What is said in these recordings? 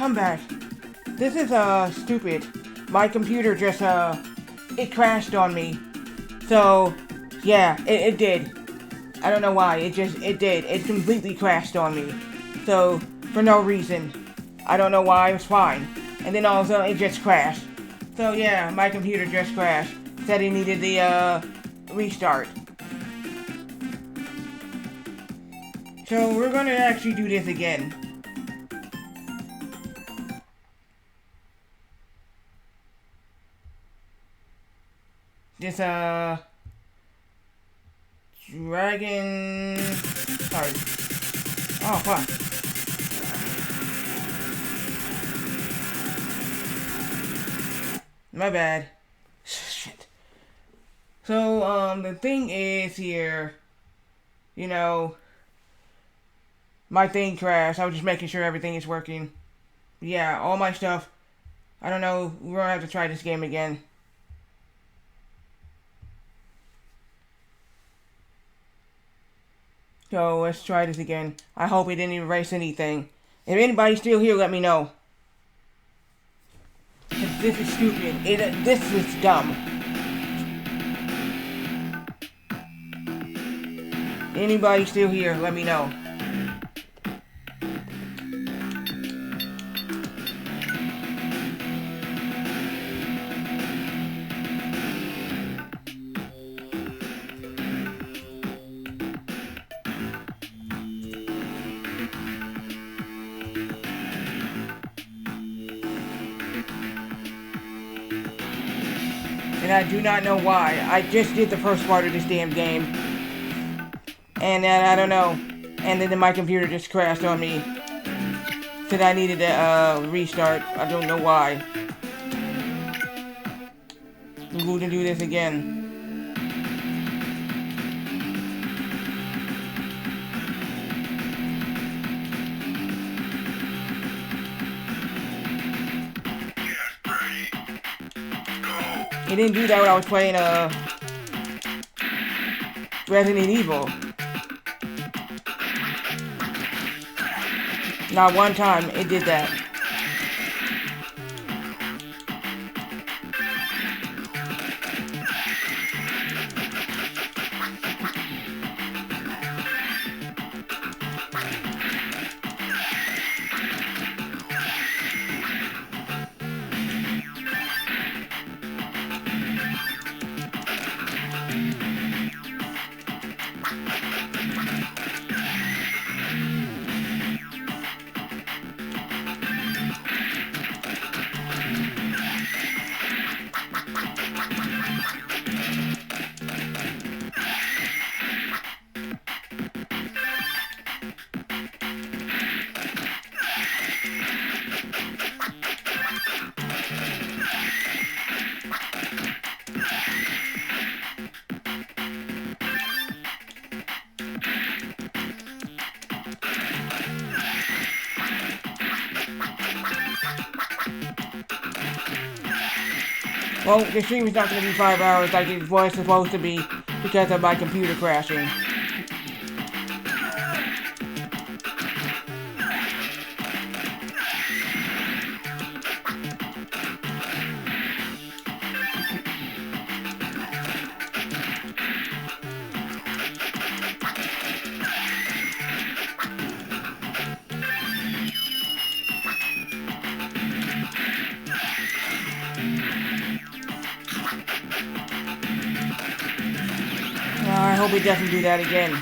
I'm back. This is, stupid. My computer just, it crashed on me. So, yeah, it did. I don't know why, it did. It completely crashed on me. So, for no reason. I don't know why, it was fine. And then all of a sudden, it just crashed. So, yeah, my computer just crashed. Said it needed the, restart. So, we're gonna actually do this again. This, dragon... Sorry. Oh, fuck. My bad. Shit. So, the thing is here, you know, my thing crashed. I was just making sure everything is working. Yeah, all my stuff. I don't know. We're gonna have to try this game again. So, let's try this again. I hope it didn't erase anything. If anybody's still here, let me know. This is stupid. This is dumb. Anybody still here, let me know. And I do not know why. I just did the first part of this damn game. And then, I don't know. And then my computer just crashed on me. Said I needed to, restart. I don't know why. I'm going to do this again. It didn't do that when I was playing, Resident Evil. Not one time it did that. Well, the stream is not going to be 5 hours like it was supposed to be because of my computer crashing. I hope it doesn't do that again.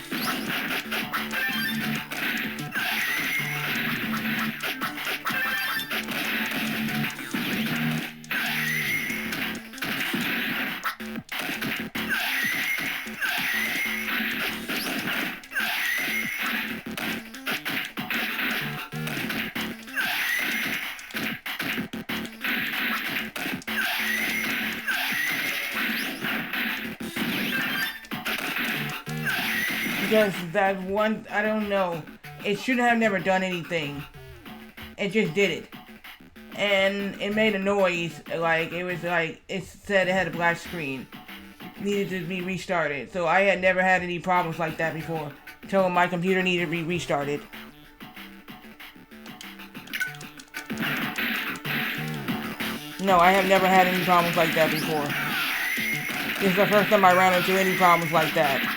Because that one, I don't know, it should have never done anything. It just did it. And it made a noise, like, it was like, it said it had a black screen. Needed to be restarted. So I had never had any problems like that before. Until my computer needed to be restarted. No, I have never had any problems like that before. This is the first time I ran into any problems like that.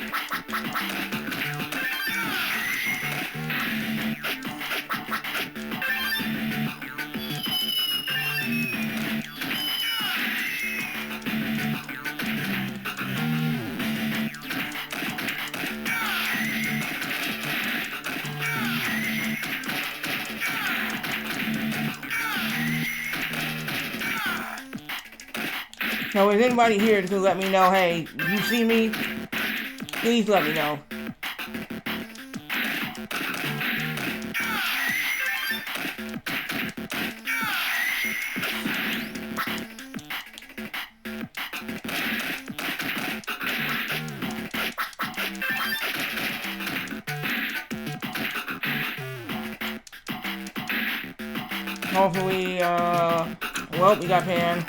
So is anybody here to let me know, hey, you see me? Please let me know. Hopefully, well, we got Pan.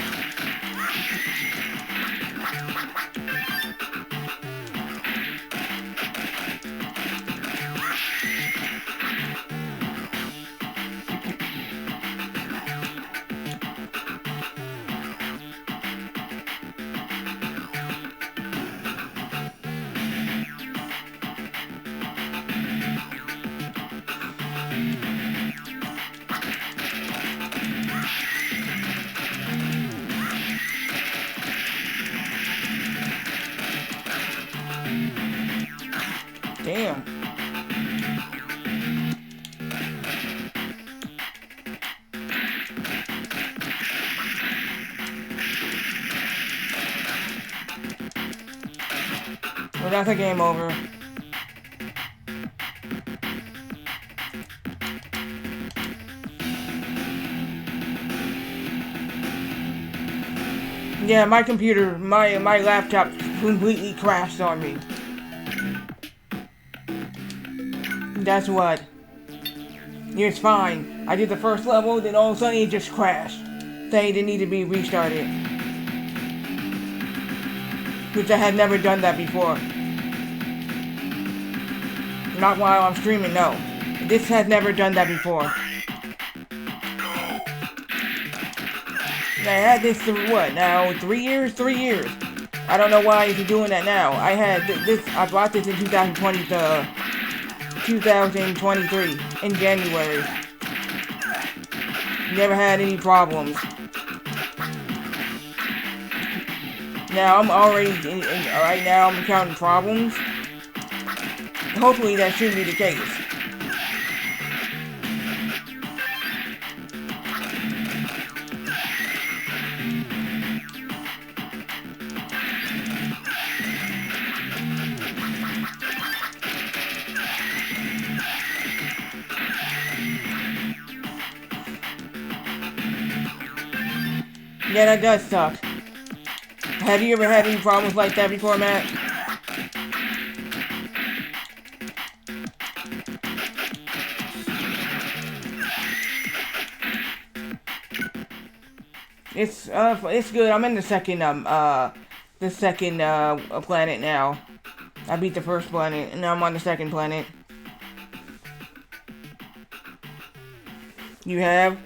Damn. Well, that's a game over. Yeah, my computer, my laptop completely crashed on me. That's what. It's fine. I did the first level, then all of a sudden it just crashed. Saying it needed to be restarted. Which I had never done that before. Not while I'm streaming, no. This had never done that before. I had this for what now? 3 years? 3 years. I don't know why he's doing that now. I had this. I bought this in 2023 in January. Never had any problems. Now I'm already right now. I'm counting problems. Hopefully that shouldn't be the case. Yeah, that does suck. Have you ever had any problems like that before, Matt? It's good. I'm in the second planet now. I beat the first planet, and now I'm on the second planet. You have?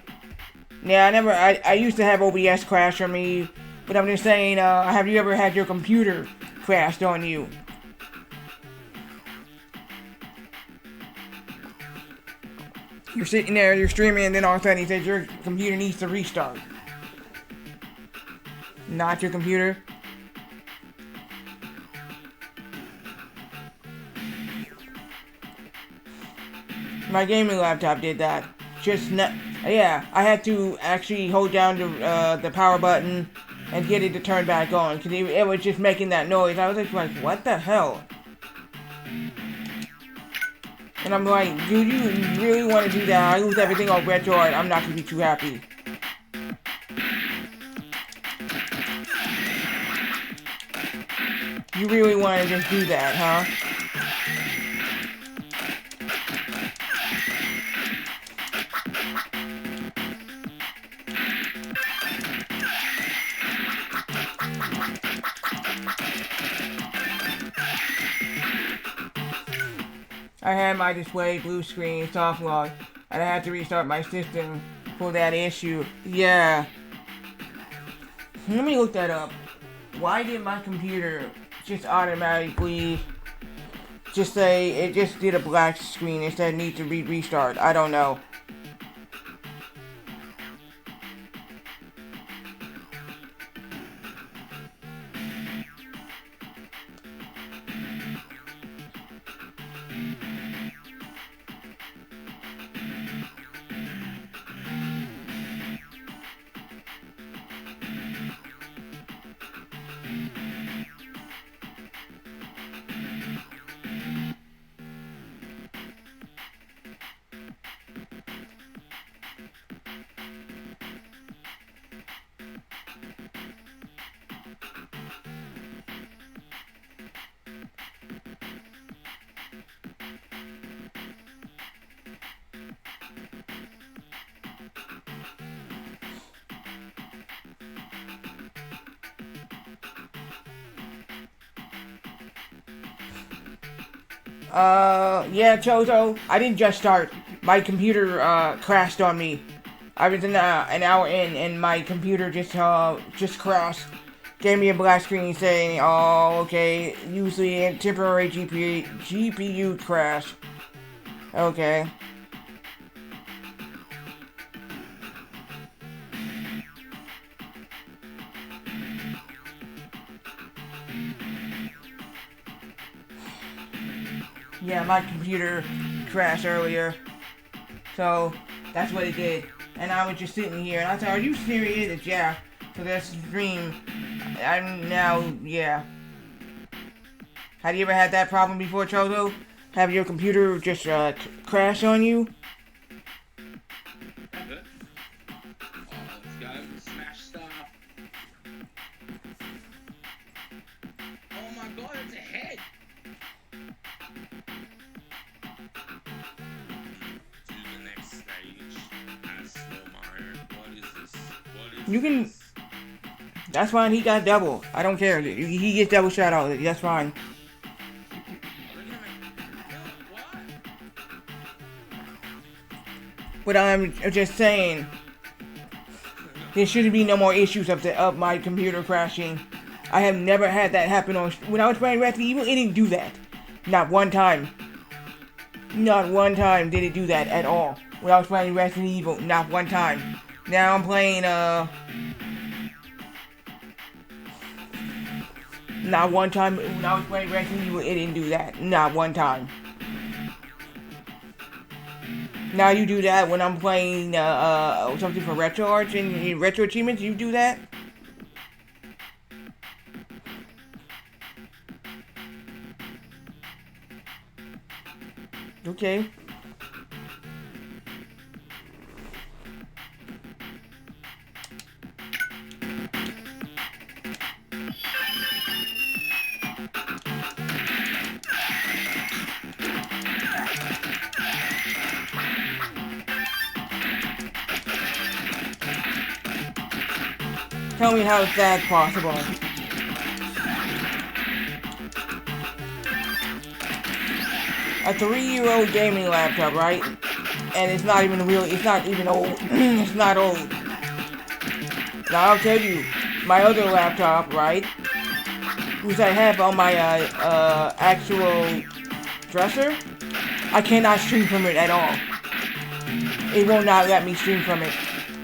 Yeah, I used to have OBS crash on me, but I'm just saying, have you ever had your computer crashed on you? You're sitting there, you're streaming, and then all of a sudden he says your computer needs to restart. Not your computer. My gaming laptop did that. Yeah, I had to actually hold down the power button and get it to turn back on, because it was just making that noise. I was just like, what the hell? And I'm like, dude, you really want to do that? I lose everything on retro art. I'm not going to be too happy. You really want to just do that, huh? I had my display blue screen soft lock, and I had to restart my system for that issue. Yeah. Let me look that up. Why did my computer just automatically just say it just did a black screen instead of need to restart? I don't know. Yeah, Chozo, I didn't just start. My computer, crashed on me. I was an hour in, and my computer just crashed. Gave me a black screen saying, oh, okay, usually a temporary GPU crash. Okay. Yeah, my computer crashed earlier. So, that's what it did. And I was just sitting here, and I thought, are you serious? It's, yeah. So that's the dream. I'm now, yeah. Have you ever had that problem before, Chozo? Have your computer just, crash on you? Let's go. Smash stuff. Oh my god, it's a head! To the next stage. As slow Mario. What is this? What is You can... this? That's fine, he got double. I don't care. He gets double shot out. That's fine. But I'm just saying, there shouldn't be no more issues of my computer crashing. I have never had that happen when I was playing Resident Evil. It didn't do that. Not one time. Not one time did it do that at all. When I was playing Resident Evil, not one time. Now I'm playing, not one time when I was playing Resident Evil, it didn't do that. Not one time. Now you do that when I'm playing, something for Retro Arts and Retro Achievements, you do that? Okay. Tell me how is that possible? A 3-year-old gaming laptop, right? And it's not even old. It's not old. Now I'll tell you, my other laptop, right? Which I have on my, actual dresser, I cannot stream from it at all. It will not let me stream from it.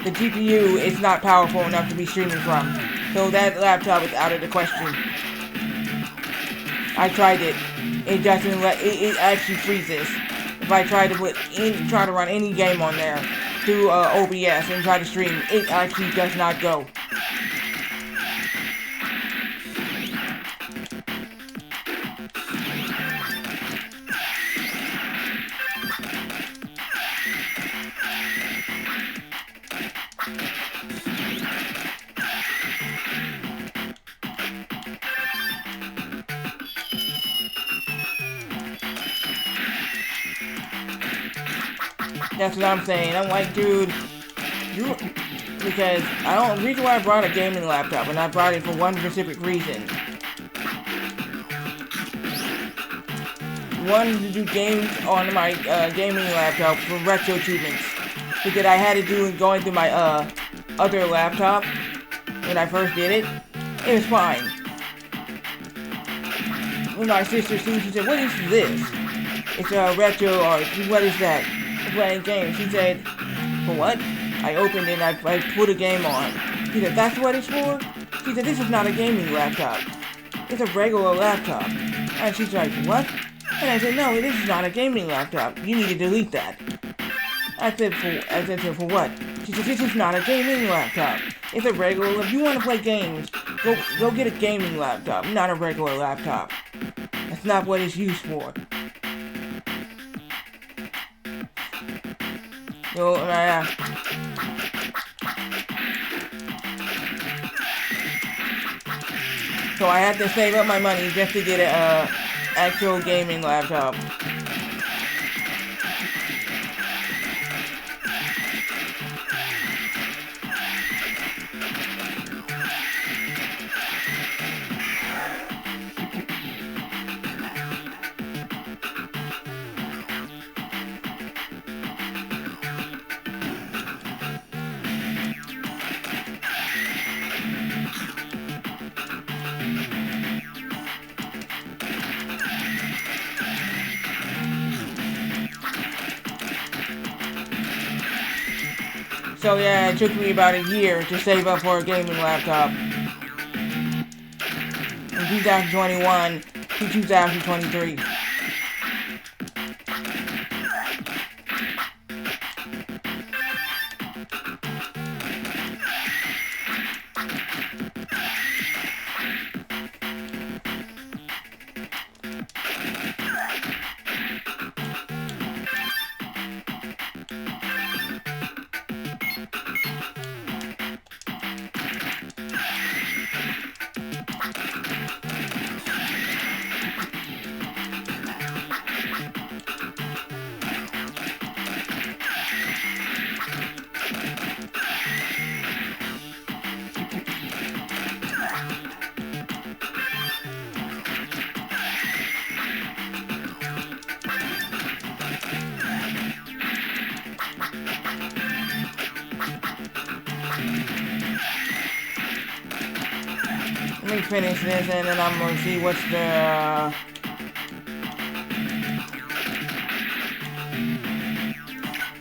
The GPU is not powerful enough to be streaming from. So that laptop is out of the question. I tried it. It doesn't let it actually freezes. If I try to run any game on there through OBS and try to stream, it actually does not go. That's what I'm saying. I'm like, dude, because the reason why I brought a gaming laptop, and I brought it for one specific reason. Wanted to do games on my gaming laptop for retro achievements, because I had to do it going through my other laptop, when I first did it. It was fine. When my sister seen, she said, "What is this? It's a retro or what is that? Playing games." She said, "For what?" I opened it and I put a game on. She said, "That's what it's for?" She said, "This is not a gaming laptop. It's a regular laptop." And she's like, "What?" And I said, "No, this is not a gaming laptop. You need to delete that." I said, "For what?" She said, "This is not a gaming laptop. It's a regular, if you want to play games, go get a gaming laptop, not a regular laptop. That's not what it's used for." So, so I had to save up my money just to get a actual gaming laptop. So yeah, it took me about a year to save up for a gaming laptop. From 2021 to 2023. Let me finish this and then I'm gonna see what's the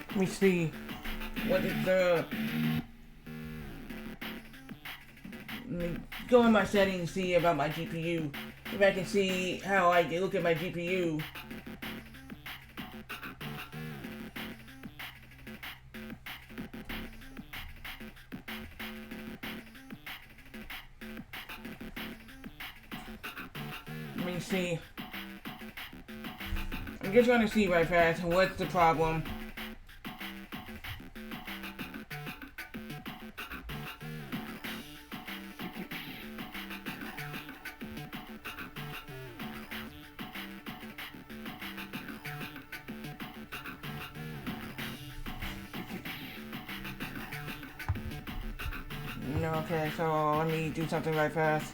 let me see what is the let me go in my settings and see about my GPU. If I can see how I can look at my GPU. Let me see. I'm just gonna see right fast what's the problem. No, okay, so let me do something right fast.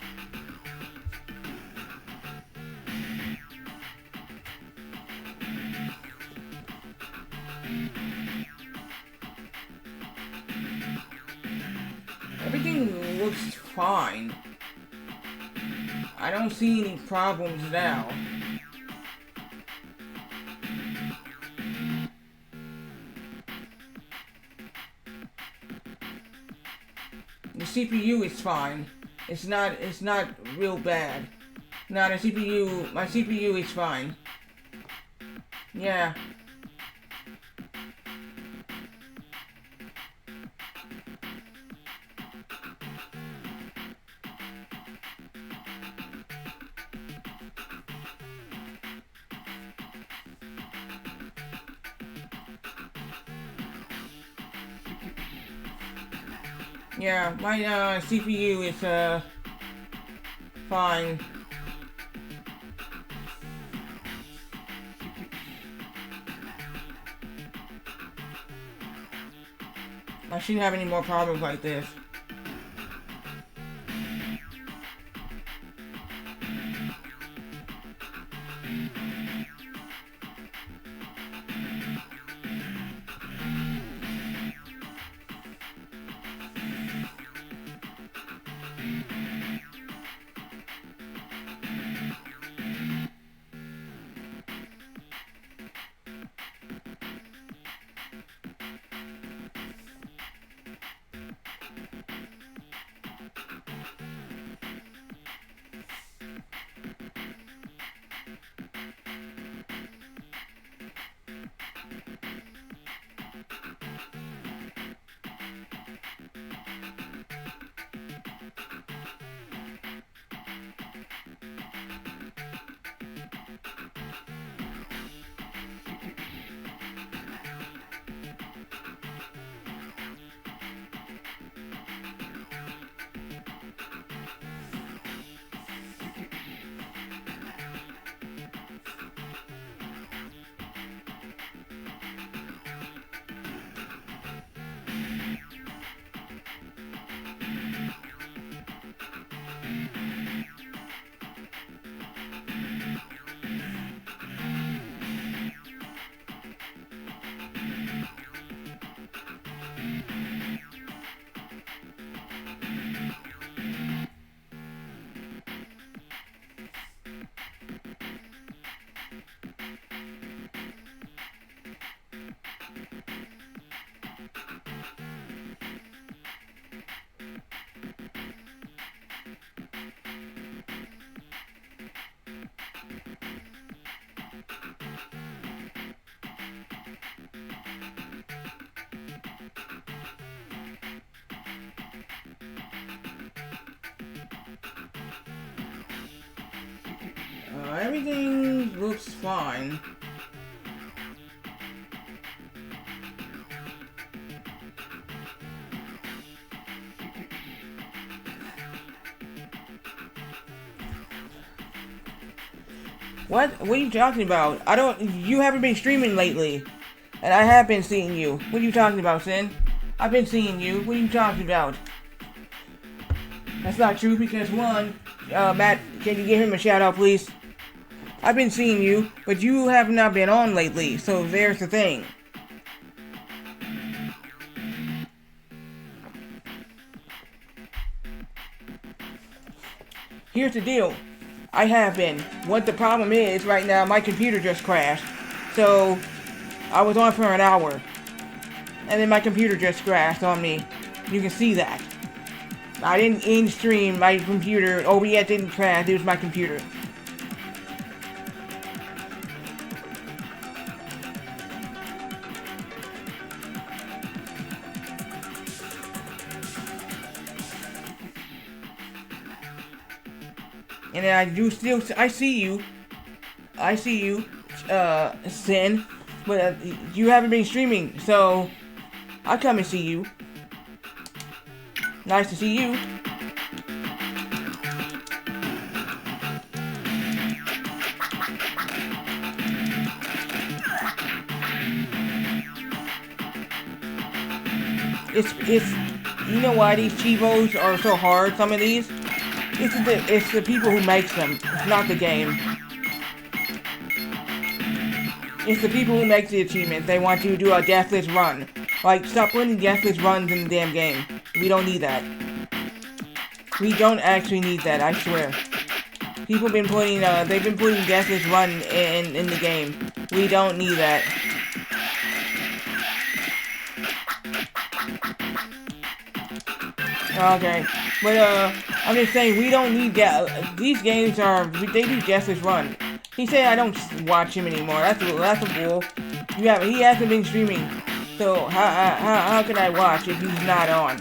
Everything looks fine. I don't see any problems now. The CPU is fine. It's not real bad. No, the CPU, my CPU is fine. Yeah. Yeah, my CPU is fine. I shouldn't have any more problems like this. Everything looks fine. What? What are you talking about? I don't. You haven't been streaming lately, and I have been seeing you. What are you talking about, Sin? I've been seeing you. What are you talking about? That's not true because one, Matt, can you give him a shout out, please? I've been seeing you, but you have not been on lately. So there's the thing. Here's the deal. I have been. What the problem is right now, my computer just crashed. So I was on for an hour. And then my computer just crashed on me. You can see that. I didn't in-stream my computer. OBS didn't crash. It was my computer. And I do still, I see you, Sin, but you haven't been streaming, so I'll come and see you. Nice to see you. It's, you know why these Chivos are so hard, some of these? It's the people who makes them. It's not the game. It's the people who make the achievement. They want you to do a deathless run. Like, stop putting deathless runs in the damn game. We don't need that. We don't actually need that, I swear. People been putting, they've been putting deathless run in the game. We don't need that. Okay, but I'm just saying we don't need that. These games are, they do deathless run. He said I don't watch him anymore. That's a bull. He hasn't been streaming, so how can I watch if he's not on?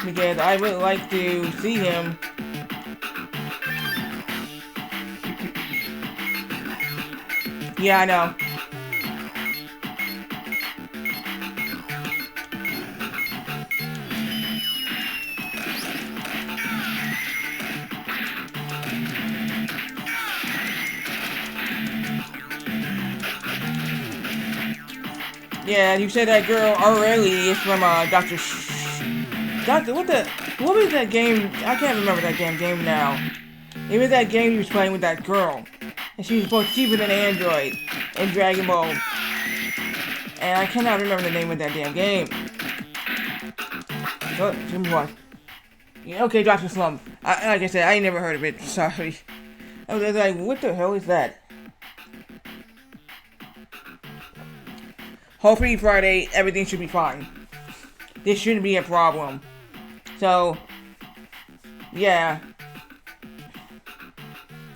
Because I would like to see him. Yeah, I know. Yeah, you said that girl Aurelie is from what was that game? I can't remember that damn game now. It was that game he was playing with that girl, and she was both cheaper than Android in Dragon Ball, and I cannot remember the name of that damn game. Oh, give me one. Yeah, okay, Dr. Slump. Like I said, I ain't never heard of it. Sorry. I was like, what the hell is that? Hopefully Friday, everything should be fine. This shouldn't be a problem. So, yeah.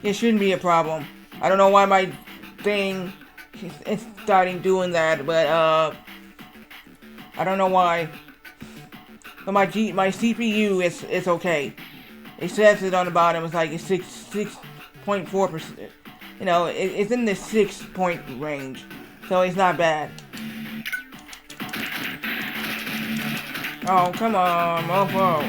It shouldn't be a problem. I don't know why my thing is starting doing that, but, I don't know why. But my CPU is okay. It says it on the bottom, it's like it's 6.4%. You know, it's in the 6-point range. So it's not bad. Oh, come on, mofo.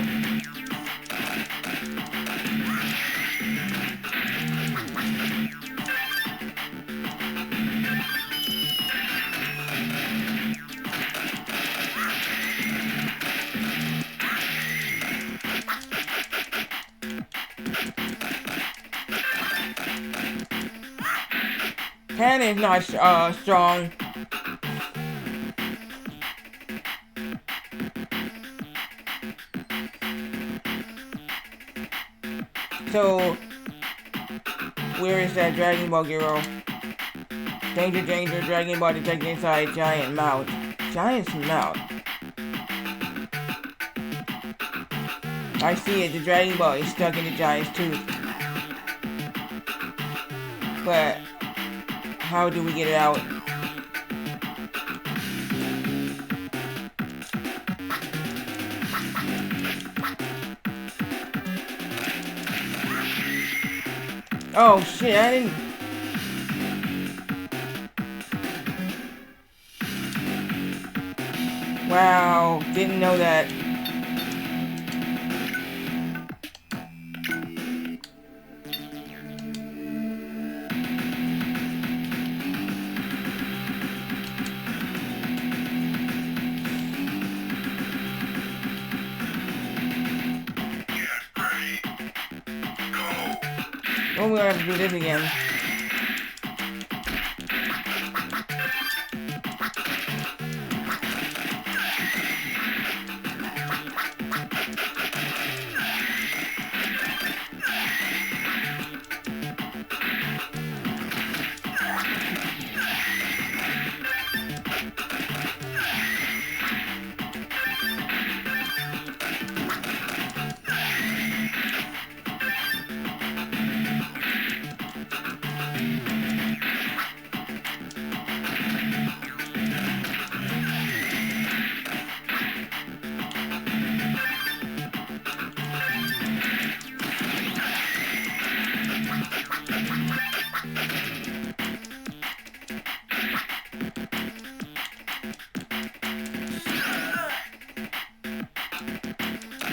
Pan is not strong. So, where is that Dragon Ball girl? Danger, danger, Dragon Ball detected inside giant mouth. Giant's mouth. I see it, the Dragon Ball is stuck in the giant's tooth. But, how do we get it out? Oh shit, I didn't... Wow, didn't know that. Oh, we're gonna have to do this again.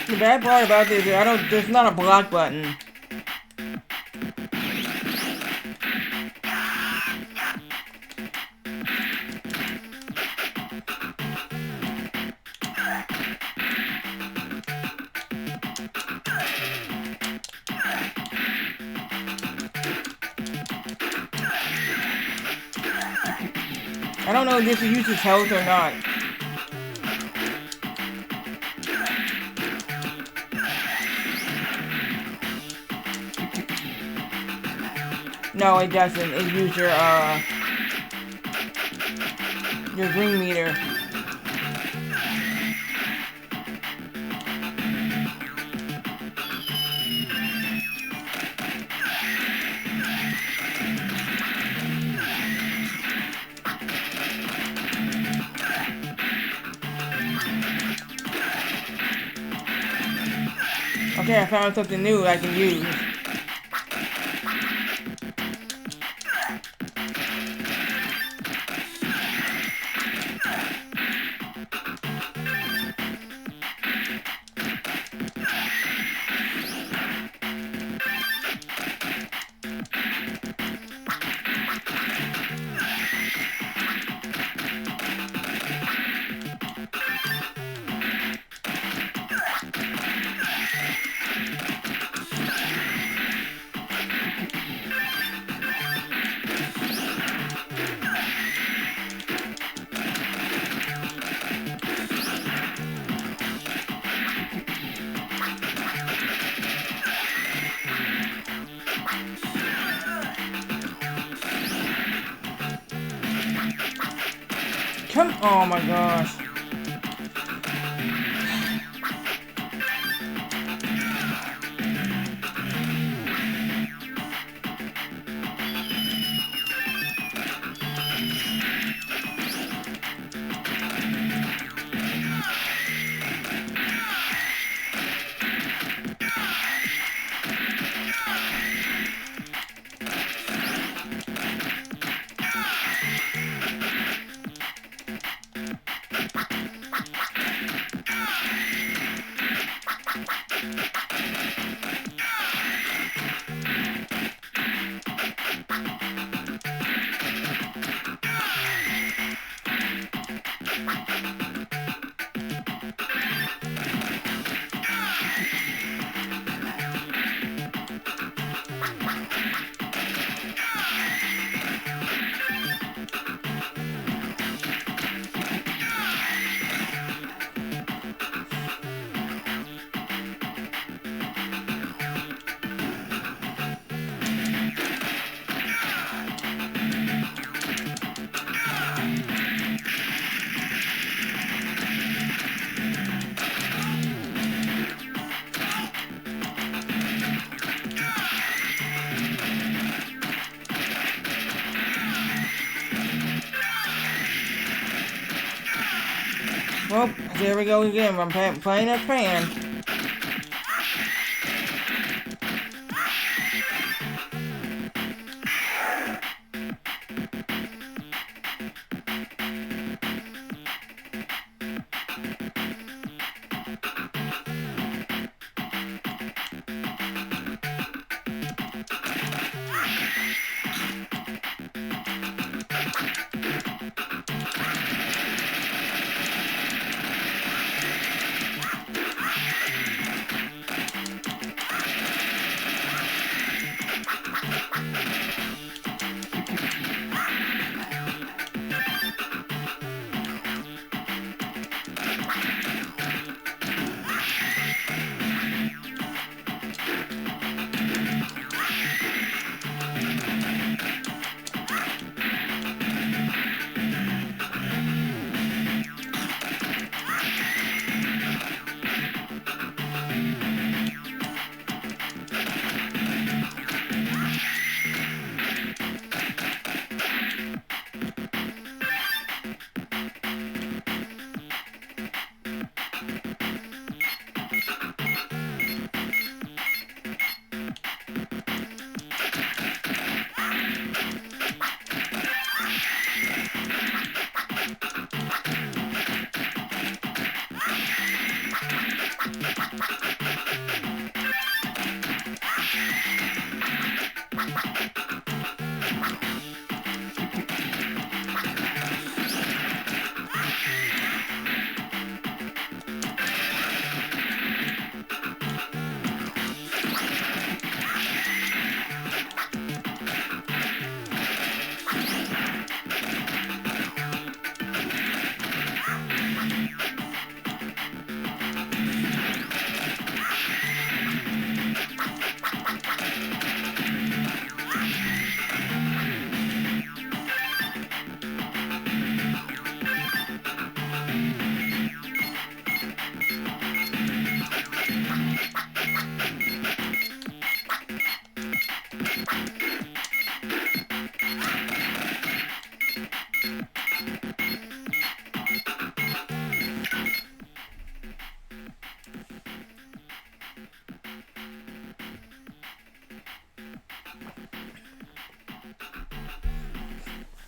The bad part about this is there's not a block button. I don't know if this uses health or not. No, it doesn't. It uses your green meter. Okay, I found something new I can use. Come, oh my gosh. Well, there we go again. I'm playing a fan.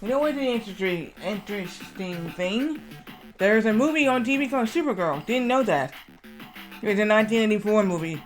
You know what's an interesting thing? There's a movie on TV called Supergirl. Didn't know that. It was a 1984 movie.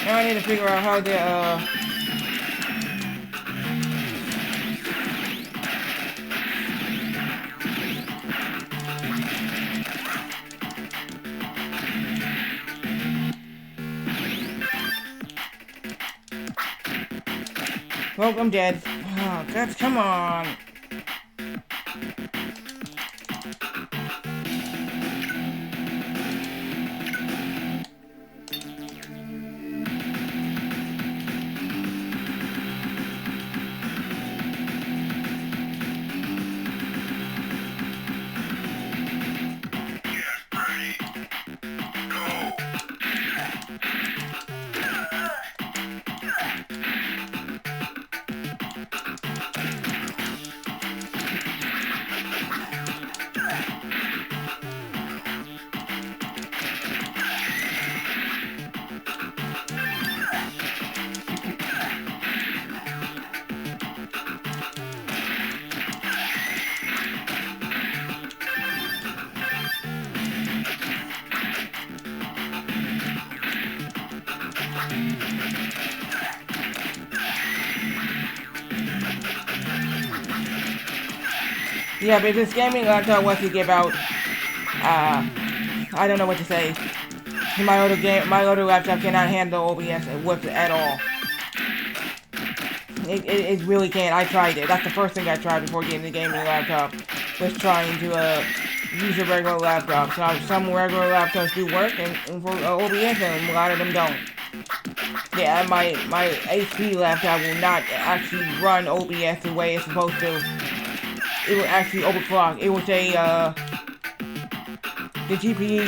Now I need to figure out how to, Well, I'm dead. Oh, God, come on. Yeah, but this gaming laptop wants to give out, I don't know what to say. My other laptop cannot handle OBS at all. It really can't. I tried it. That's the first thing I tried before getting the gaming laptop, was trying to, use a regular laptop. So some regular laptops do work, and for OBS, and a lot of them don't. Yeah, my HP laptop will not actually run OBS the way it's supposed to. It will actually overclock. It will say, the GPU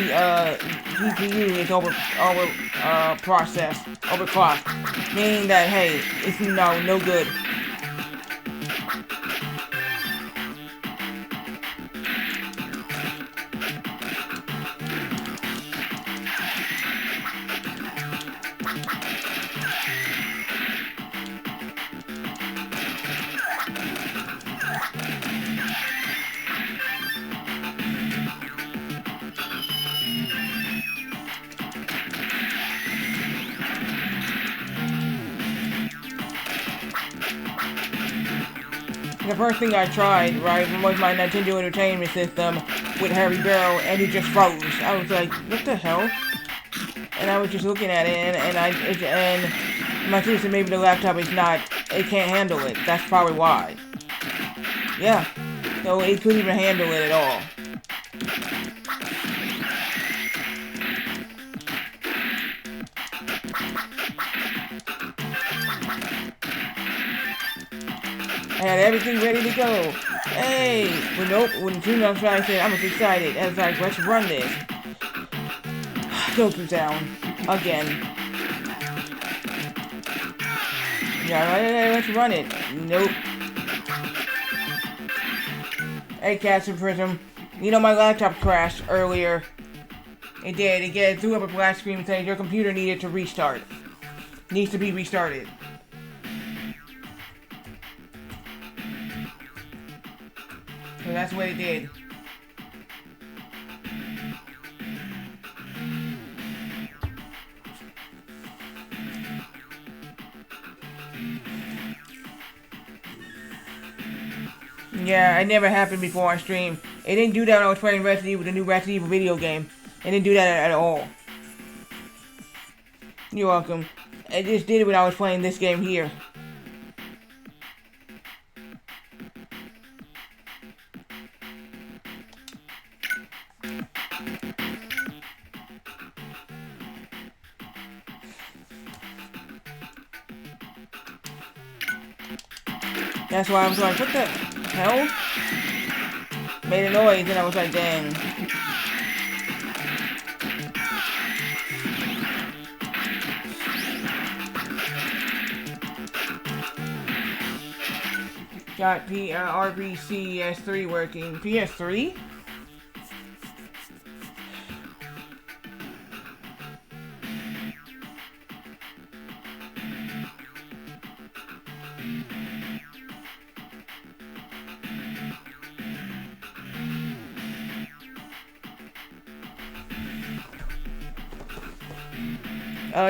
is overclocked, meaning that, hey, it's no good. The first thing I tried, right, was my Nintendo Entertainment System with Harry Barrow, and it just froze. I was like, what the hell? And I was just looking at it, and my sister said maybe the laptop is not, it can't handle it. That's probably why. Yeah. So it couldn't even handle it at all. I had everything ready to go. Hey! But nope, when soon as I said, I was excited. I was like, let's run this. Goku down. Again. Yeah, let's run it. Nope. Hey, Cats and Prism. You know, my laptop crashed earlier. It did. It threw up a black screen saying your computer needed to restart. Needs to be restarted. So that's what it did. Yeah, it never happened before on stream. It didn't do that when I was playing Resident Evil, the new Resident Evil video game. It didn't do that at all. You're welcome. It just did it when I was playing this game here. That's why I was like, what the hell? Made a noise and I was like, dang. Got RBC S3 working. PS3?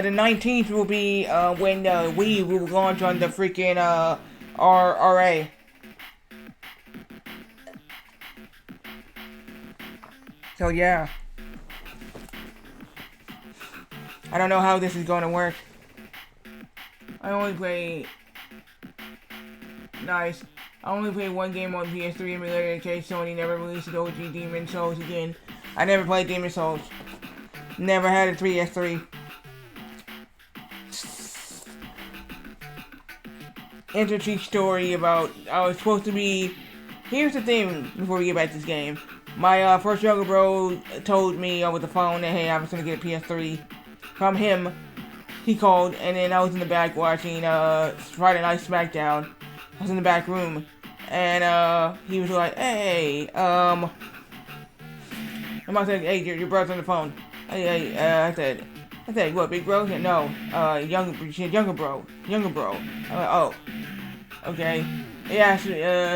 The 19th will be when Wii will launch on the freaking RA. So yeah. I don't know how this is going to work. I only play... Nice. I only played one game on PS3 emulator in case Sony never released the OG Demon Souls again. I never played Demon Souls. Never had a 3S3. Interesting story about... I was supposed to be... Here's the thing before we get back to this game. My first younger bro told me over the phone that, hey, I was going to get a PS3 from him. He called, and then I was in the back watching Friday Night SmackDown. I was in the back room, and he was like, hey, and I said, hey, your brother's on the phone. I said, what, big bro? He said, no, younger bro. I'm like, oh, okay. Yeah,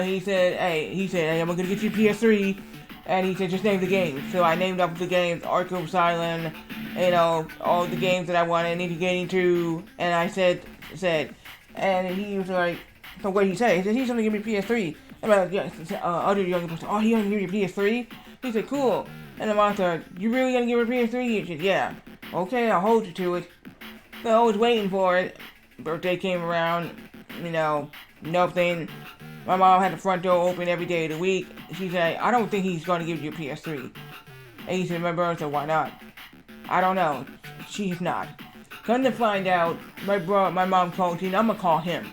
he said, hey, I'm gonna get you PS3, and he said, just name the game. So I named up the games, Arkham Asylum, you know, all the games that I wanted to get into, and I said, and he was like, so what did he say? He said, he's gonna give me PS3. And other younger person, oh, he gonna give me PS3? He said, cool. And then I said, you really gonna give her PS3? He said, yeah. Okay, I'll hold you to it. So I was waiting for it. Birthday came around, you know, nothing. My mom had the front door open every day of the week. She said, I don't think he's gonna give you a PS3. And he said, my brother said, why not? I don't know. She's not. Come to find out, my mom called me, I'm gonna call him.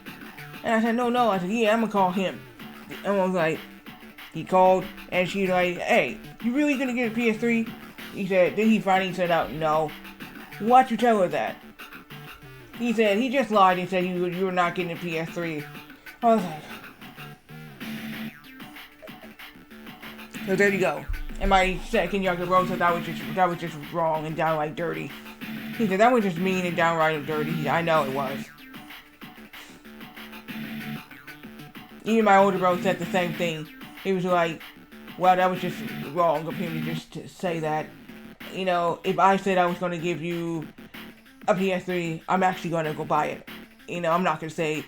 And I said, no. I said, yeah, I'm gonna call him. And I was like, he called, and she's like, hey, you really gonna get a PS3? He said, then he finally said out, no. Why'd you tell her that? He said, he just lied and said you were not getting a PS3. I was like, so there you go. And my second younger bro said that was just wrong and downright dirty. He said that was just mean and downright dirty. I know it was. Even my older bro said the same thing. He was like, well, that was just wrong of him to just say that. You know, if I said I was going to give you a PS3, I'm actually going to go buy it. You know, I'm not going to say,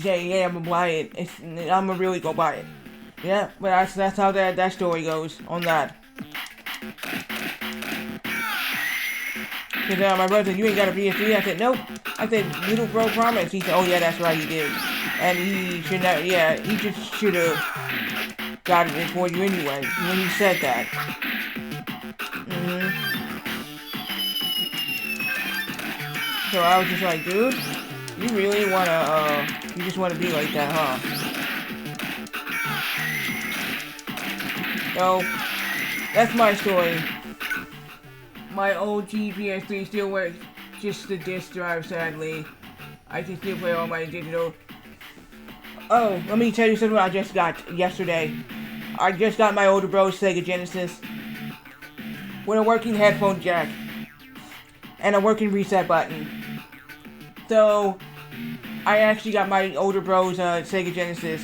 yeah, I'm going to buy it. I'm going to really go buy it. Yeah, but that's how that story goes on that. Because my brother said, you ain't got a PS3? I said, nope. I said, little bro promised. He said, oh yeah, that's right, he did. And he should not, yeah, he just should have got it for you anyway, when he said that. So I was just like, dude, you really wanna, you just wanna be like that, huh? So, that's my story. My OG PS3 still works. just the disk drive, sadly. I can still play all my digital. Oh, let me tell you something I just got yesterday. I just got my older bro's Sega Genesis with a working headphone jack and a working reset button. So, I actually got my older bro's Sega Genesis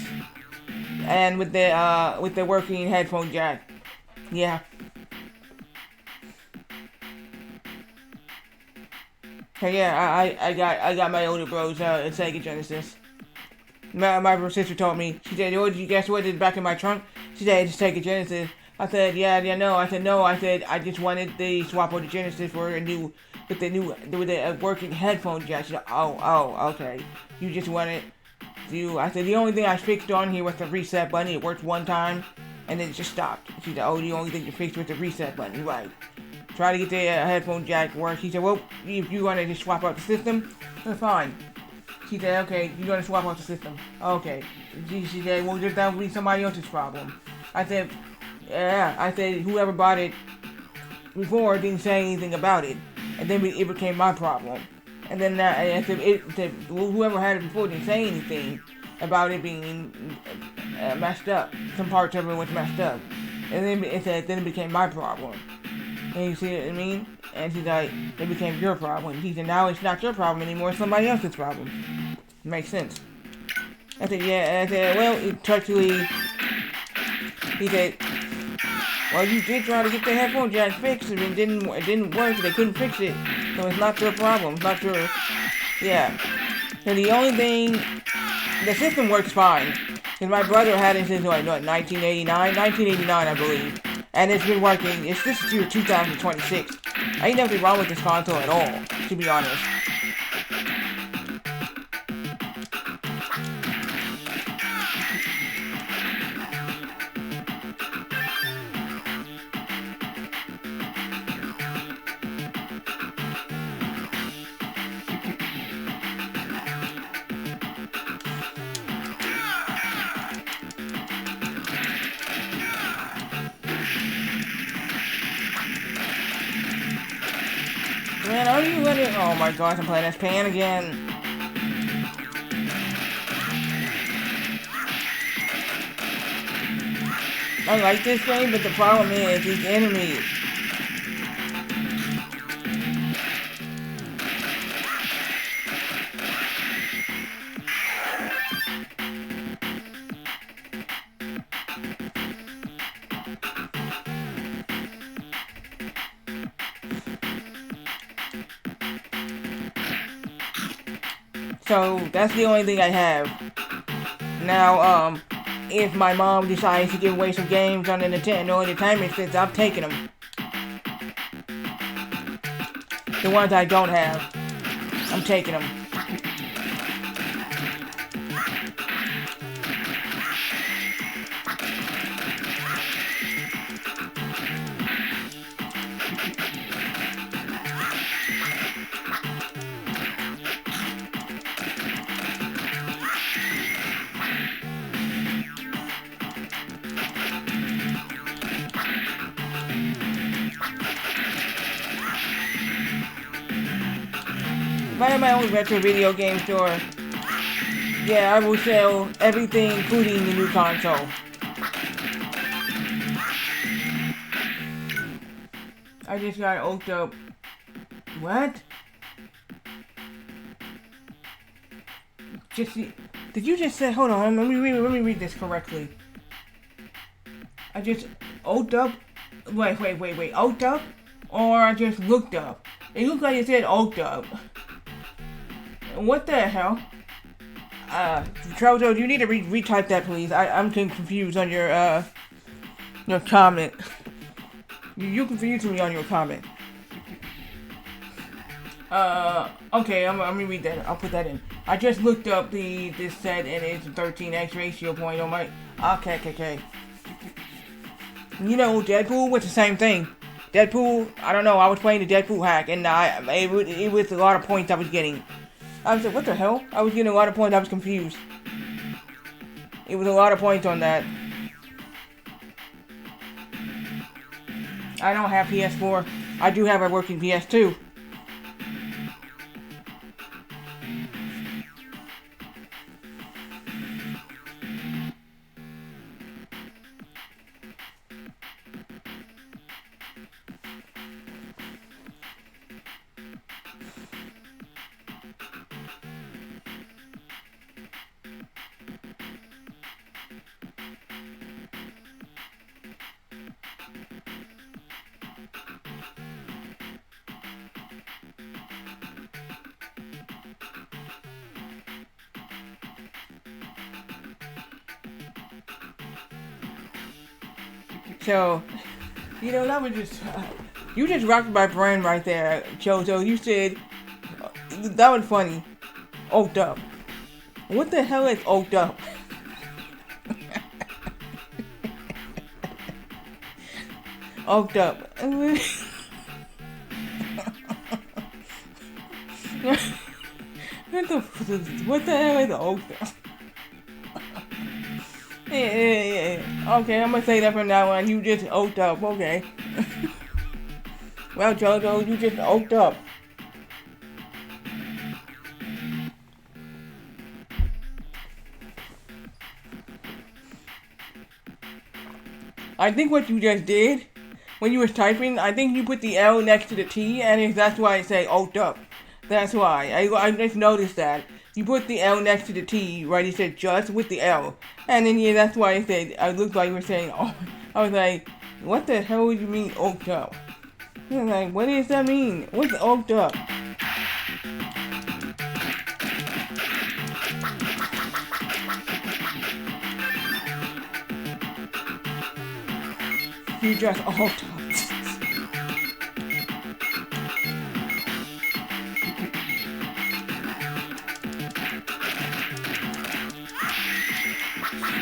and with the working headphone jack. Yeah. So yeah, I got my older bro's Sega Genesis. My sister told me. She said, "Oh, did you guess what is back in my trunk?" She said, "Just take a Genesis." I said, "Yeah, no." I said, "No." I said, "I just wanted the swap out the Genesis for a new with the working headphone jack." She said, "Oh, okay. You just wanted to." I said, "The only thing I fixed on here was the reset button. It worked one time, and then it just stopped." She said, "Oh, the only thing you fixed was the reset button." You're right. Try to get the headphone jack to work. He said, "Well, if you want to just swap out the system, that's fine." She said, "Okay, you're gonna swap out the system." Okay. She said, "Well, that will be somebody else's problem." I said, "Yeah." I said, "Whoever bought it before didn't say anything about it, and then it became my problem." And then I said, "Whoever had it before didn't say anything about it being messed up. Some parts of it was messed up, and then it became my problem." And you see what I mean? And she's like, "It became your problem." He said, "Now it's not your problem anymore, it's somebody else's problem." Makes sense. I said, "Yeah." And I said, "Well, it actually," he said, "Well, you did try to get the headphone jack fixed, and it didn't work. They couldn't fix it, so it's not your problem. It's not your, yeah." And the only thing, the system works fine. Because my brother had it since, what, 1989? 1989, I believe. And it's been working. This is year 2026. Ain't nothing wrong with this console at all, to be honest. Man, are you ready? Oh my gosh, I'm playing as Pan again. I like this game, but the problem is these enemies. So that's the only thing I have. Now, if my mom decides to give away some games on the Nintendo Entertainment System, I'm taking them. The ones I don't have, I'm taking them. If I had my own retro video game store, yeah, I will sell everything, including the new console. I just got oaked up. What? Did you just say? Hold on, let me read this correctly. I just oaked up. Wait. Oaked up, or I just looked up. It looked like it said oaked up. What the hell? Trozo, you need to retype that, please. I'm confused on your comment. You confused me on your comment. Okay, I'm gonna read that. I'll put that in. I just looked up this set and it's 13x ratio point on my. Okay. You know, Deadpool was the same thing. Deadpool, I don't know. I was playing the Deadpool hack and it was a lot of points I was getting. I was like, what the hell? I was getting a lot of points. I was confused. It was a lot of points on that. I don't have PS4. I do have a working PS2. So, that was just, you just rocked my brain right there, Chozo. You said, that was funny. Oaked up. What the hell is oaked up? Oaked up. What the hell is oaked up? Yeah. Okay, I'm gonna say that from now on. You just oaked up. Okay. Well, Jojo, you just oaked up. I think what you just did, when you was typing, I think you put the L next to the T, and that's why it say oaked up. That's why. I just noticed that. You put the L next to the T, right? It said just with the L. And then, yeah, that's why it said, I looked like you were saying, oh, I was like, what the hell do you mean oaked up? I was like, what does that mean? What's oaked up? You just oaked up.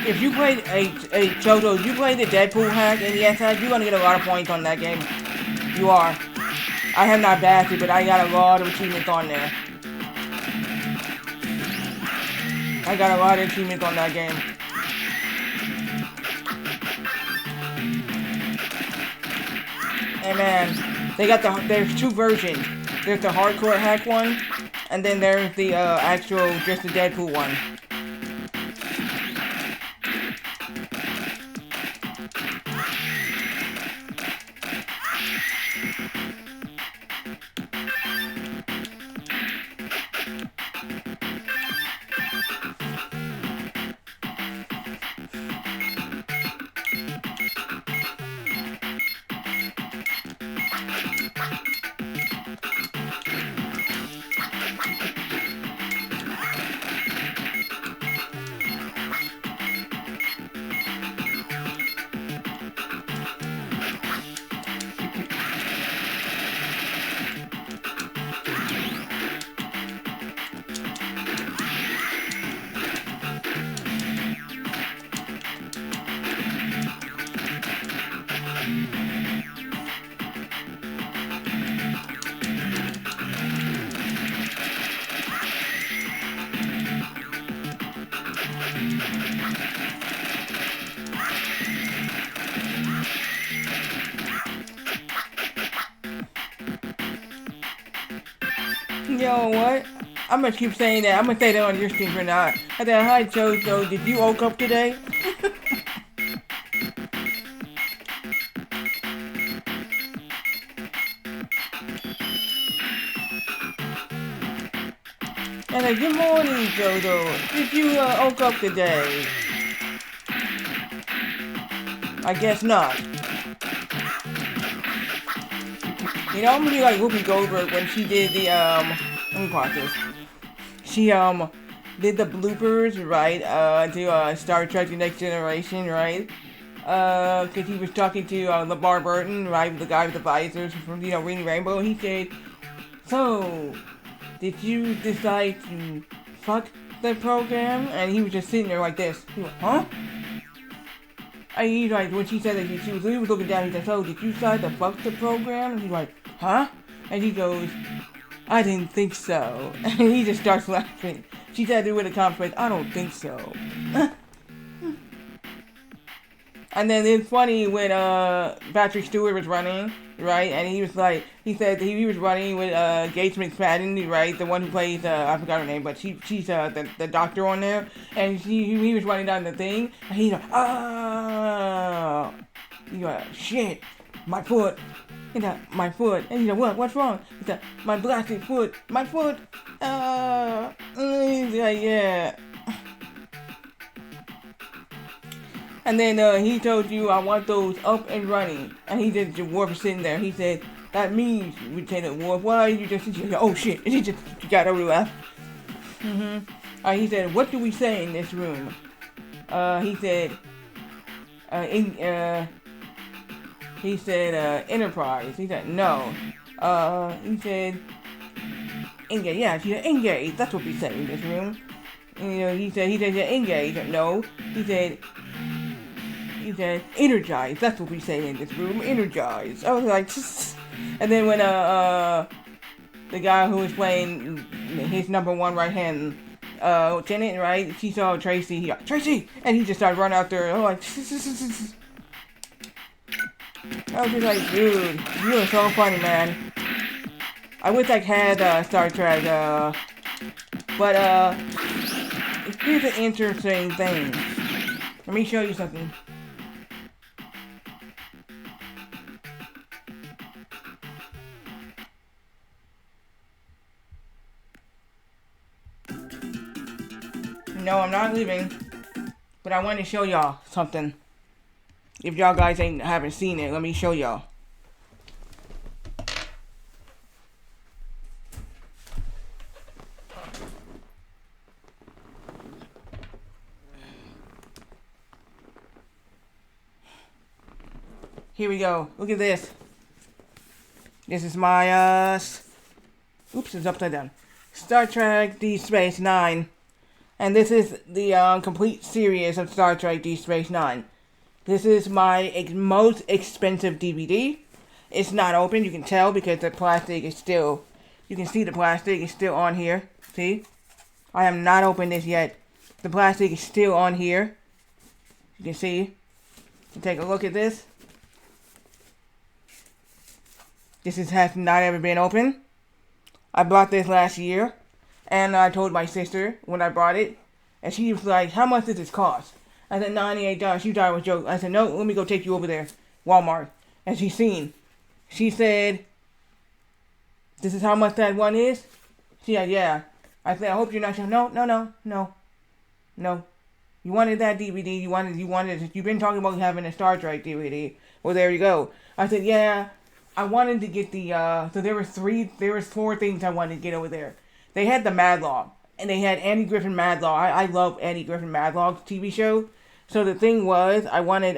If you played a Jojo, you played the Deadpool hack in the SI, you're gonna get a lot of points on that game. You are. I have not backed it, but I got a lot of achievements on there. I got a lot of achievements on that game. And man, there's two versions. There's the hardcore hack one, and then there's the actual, just the Deadpool one. Yo, what? I'm gonna keep saying that. I'm gonna say that on your stream for now. I said, hi, Jojo. Did you woke up today? And like, good morning, Jojo. Did you woke up today? I guess not. I'm gonna be like Whoopi Goldberg when she did the, let me pause this. She, did the bloopers, right, to, Star Trek The Next Generation, right? Cause he was talking to, LeVar Burton, right, the guy with the visors from, Reading Rainbow, and he said, so, did you decide to fuck the program? And he was just sitting there like this. He went, huh? And he's like, when she said that, he was looking down, he said, so, did you decide to fuck the program? And he's like, huh? And he goes, I didn't think so. And he just starts laughing. She said it with a confidence, I don't think so. And then it's funny when Patrick Stewart was running, right? And he was like, he said he was running with Gates McFadden, right? The one who plays, I forgot her name, but she's the doctor on there. And he was running down the thing, and he's like, ah! He's like, shit, my foot. He's like, my foot. And he's like, what? What's wrong? He's like, my blasted foot. My foot. He's like, yeah. And then he told you, I want those up and running. And he just, Worf was sitting there. He said, that means, Lieutenant Worf, why you just, oh shit. And he just got over laugh. He said, what do we say in this room? He said, He said, Enterprise. He said, no. He said, engage. Yeah, she said, engage. That's what we say in this room. And, he said, yeah, engage. No. He said, energize. That's what we say in this room. Energize. I was like, and then when, the guy who was playing his number one right hand, lieutenant, right? She saw Tracy. He got, Tracy! And he just started running out there. I'm like, I was just like, dude, you are so funny, man. I wish I had Star Trek, but here's an interesting thing. Let me show you something. No, I'm not leaving, but I want to show y'all something. If y'all guys haven't seen it, let me show y'all. Here we go. Look at this. This is my, oops, it's upside down. Star Trek Deep Space Nine. And this is the complete series of Star Trek Deep Space Nine. This is my most expensive DVD. It's not open, you can tell, because the plastic is still, you can see the plastic is still on here. See? I have not opened this yet. The plastic is still on here. You can see. You take a look at this. This has not ever been opened. I bought this last year, and I told my sister when I bought it, and she was like, how much does this cost? I said, $98. She thought it was a joke. I said, no, let me go take you over there, Walmart. And she seen. She said, this is how much that one is? She said, yeah. I said, I hope you're not sure. No. You wanted that DVD. You wanted it. You've been talking about having a Star Trek DVD. Well, there you go. I said, yeah. I wanted to get the, so there was 4 things I wanted to get over there. They had the Madlog, and they had Andy Griffin Madlog. I love Andy Griffin Madlog's TV show. So the thing was, I wanted,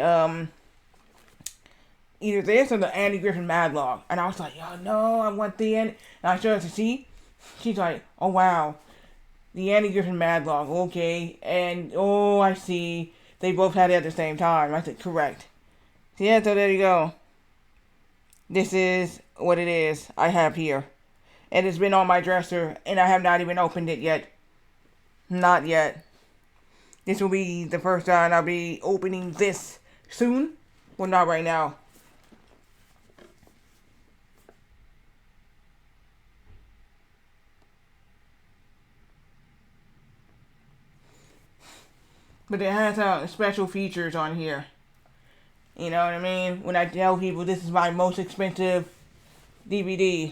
either this or the Andy Griffin Madlog. And I was like, oh no, I want the Andy. And I showed her to see. She's like, oh wow, the Andy Griffin Madlog, okay. And, oh, I see. They both had it at the same time. I said, correct. So yeah, so there you go. This is what it is I have here. It has been on my dresser, and I have not even opened it yet. Not yet. This will be the first time I'll be opening this soon. Well, not right now. But it has special features on here. You know what I mean? When I tell people this is my most expensive DVD,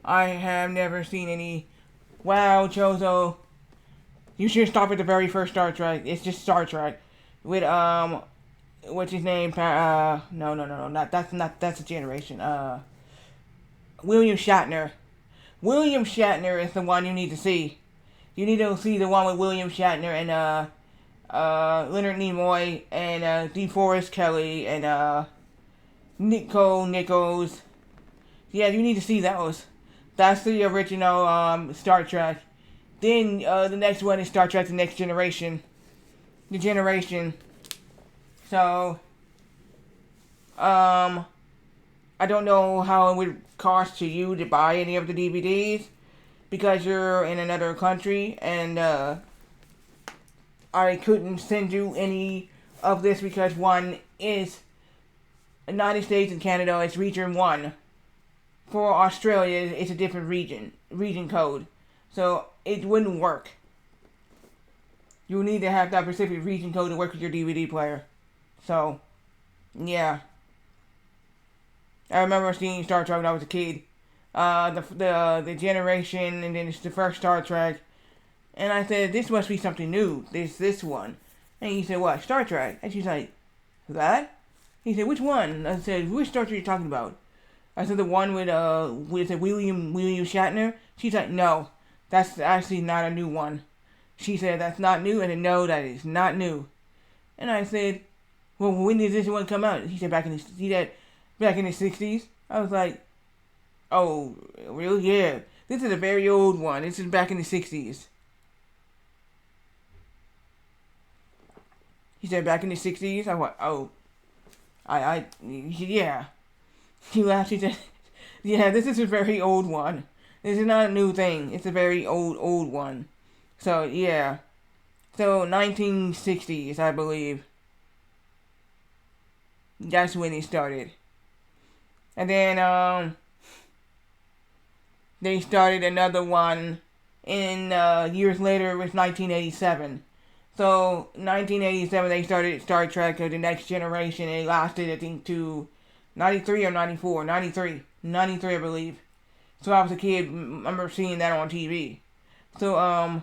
I have never seen any. Wow, Chozo, you should stop at the very first Star Trek. It's just Star Trek with what's his name? No, that's a generation. William Shatner. William Shatner is the one you need to see. You need to see the one with William Shatner and Leonard Nimoy and DeForest Kelly and Nico Nichols. Yeah, you need to see those. That's the original Star Trek. Then the next one is Star Trek: The Next Generation. The Generation. So I don't know how it would cost to you to buy any of the DVDs because you're in another country, and I couldn't send you any of this because one is United States and Canada, it's region 1. For Australia, it's a different region code. So it wouldn't work. You need to have that specific region code to work with your DVD player. So, yeah. I remember seeing Star Trek when I was a kid. The generation, and then it's the first Star Trek. And I said, this must be something new. This one. And he said, what? Star Trek? And she's like, that? He said, which one? I said, which Star Trek are you talking about? I said, the one with William Shatner? She's like, no. That's actually not a new one. She said, that's not new. And I know that it's not new. And I said, well, when did this one come out? He said back in the 60s. I was like, oh, really? Yeah. This is a very old one. This is back in the 60s. He said back in the 60s. I went, oh, yeah. He laughed. He said, yeah, this is a very old one. This is not a new thing. It's a very old one. So, yeah. So, 1960s, I believe. That's when it started. And then, they started another one in, years later. It was 1987. So, 1987, they started Star Trek, The Next Generation. It lasted, I think, to 93 or 94. 93. 93, I believe. So, I was a kid. I remember seeing that on TV. So,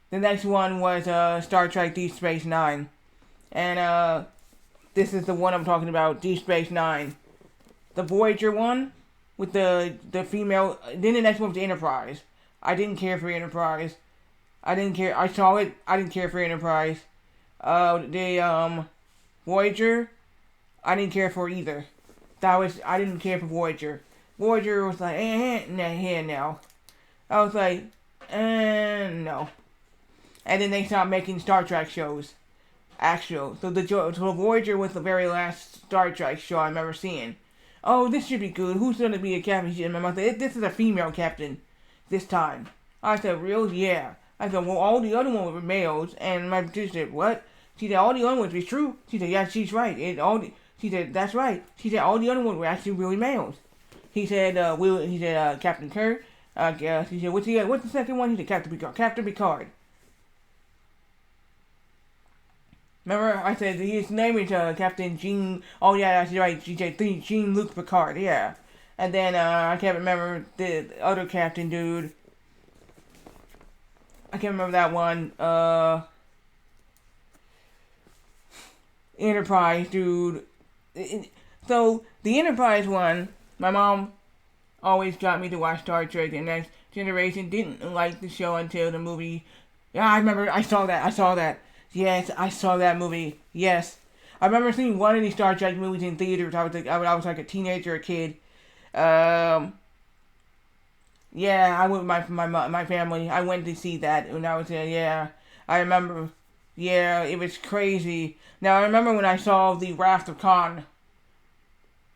the next one was, Star Trek Deep Space Nine. And, this is the one I'm talking about, Deep Space Nine. The Voyager one, with the female. Then the next one was the Enterprise. I didn't care for Enterprise. I didn't care. I saw it. I didn't care for Enterprise. The Voyager, I didn't care for either. I didn't care for Voyager. Voyager was like, now. I was like, no. And then they stopped making Star Trek shows. Actual. So Voyager was the very last Star Trek show I remember seeing. Oh, this should be good. Who's gonna be a captain? And my mother said, this is a female captain this time. I said, real? Yeah. I said, well, all the other ones were males. And my sister said, what? She said, all the other ones were true. She said, yeah, she's right. She said, that's right. She said, all the other ones were actually really males. He said, Captain Kirk. She said, what's the second one? He said, Captain Picard. Captain Picard. Remember, I said his name is Captain Jean. Oh yeah, that's right. She said Jean-Luc Picard. Yeah, and then I can't remember the other captain dude. I can't remember that one. Enterprise dude. So the Enterprise one, my mom always got me to watch Star Trek. The Next Generation. Didn't like the show until the movie. Yeah, I remember. I saw that. Yes, I saw that movie. Yes, I remember seeing one of these Star Trek movies in theaters. I was like a teenager, a kid. Yeah, I went with my family. I went to see that when I was there. Yeah, I remember. Yeah, it was crazy. Now I remember when I saw the Wrath of Khan.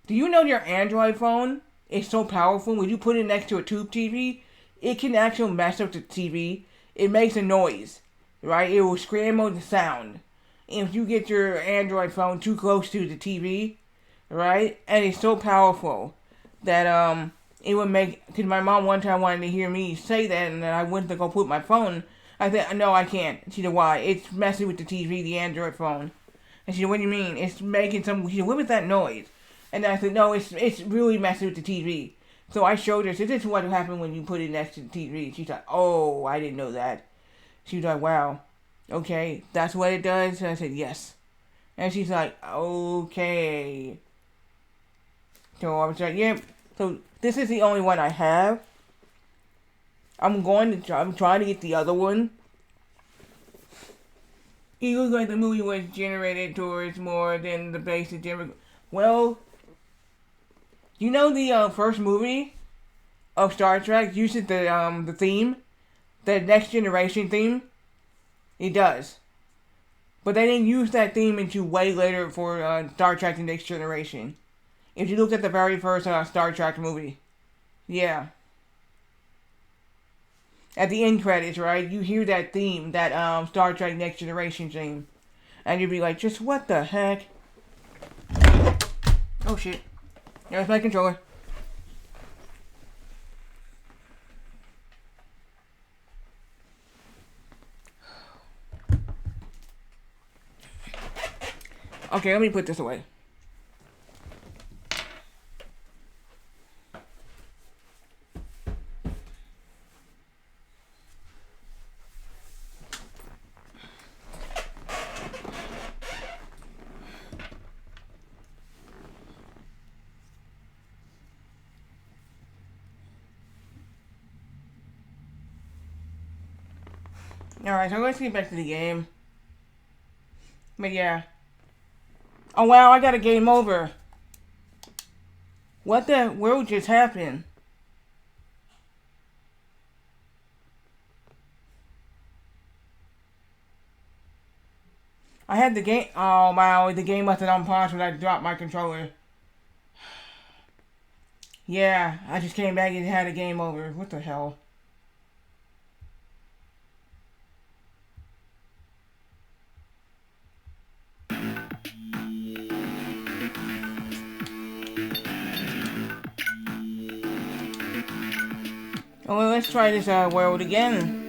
Do you know your Android phone is so powerful? When you put it next to a tube TV, it can actually mess up the TV. It makes a noise. Right? It will scramble the sound. If you get your Android phone too close to the TV, right? And it's so powerful that it would make. Because my mom one time wanted to hear me say that, and then I went to go put my phone. I said, no, I can't. She said, why? It's messing with the TV, the Android phone. And she said, what do you mean? It's making some. She said, what was that noise? And I said, no, it's really messing with the TV. So I showed her. So this is what happened when you put it next to the TV. She's like, oh, I didn't know that. She was like, wow, okay, that's what it does? And I said, yes. And she's like, okay. So I was like, yeah. So this is the only one I have. I'm trying to get the other one. It looks like the movie was generated towards more than the basic general. Well, you know the first movie of Star Trek uses the theme? The Next Generation theme, it does. But they didn't use that theme until way later for Star Trek The Next Generation. If you look at the very first Star Trek movie. Yeah. At the end credits, right, you hear that theme, that Star Trek Next Generation theme. And you'd be like, just what the heck? Oh shit. There's my controller. Okay, let me put this away. Alright, so let's get back to the game. But yeah. Oh wow, I got a game over. What the world just happened? I had the game. Oh wow, the game must have unpaused when I dropped my controller. Yeah, I just came back and had a game over. What the hell? Oh, well, let's try this world again.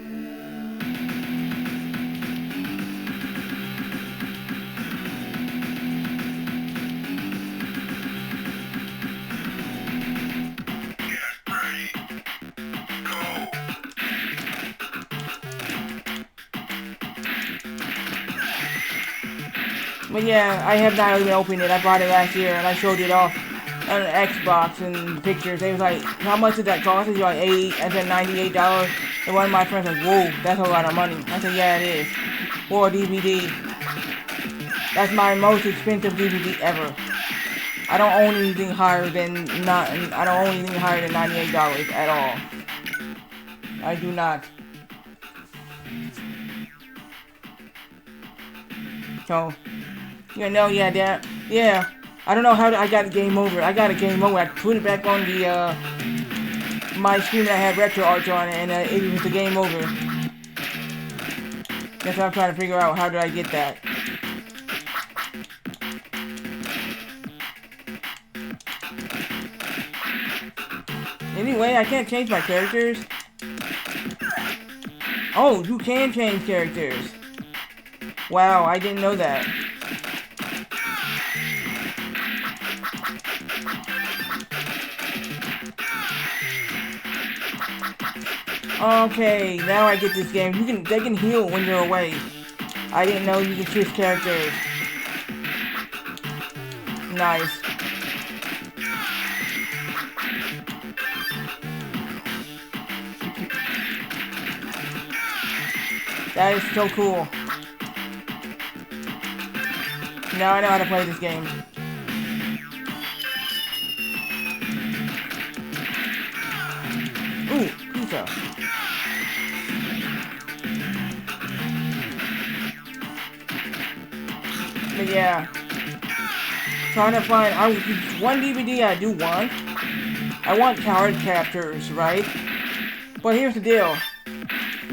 But yeah, I have not even opened it. I bought it last year and I showed it off on Xbox and the pictures. They was like, how much did that cost? It's like I said $98. And one of my friends was like, whoa, that's a lot of money. I said, yeah, it is. For a DVD. That's my most expensive DVD ever. I don't own anything higher than $98 at all. I do not. So, yeah, no, yeah, that, yeah. I don't know how I got a game over. I got a game over. I put it back on the my screen that had retro arch on it, and it was the game over. That's what I'm trying to figure out. How did I get that? Anyway, I can't change my characters. Oh, you can change characters. Wow, I didn't know that. Okay, now I get this game. They can heal when you're away. I didn't know you could switch characters. Nice. That is so cool. Now I know how to play this game. Ooh, pizza. But yeah. Trying to find one DVD I do want. I want card captors, right? But here's the deal.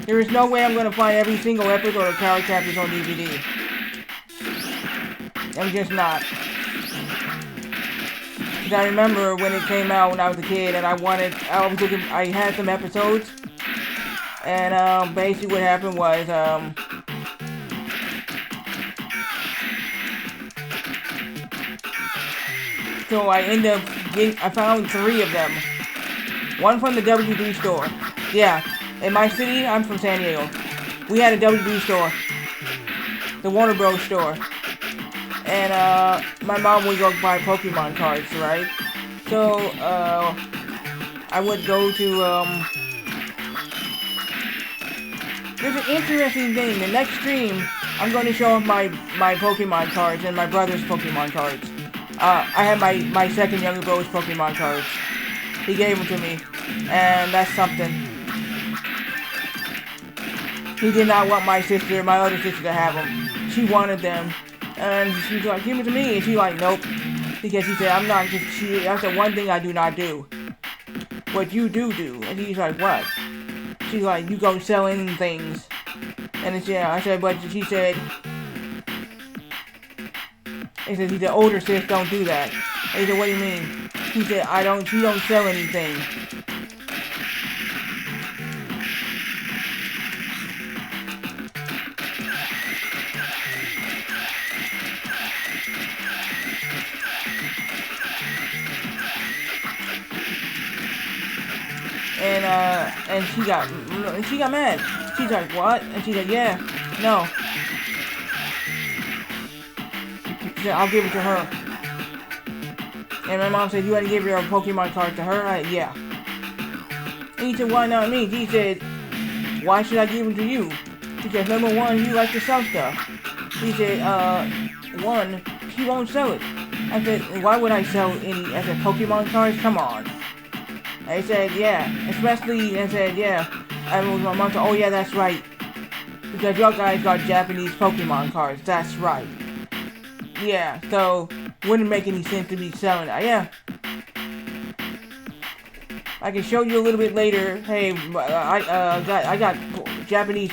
There is no way I'm gonna find every single episode of card captors on DVD. I'm just not. Because I remember when it came out when I was a kid, and I had some episodes, and basically what happened was so I found 3 of them. One from the WB store. Yeah, in my city, I'm from San Diego. We had a WB store, the Warner Bros. Store. And my mom would go buy Pokemon cards, right? So I would go to there's an interesting thing. The next stream, I'm going to show off my Pokemon cards and my brother's Pokemon cards. I have my second younger brother's Pokemon cards. He gave them to me, and that's something. He did not want my other sister, to have them. She wanted them. And she's like, give it to me. And she's like, nope. Because she said, that's the one thing I do not do. What you do. And he's like, what? She's like, you go selling things. And it's, yeah, I said, but she said, the older sis don't do that. And he said, what do you mean? He said, she don't sell anything. And she got mad. She's like, what? And she's like, yeah, no. She said, I'll give it to her. And my mom said, you had to give your Pokemon card to her? Yeah. And he said, why not me? He said, why should I give them to you? Because number one, you like to sell stuff. He said, one, she won't sell it. I said, why would I sell any, I said, Pokemon cards? Come on. I said, yeah, especially, I said, yeah. I was my mom said, oh yeah, that's right. Because y'all guys got Japanese Pokemon cards, that's right. Yeah, so, wouldn't make any sense to be selling that, yeah. I can show you a little bit later. Hey, I got Japanese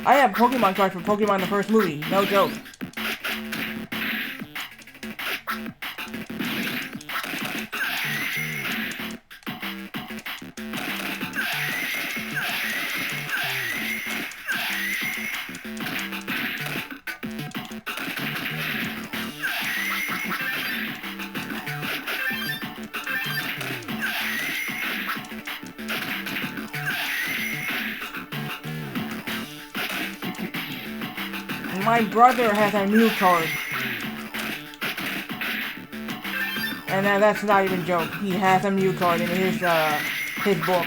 I have Pokemon cards from Pokemon the first movie. No joke. My brother has a Mew card. And that's not even a joke. He has a Mew card in his book.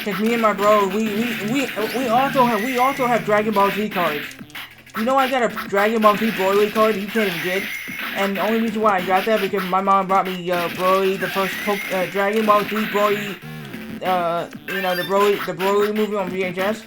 Cause me and my bro, we also have Dragon Ball Z cards. You know I got a Dragon Ball Z Broly card that you can't even get, and the only reason why I got that because my mom brought me Broly, the first Dragon Ball Z Broly, the Broly movie on VHS.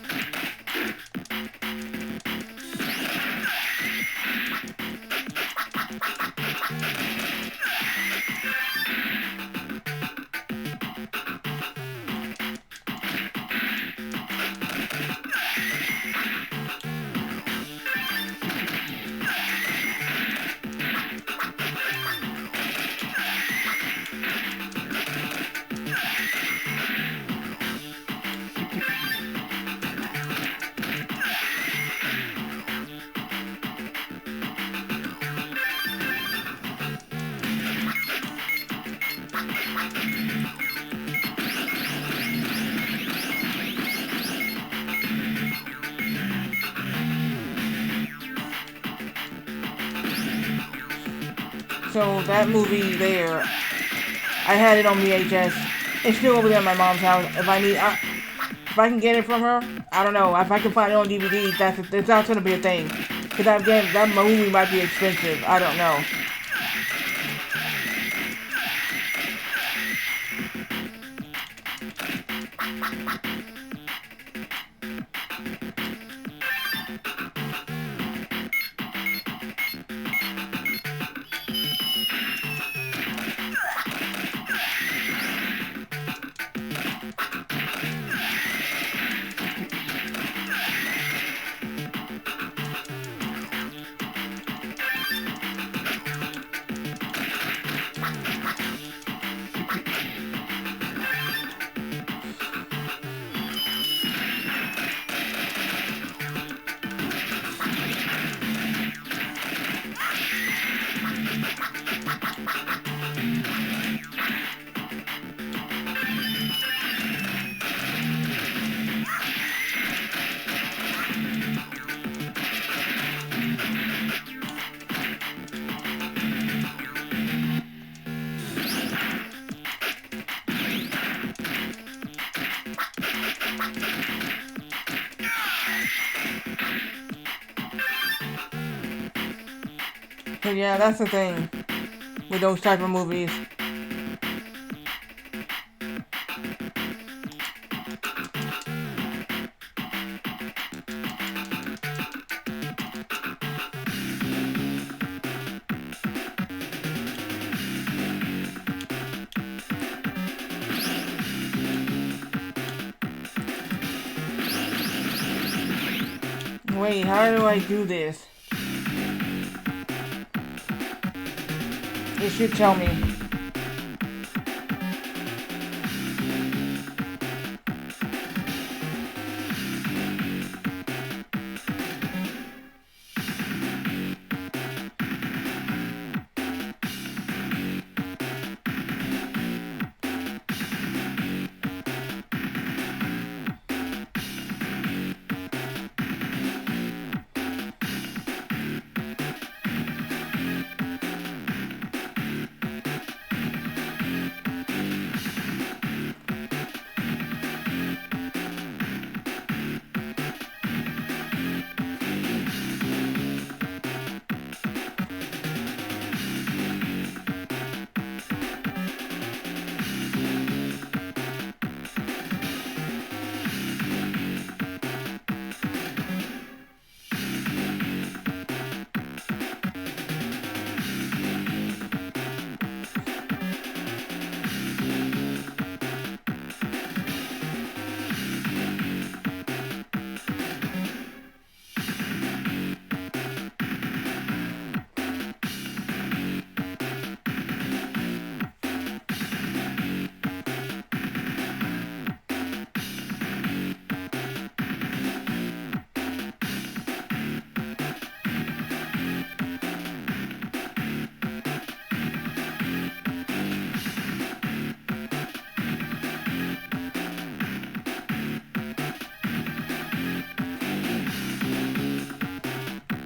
So that movie there, I had it on VHS. It's still over there at my mom's house. If I can get it from her, I don't know. If I can find it on DVD, that's not gonna be a thing. Cause that movie might be expensive. I don't know. So yeah, that's the thing with those type of movies. Wait, how do I do this? It should tell me.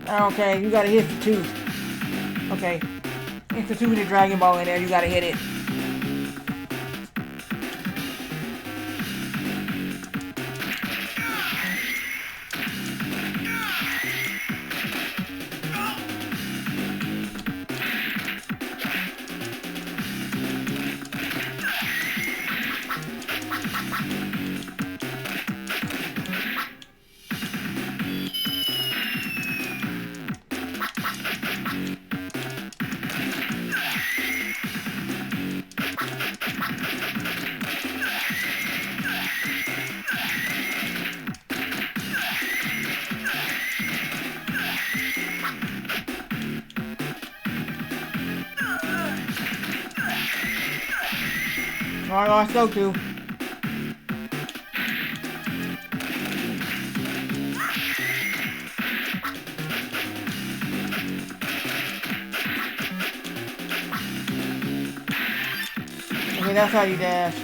Okay, you gotta hit the tooth. Okay. Hit the tooth with the Dragon Ball in there, you gotta hit it. Oh, I lost Goku. Okay, that's how you dash.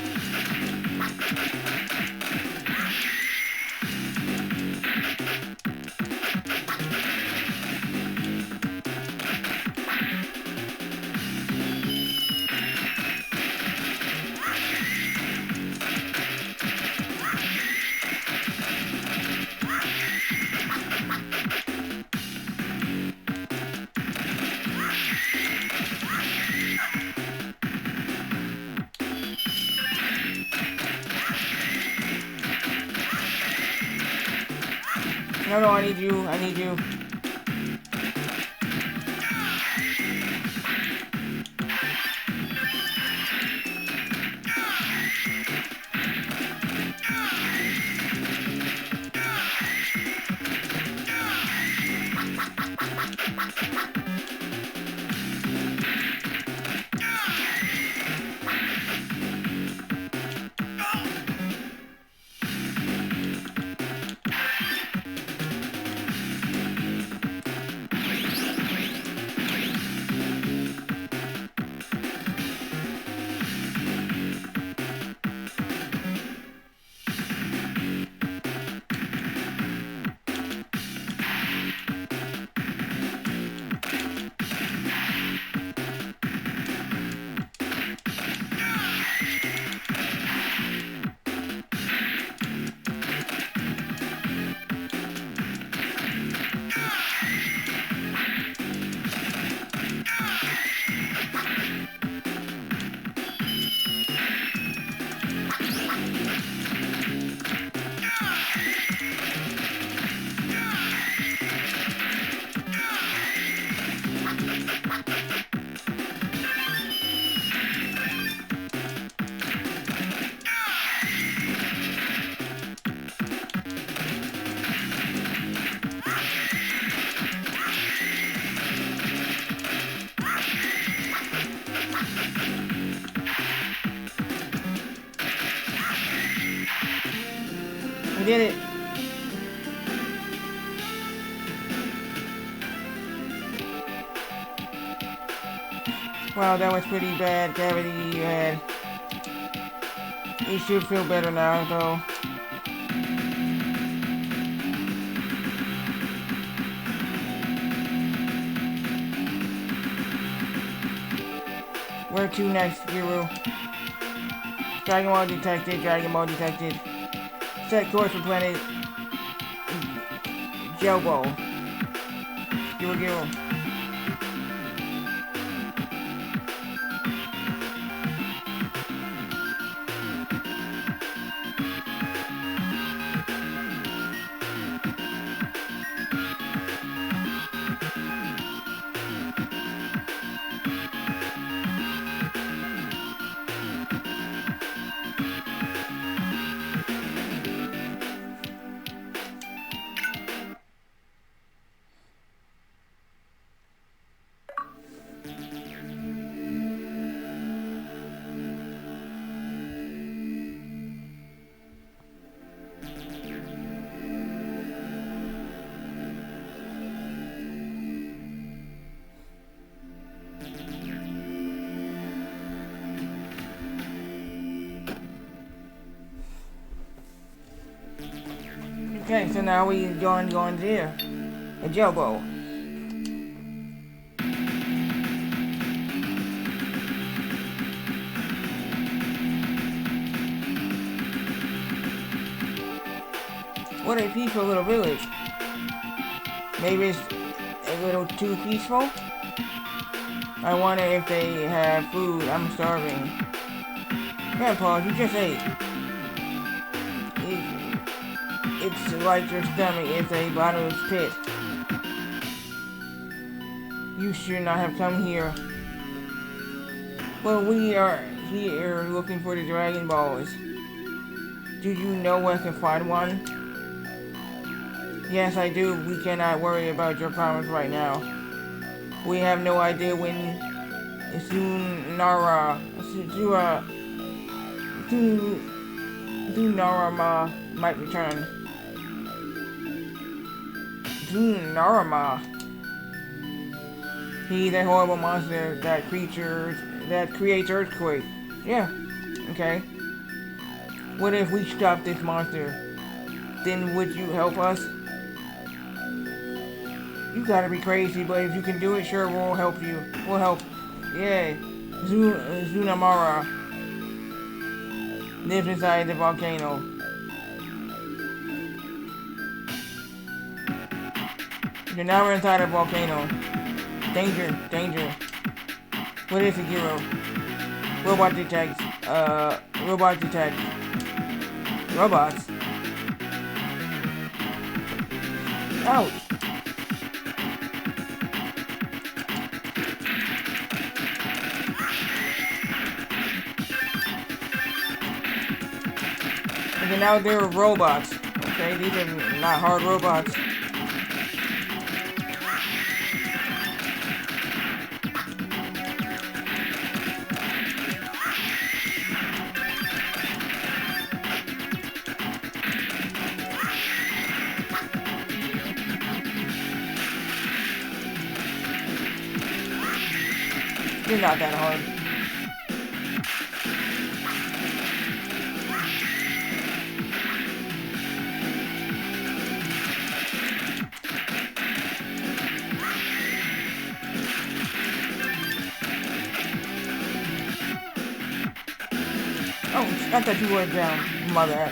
No, no, I need you. I need you. We did it. Wow, that was pretty bad. Gravity you had. You should feel better now, though. Where to next, Guru? Dragon Ball detected. Dragon Ball detected. Set course for planet Jobo. Guru. Okay, so now we going there. A Jobo. What a peaceful little village. Maybe it's a little too peaceful? I wonder if they have food. I'm starving. Grandpa, you just ate. It's like your stomach is a bottomless pit. You should not have come here. Well, we are here looking for the Dragon Balls. Do you know where I can find one? Yes, I do. We cannot worry about your promise right now. We have no idea when Sunarama might return. Sunarama. He's a horrible monster that creates earthquake. Yeah. Okay. What if we stop this monster? Then would you help us? You gotta be crazy, but if you can do it, sure, we'll help you. We'll help. Yeah. Zunamara lives inside the volcano. You're now inside a volcano. Danger, danger. What is it, Giro? Robot detect. Robot detect. Robots. Ouch. Okay, now they're robots. Okay, these are not hard robots. They're not that hard. Oh, I thought you were down, mother.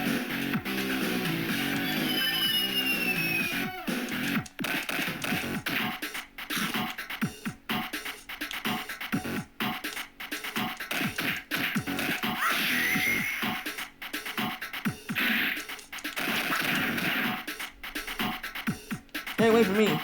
Stay away from me.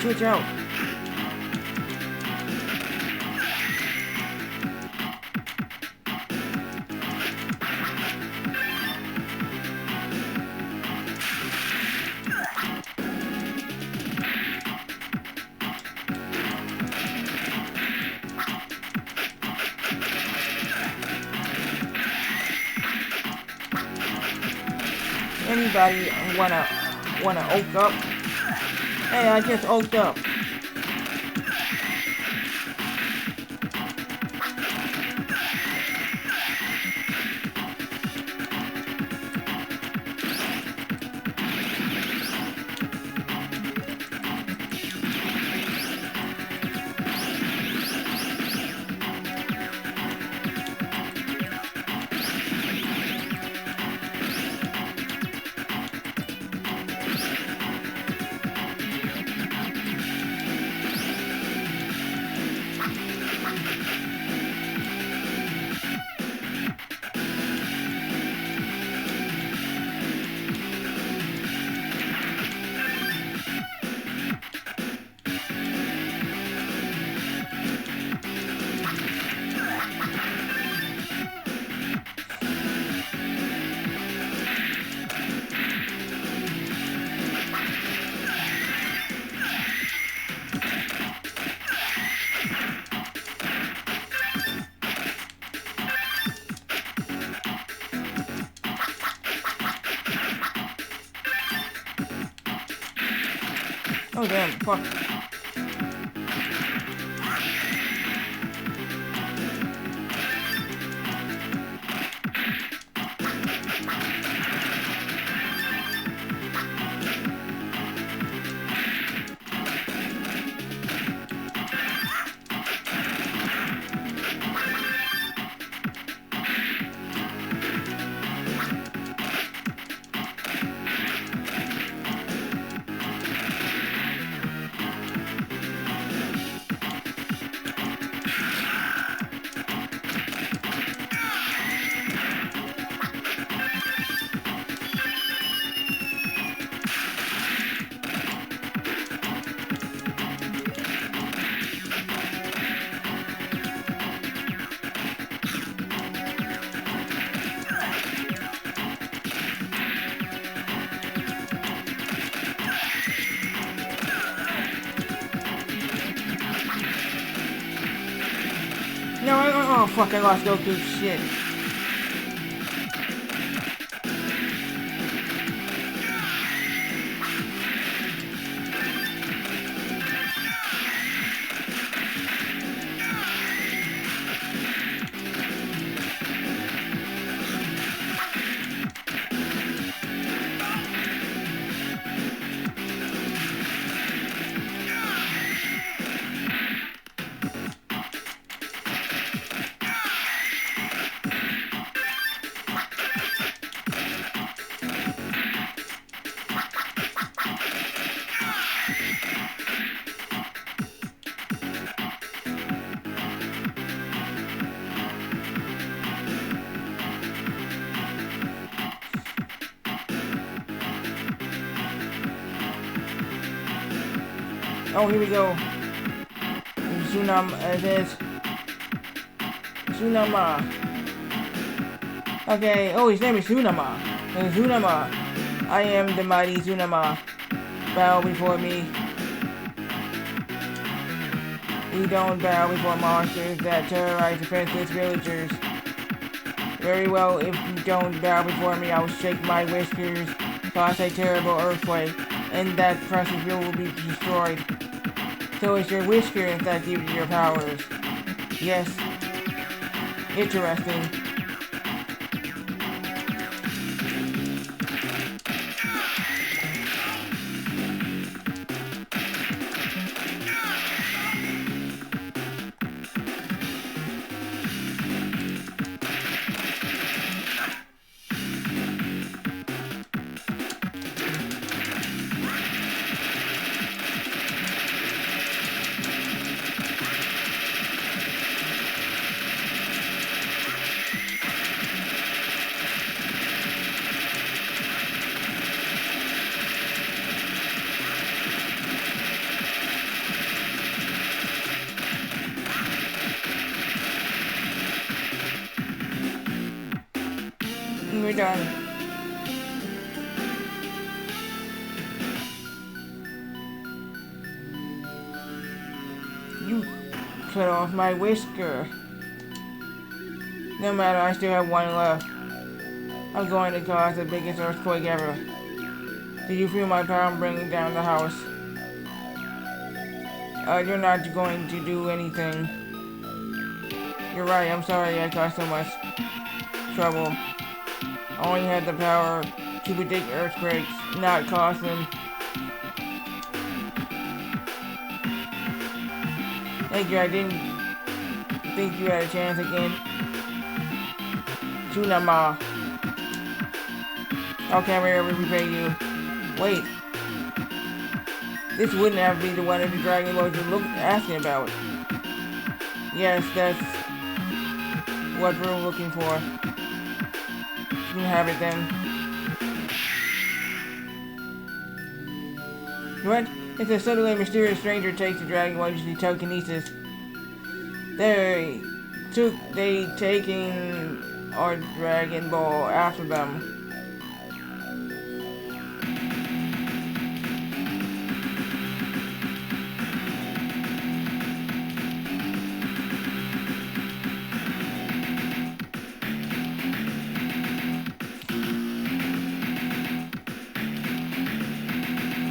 Switch out. Anybody wanna oak up? Hey, I just oaked up. Oh damn, fuck. No, oh fuck, I lost Goku, shit. Oh, here we go. Tsunama. Okay, oh, his name is Tsunama. Tsunama. I am the mighty Tsunama. Bow before me. We don't bow before monsters that terrorize defenseless villagers. Very well, if you don't bow before me, I will shake my whiskers, cause a terrible earthquake, and that precious jewel will be destroyed. So it's your whiskers that gives you your powers. Yes. Interesting. We're done. You cut off my whisker. No matter, I still have one left. I'm going to cause the biggest earthquake ever. Did you feel my power bringing down the house? You're not going to do anything. You're right, I'm sorry I caused so much trouble. I only had the power to predict earthquakes, not cause them. Thank you, I didn't think you had a chance again. Tsunama. How can we ever repay you? Wait. This wouldn't have been the one of the Dragon Balls you're asking about. Yes, that's what we're looking for. You can have it then. What? It's a suddenly mysterious stranger takes the Dragon Ball using telekinesis. They taking our Dragon Ball after them.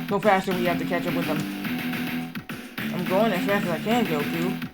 Go faster, we have to catch up with them. I'm going as fast as I can, Goku.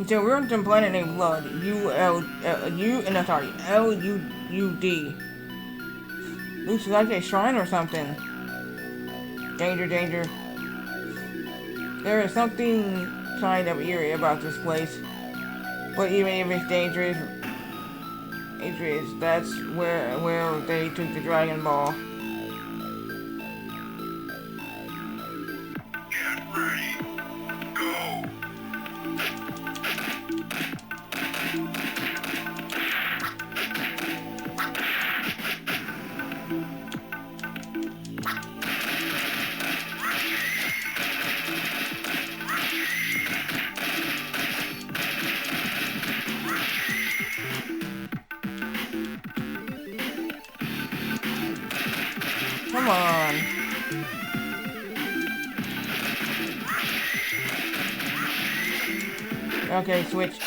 So we're on some planet named Blood. L-U-D. Looks like a shrine or something. Danger, danger. There is something kind of eerie about this place. But even if it's dangerous, that's where they took the Dragon Ball. Get ready. Go. Come on. Okay, switch.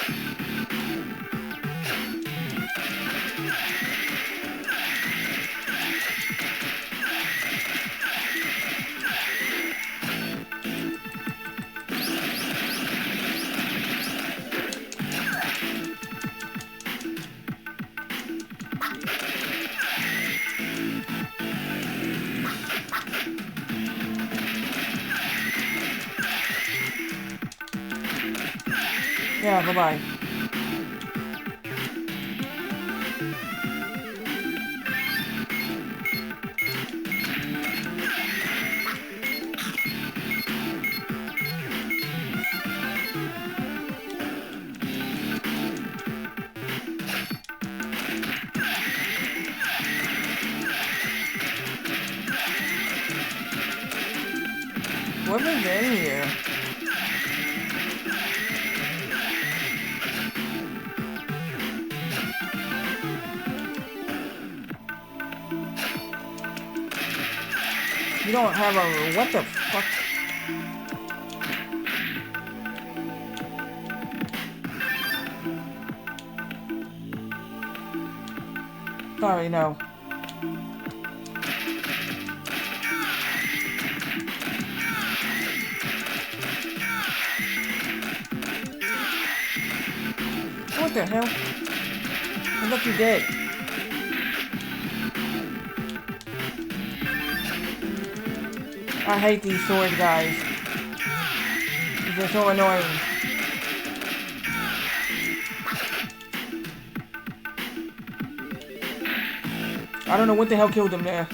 Yeah, bye-bye. What is in here? You don't have a... What the fuck? Sorry, no. What the hell? I thought you did. I hate these sword guys. They're so annoying. I don't know what the hell killed him there.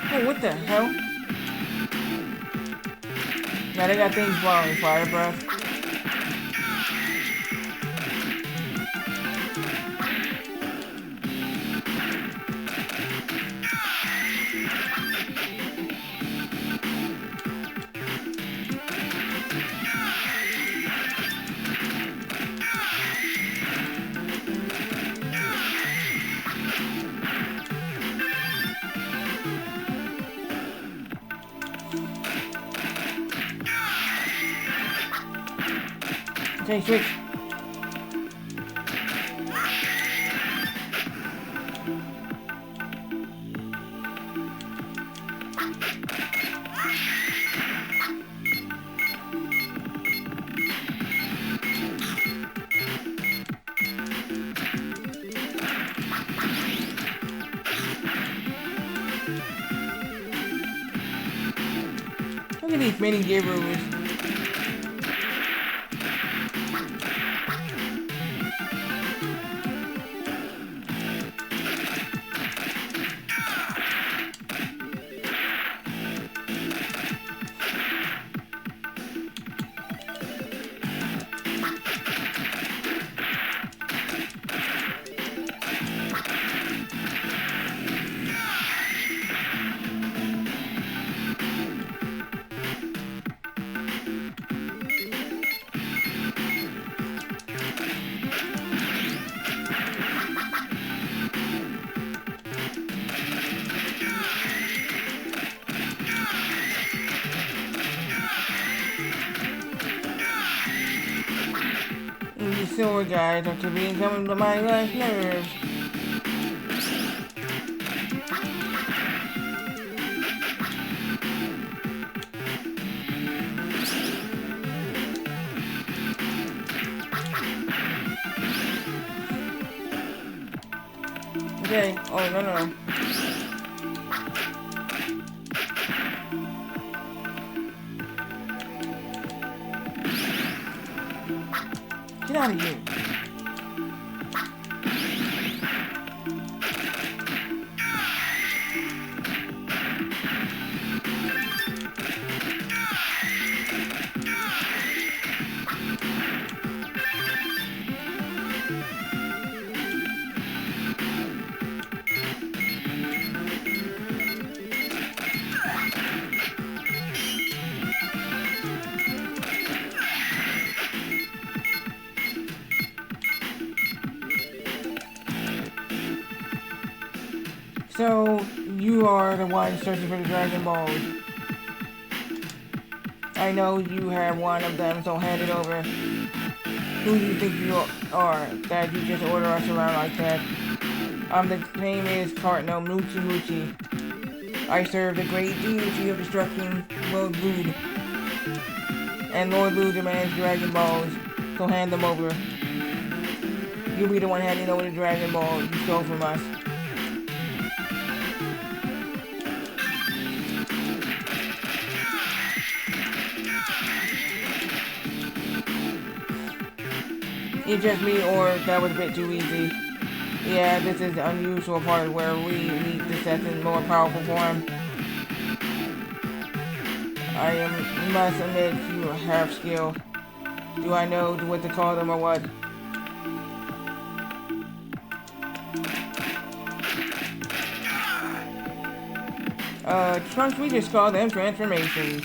Oh, what the hell? Yeah, they got things blowing, fire breath. Okay, switch. Look at these mini givers. These sword guys are to be coming to my last nerves. Okay, oh no. Get out of here. So, you are the one searching for the Dragon Balls. I know you have one of them, so hand it over. Who do you think you are, that you just order us around like that? The name is Cardinal Moochie Moochie. I serve the great deity of destruction, Lord Lude. And Lord Lude demands Dragon Balls, so hand them over. You'll be the one handing over the Dragon Ball you stole from us. It's just me, or that was a bit too easy. Yeah, this is the unusual part where we meet the sets in more powerful form. Must admit you have skill. Do I know what to call them or what? Trunks, we just call them transformations.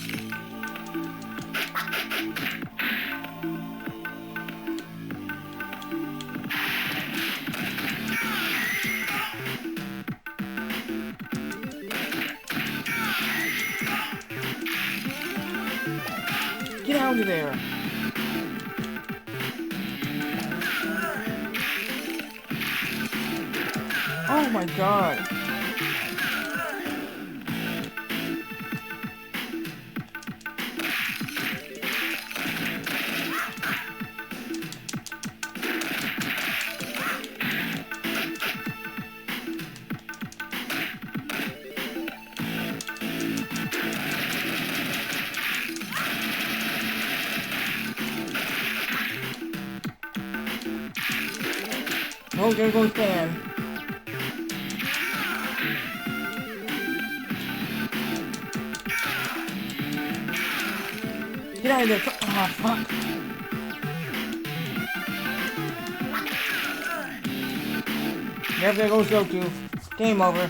Get out of there. Oh my god. Oh, there goes Dan. Get out of there. Oh, fuck. Yep, there goes Goku. Game over.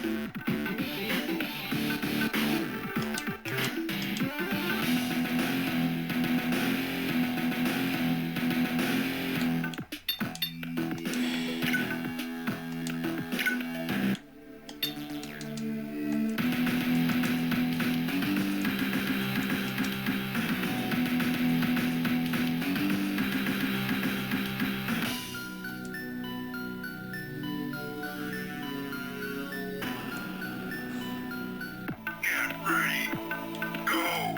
Get ready. Go.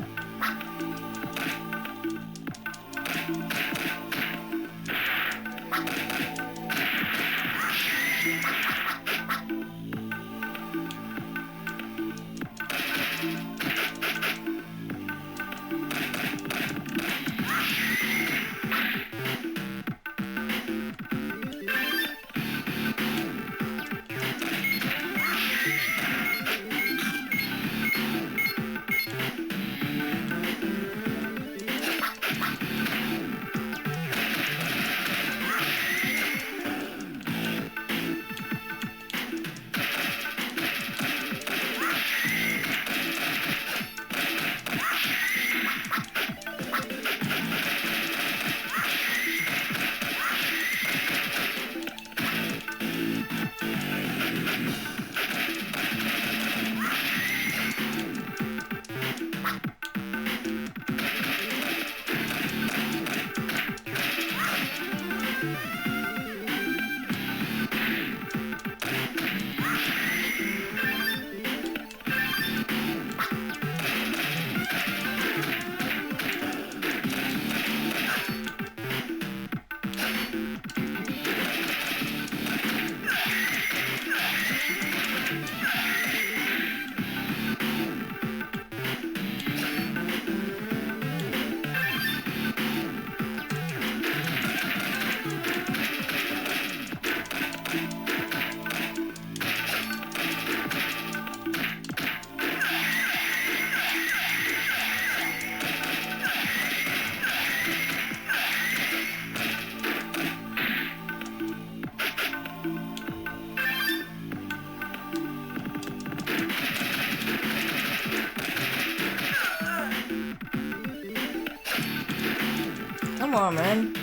Come on, man.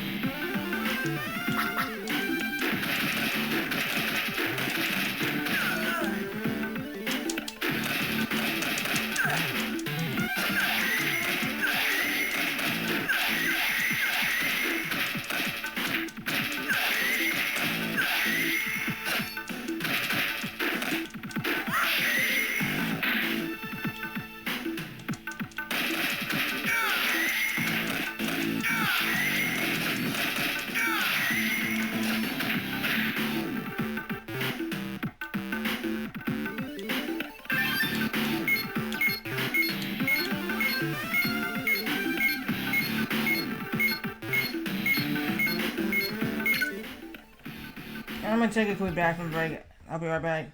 I'm gonna take a quick bathroom break. I'll be right back.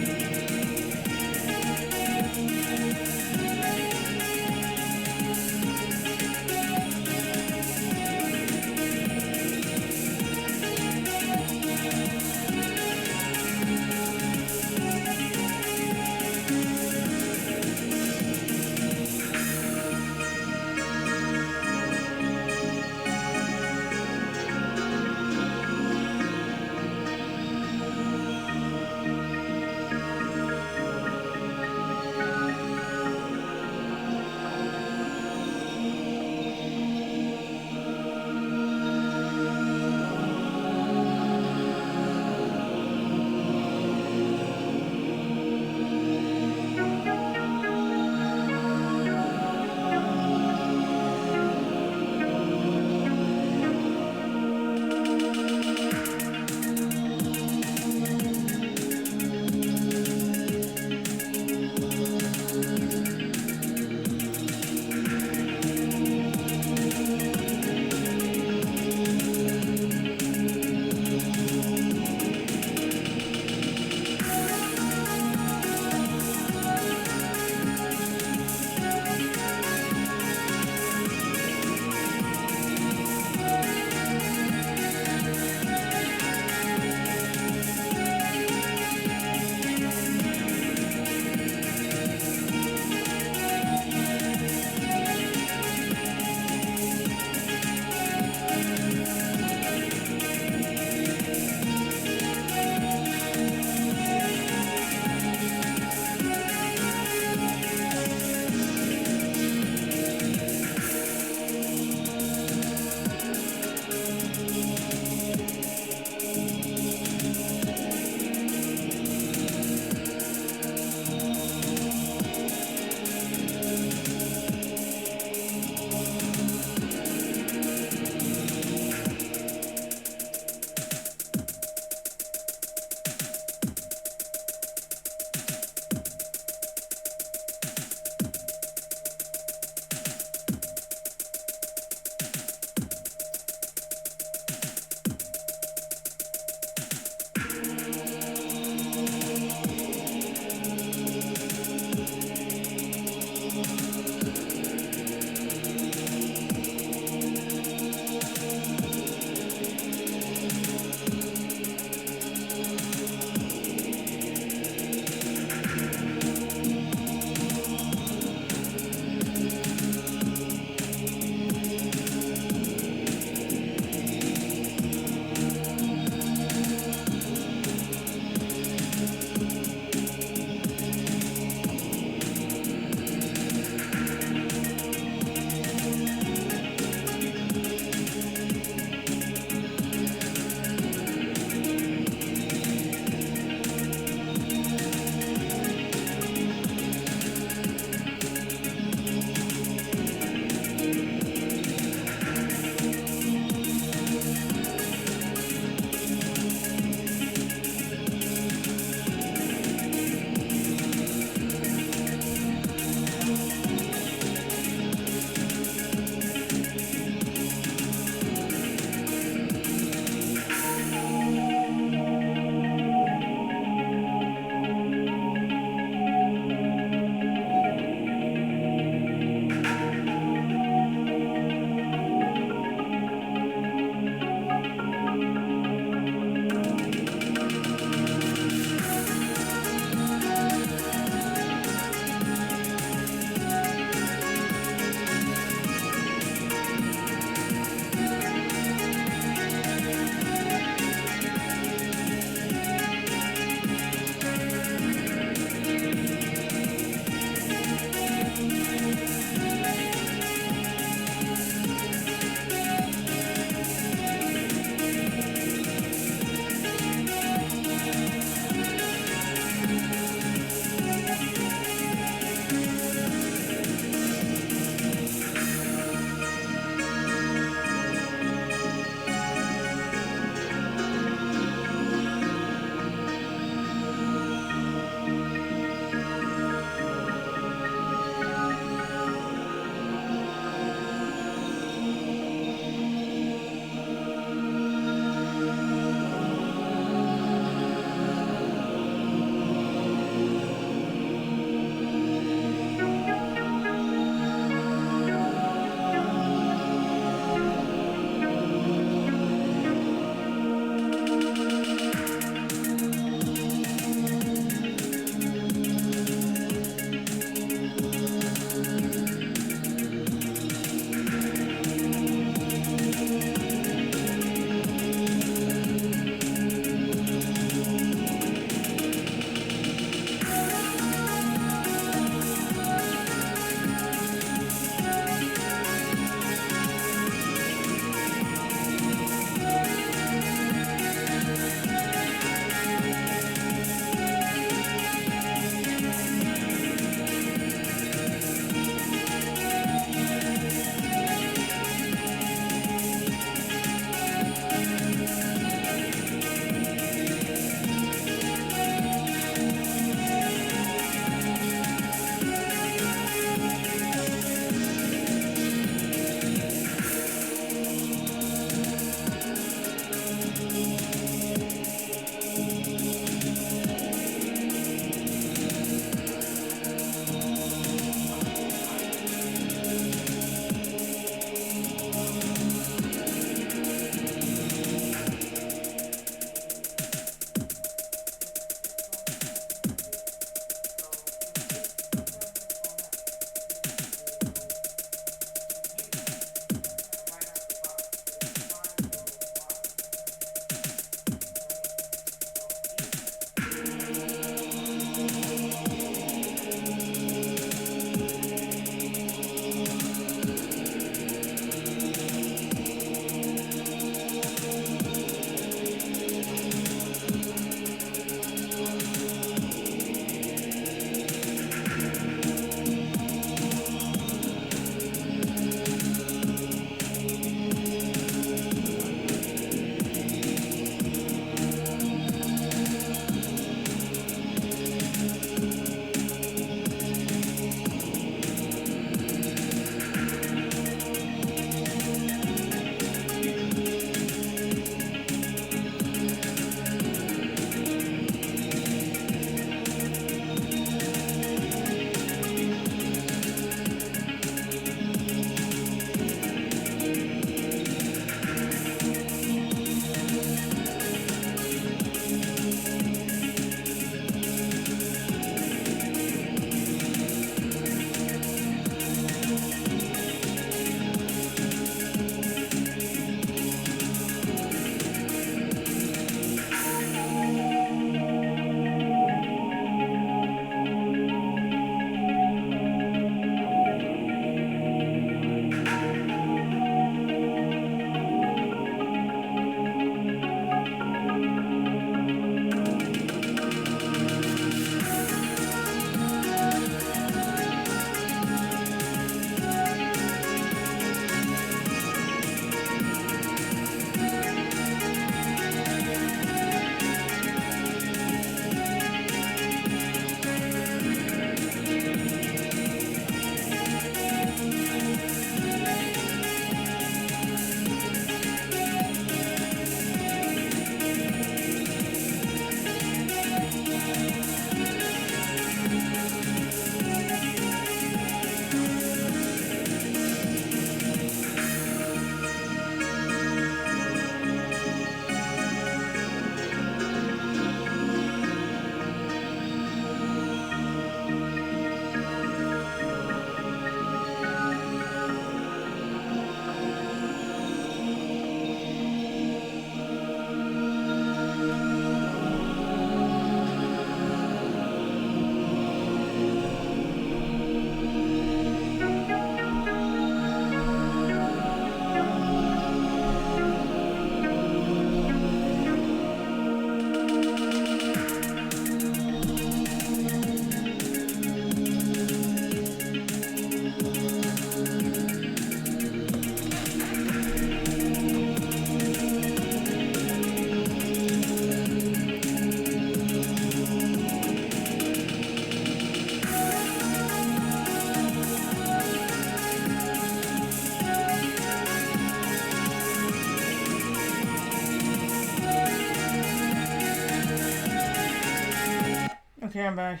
Okay, I'm back.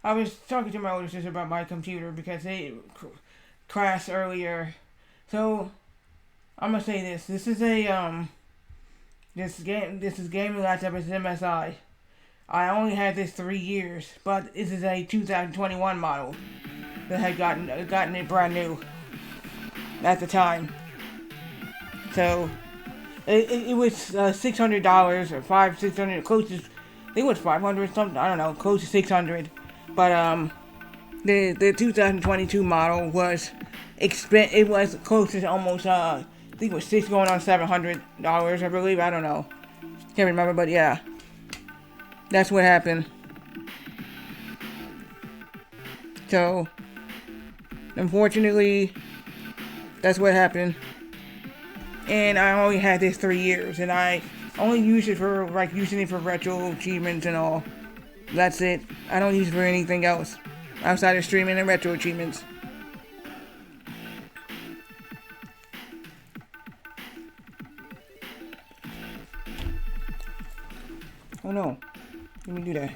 I was talking to my older sister about my computer because it crashed earlier. So I'm gonna say this. This is a This is gaming laptop. It's MSI. I only had this 3 years, but this is a 2021 model that had gotten it brand new at the time. So it was $600 or 600, close to, I think it was 500 something. I don't know, close to 600. But the 2022 model was it was close to almost I think it was six going on $700. I believe. I don't know. Can't remember, but yeah, that's what happened. So unfortunately, that's what happened. And I only had this 3 years, and I only use it for using it for retro achievements and all. That's it. I don't use it for anything else outside of streaming and retro achievements. Oh no, let me do that.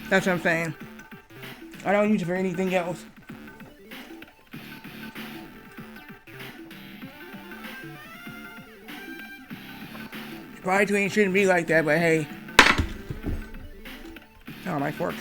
That's what I'm saying. I don't use it for anything else. Probably shouldn't be like that, but hey. Oh, my fork.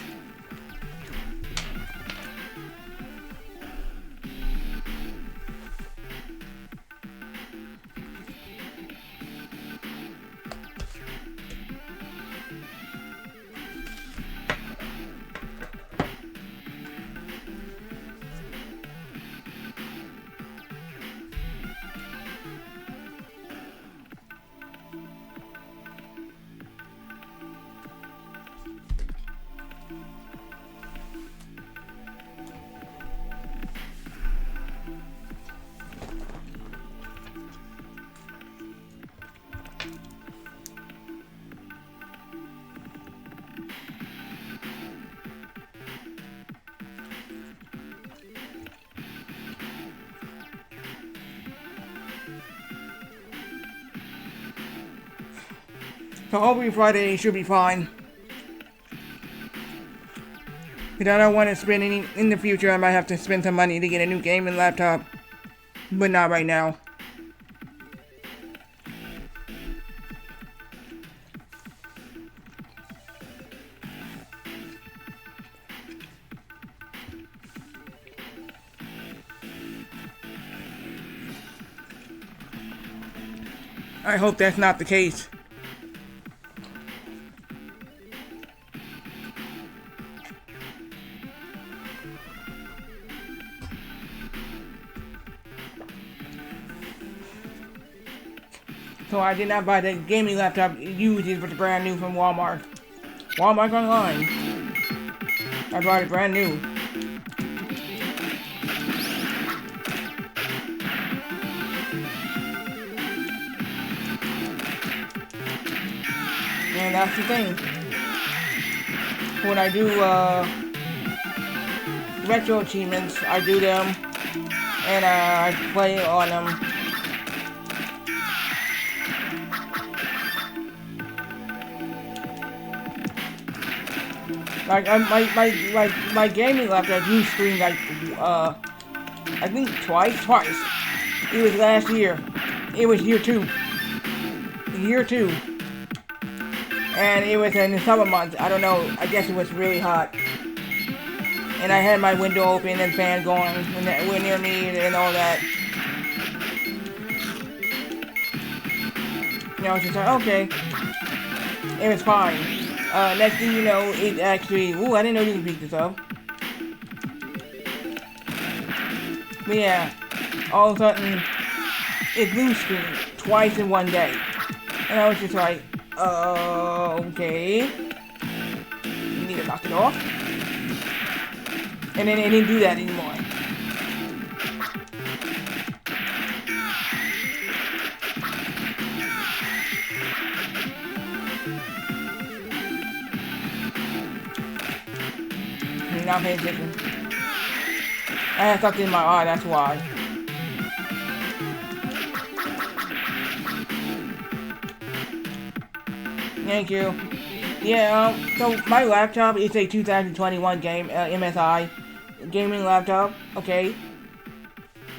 So hopefully Friday should be fine. Because I don't want to spend any, in the future I might have to spend some money to get a new gaming laptop. But not right now. I hope that's not the case. So I did not buy the gaming laptop used, it was brand new from Walmart. Walmart online. I bought it brand new. And that's the thing. When I do retro achievements, I do them and I play on them. Like my gaming laptop do screen like I think twice. It was last year. It was year two. And it was in the summer months. I don't know. I guess it was really hot. And I had my window open and fan going when near me and all that. And I was just like, okay. It was fine. Next thing you know, it actually... Ooh, I didn't know you could pick this up. But yeah, all of a sudden, it blue screen twice in one day. And I was just like, okay. You need to knock it off. And then it didn't do that anymore. Not paying attention. I had something in my eye, that's why. Thank you. Yeah, so my laptop is a 2021 game, MSI gaming laptop, okay?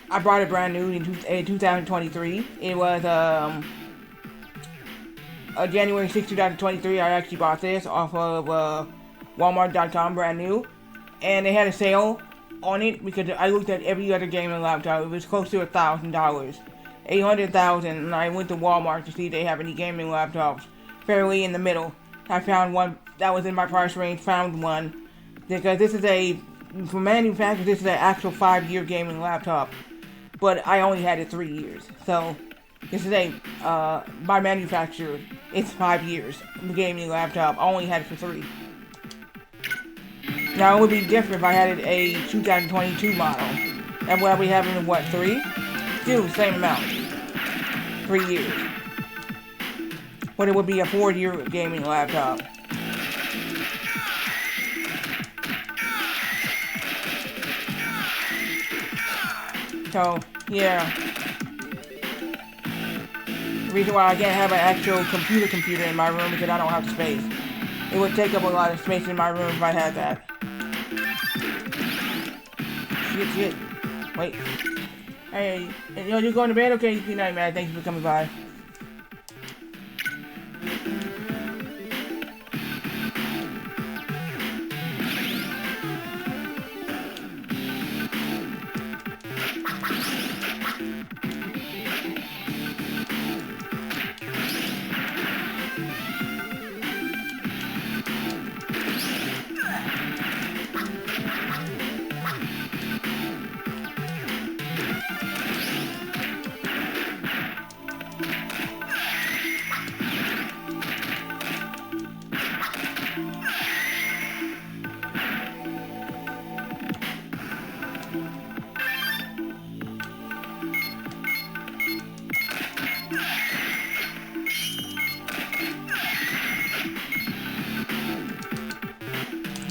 I bought it brand new in 2023. It was, January 6, 2023, I actually bought this off of, Walmart.com brand new. And they had a sale on it because I looked at every other gaming laptop. It was close to $1,000. 800,000, and I went to Walmart to see if they have any gaming laptops fairly in the middle. I found one that was in my price range, found one. Because this is for manufacturers, this is an actual 5-year gaming laptop. But I only had it 3 years. So, this is by manufacturer, it's 5 years. The gaming laptop, I only had it for 3. Now, it would be different if I had it a 2022 model. And what are we having in what, 3? Still the same amount. 3 years. But it would be a 4-year gaming laptop. So, yeah. The reason why I can't have an actual computer in my room because I don't have the space. It would take up a lot of space in my room if I had that. Shit. Wait. Hey, you going to bed? Okay, good night, man. Thank you for coming by.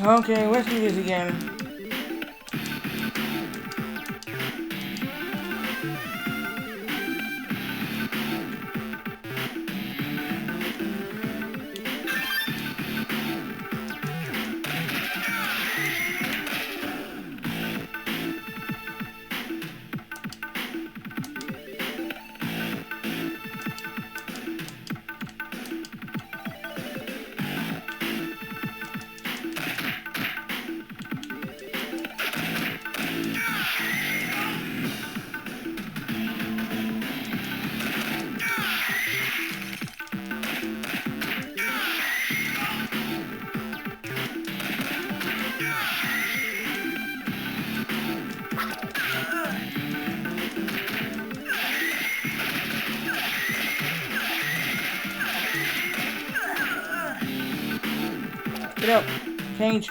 Okay, let's do this again. Get up. Change.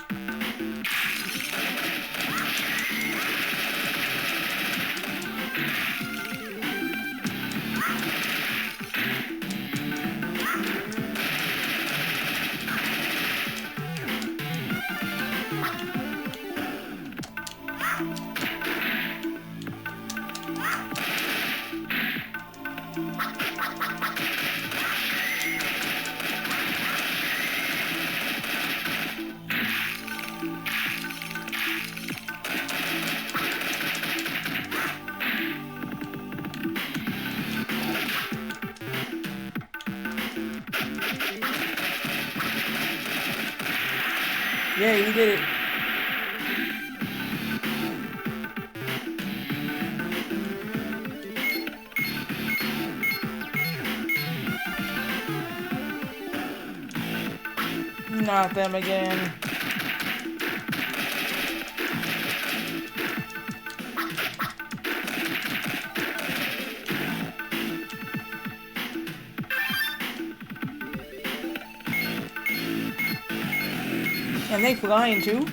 Yeah, you did it. Not them again. And they flying too?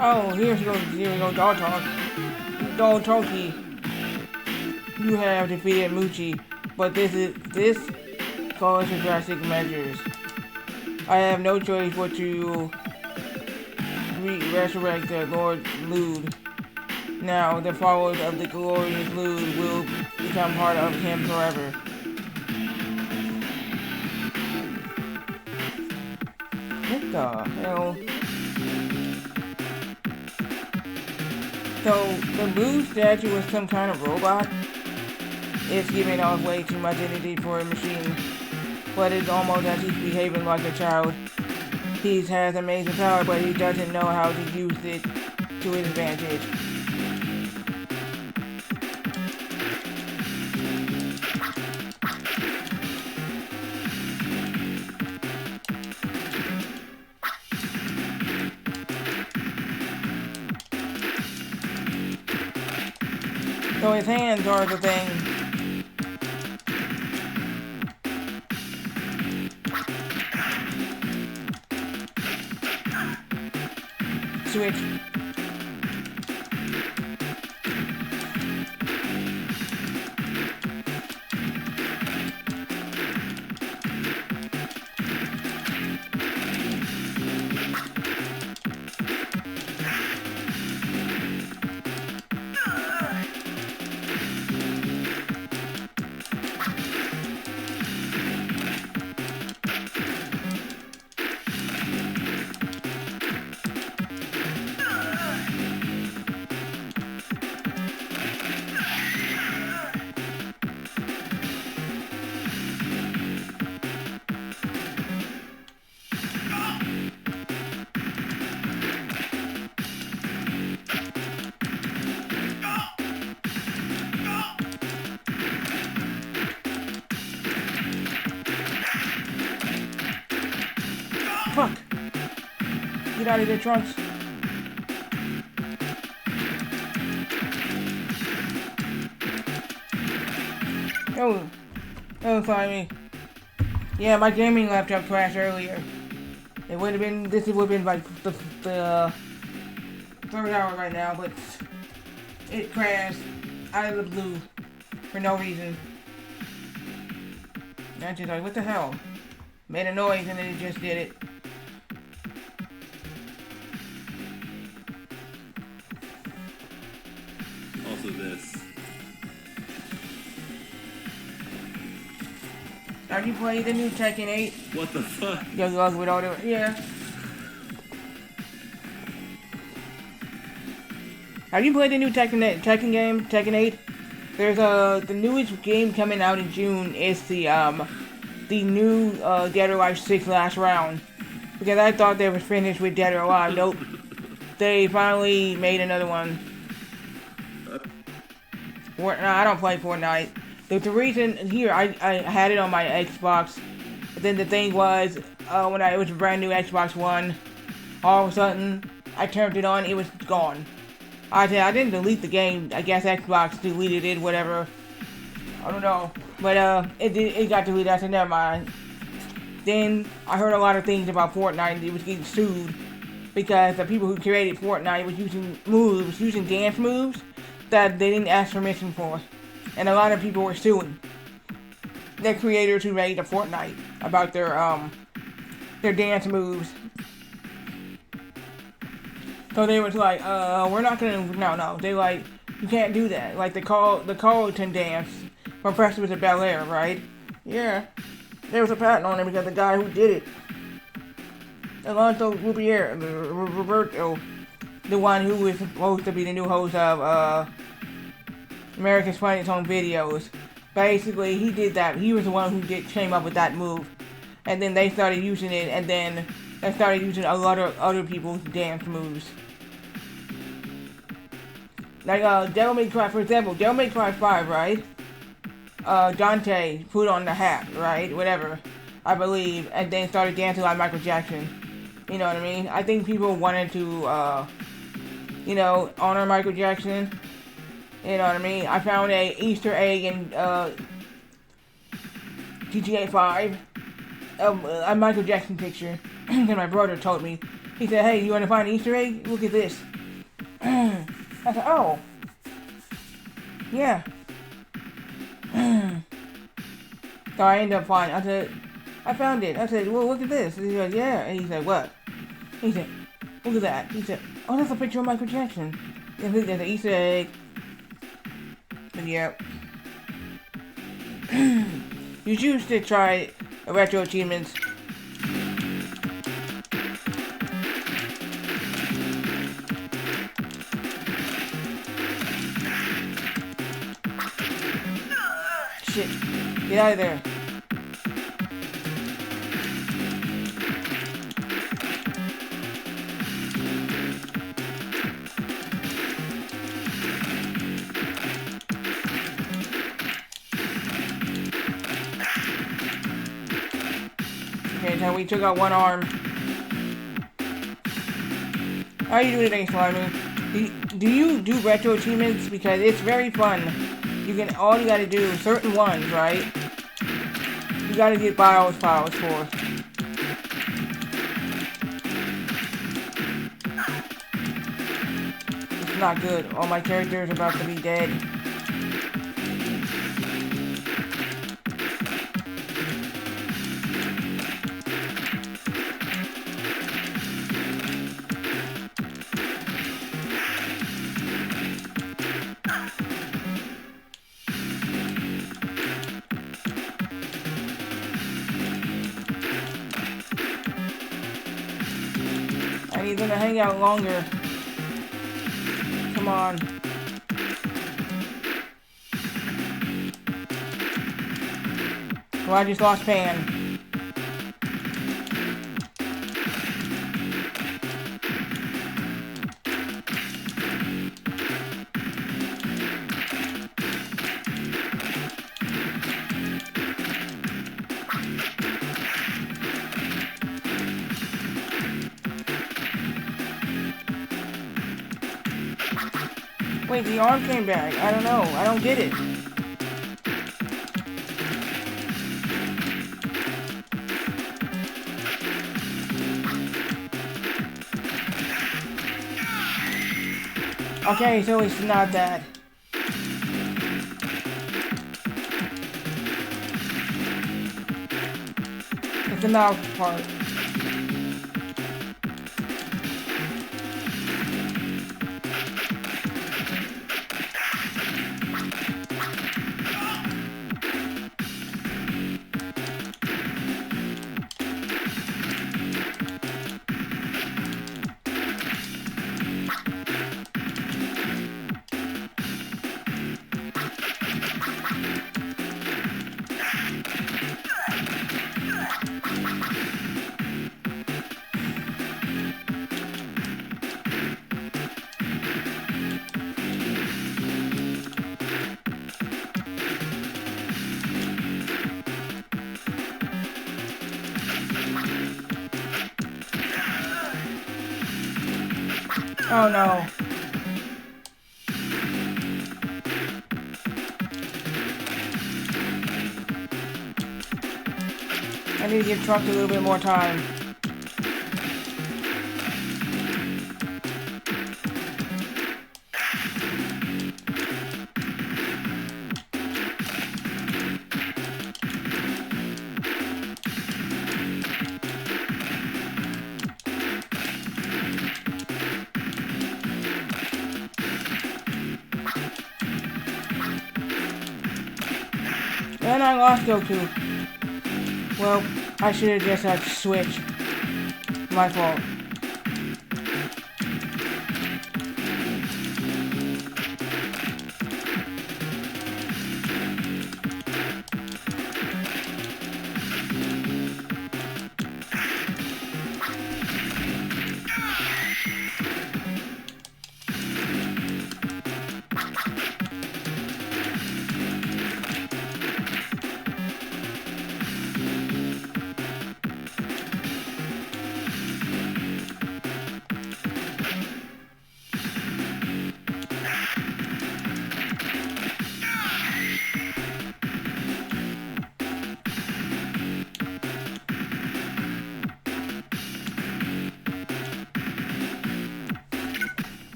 Oh, here we go, Dog Talk. Dog Talkie. You have defeated Muchi, but this calls for drastic measures. I have no choice but to resurrect the Lord Lude. Now, the followers of the glorious Lude will become part of him forever. What the hell? So, the Lude statue was some kind of robot? It's giving off way too much energy for a machine, but it's almost as he's behaving like a child. He has amazing power, but he doesn't know how to use it to his advantage. So his hands are the thing. Switch. Fuck! Get out of there, Trunks. Oh, find me. Yeah, my gaming laptop crashed earlier. It would have been, this would have been like the third hour right now, but it crashed out of the blue for no reason. And I'm just like, what the hell? Made a noise and then it just did it. Also this. Have you played the new Tekken 8? What the fuck? Young Lug with all the, yeah. Have you played the new Tekken game, Tekken 8? There's the newest game coming out in June is the new Dead or Alive 6 Last Round. Because I thought they were finished with Dead or Alive. Nope. They finally made another one. No, I don't play Fortnite. The reason here, I had it on my Xbox. But then the thing was, when it was a brand new Xbox One, all of a sudden, I turned it on, it was gone. I didn't delete the game. I guess Xbox deleted it, whatever. I don't know. But it got deleted. I said, never mind. Then I heard a lot of things about Fortnite. It was getting sued because the people who created Fortnite was using dance moves that they didn't ask permission for, and a lot of people were suing the creators who made the Fortnite about their dance moves. So they was like, we're not gonna, no. They like, you can't do that. Like the Carlton dance from Festivals of Bel Air, right? Yeah. There was a patent on it because the guy who did it, Alonso Roberto, the one who was supposed to be the new host of America's Funniest Home Videos, basically he did that. He was the one who came up with that move, and then they started using it, and then they started using a lot of other people's dance moves. Like Devil May Cry, for example, Devil May Cry 5, right? Dante put on the hat, right? Whatever, I believe, and then started dancing like Michael Jackson. You know what I mean? I think people wanted to, honor Michael Jackson. You know what I mean? I found a Easter egg in GTA 5, a Michael Jackson picture, that my brother told me. He said, hey, you want to find an Easter egg? Look at this. I said, oh. Yeah. So I ended up finding. I said, I found it. I said, well, look at this. And he said, yeah. And he said, what? He said, look at that. He said, oh, that's a picture of Michael Jackson. And there's an Easter egg. But yeah. You choose to try retro achievements. Shit. Get out of there. Okay, so we took out one arm. How are you doing today, Slimy? Do you do retro achievements? Because it's very fun. All you gotta do, certain ones, right? You gotta get BIOS files for. It's not good. All my characters are about to be dead. I need them to hang out longer. Come on. Well, I just lost Pan. Wait, the arm came back. I don't know. I don't get it. Okay, so it's not that. It's the mouth part. Oh no. I need to give Trump a little bit more time. And I lost Goku. Well, I should have just had to switch. My fault.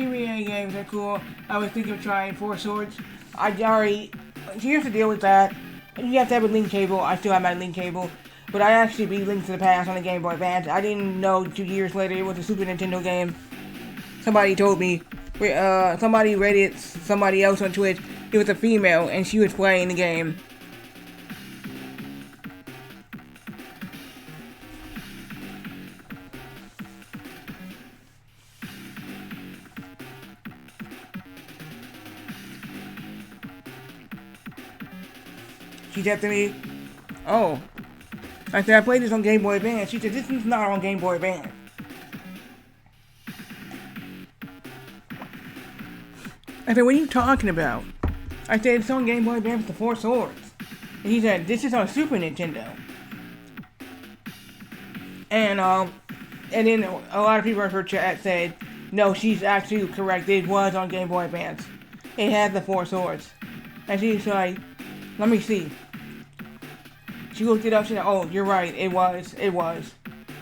GBA games are cool. I was thinking of trying Four Swords. Here's the deal with that. You have to have a link cable. I still have my link cable. But I actually beat Link to the Past on the Game Boy Advance. I didn't know 2 years later it was a Super Nintendo game. Somebody told me. Somebody Reddit, somebody else on Twitch. It was a female and she was playing the game. She said to me, oh, I said, I played this on Game Boy Advance. She said, this is not on Game Boy Advance. I said, what are you talking about? I said, it's on Game Boy Advance with the Four Swords. And he said, this is on Super Nintendo. And then a lot of people in her chat said, no, she's actually correct. It was on Game Boy Advance. It had the Four Swords. And she's like, let me see. She looked it up. She said, "Oh, you're right. It was.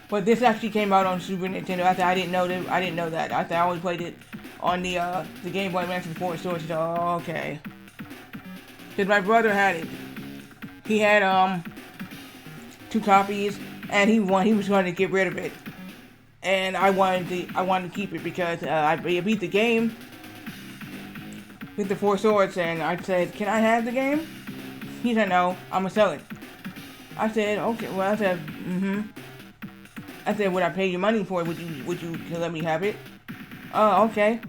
But this actually came out on Super Nintendo." I thought I didn't know that. I thought I always played it on the Game Boy Advance before. So she said, "Oh, okay." Because my brother had it. He had 2 copies, and he was trying to get rid of it, and I wanted to keep it because I beat the game with the Four Swords, and I said, "Can I have the game?" He said, "No, I'm gonna sell it." I said, "Okay." Well, I said, I said, "Would I pay you money for it? Would you let me have it?" Okay.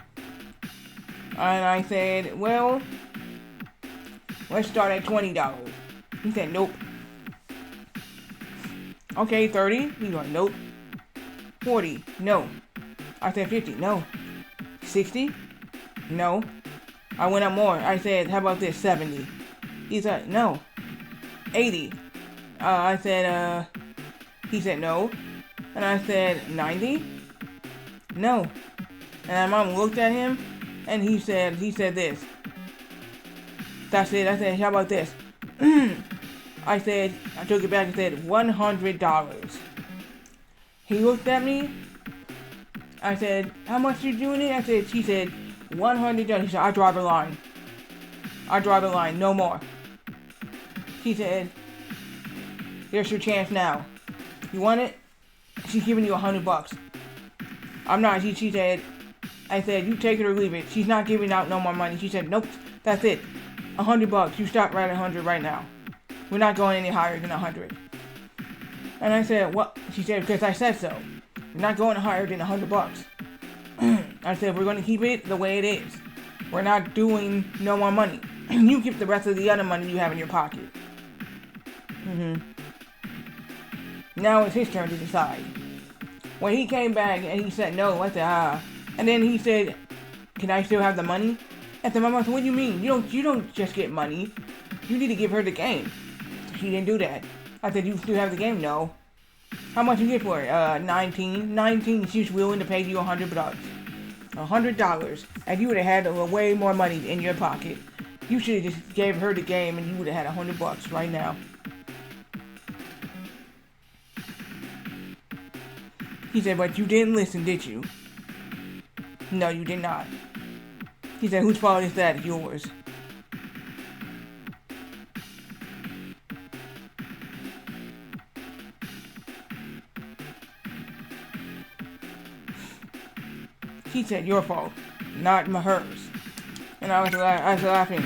And I said, "Well, let's start at $20." He said, "Nope." Okay, 30. He's like, "Nope." 40. No. I said 50. No. 60. No. I went up more. I said, "How about this? 70. He's like, "No." 80. I said, he said no. And I said, 90? No. And my mom looked at him, and he said this. That's it. I said, "How about this?" I took it back and said, $100. He looked at me. I said, "How much you doing it?" She said, $100. He said, "I draw the line. No more." She said, "Here's your chance now. You want it?" She's giving you $100. I'm not. She said, I said, "You take it or leave it." She's not giving out no more money. She said, "Nope, that's it. $100. You stop right at 100 right now. We're not going any higher than 100. And I said, "What?" She said, "Because I said so. We're not going higher than $100. I said, "We're going to keep it the way it is. We're not doing no more money. You keep the rest of the other money you have in your pocket." Now it's his turn to decide. When he came back and he said no, I said, and then he said, "Can I still have the money?" I said, "Mama, what do you mean? You don't just get money. You need to give her the game." She didn't do that. I said, "You still have the game?" "No." "How much you get for it?" 19. 19. She's willing to pay you $100. $100. And you would have had way more money in your pocket. You should have just gave her the game and you would have had $100 right now. He said, "But you didn't listen, did you?" "No, you did not." He said, "Whose fault is that? Yours." He said, "Your fault, not hers." And I was laughing.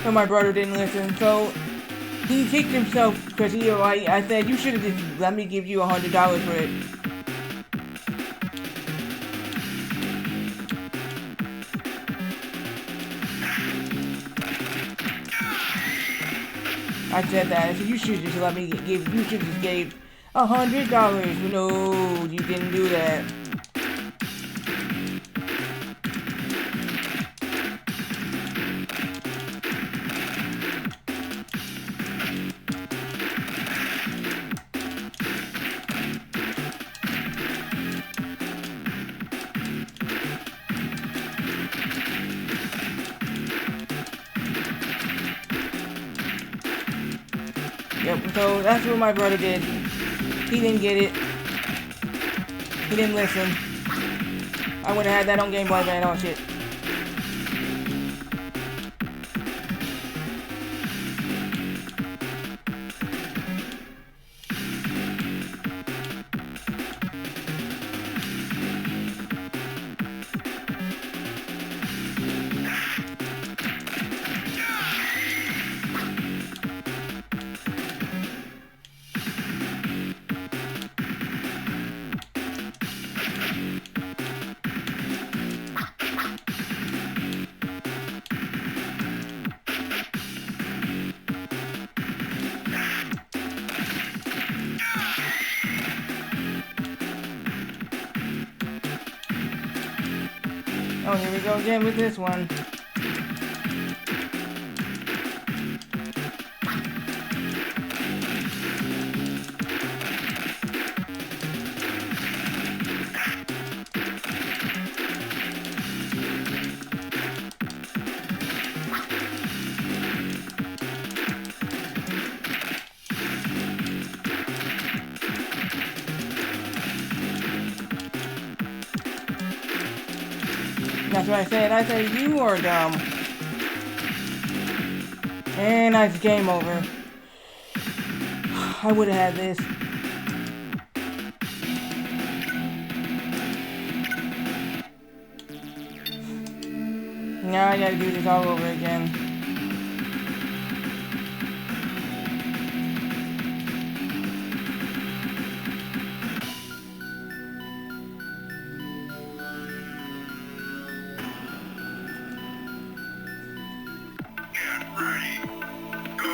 So my brother didn't listen, so he kicked himself because I said, "You should have just let me give you $100 for it." I said that. I said, "You should just let me give. You should just gave $100. No, you didn't do that." Yep, so that's what my brother did. He didn't get it. He didn't listen. I would have had that on Game Boy Advance. Oh shit. Oh, here we go again with this one. That's what I said. I said, you are dumb. And that's game over. I would have had this. Now I gotta do this all over again. Get ready. Go.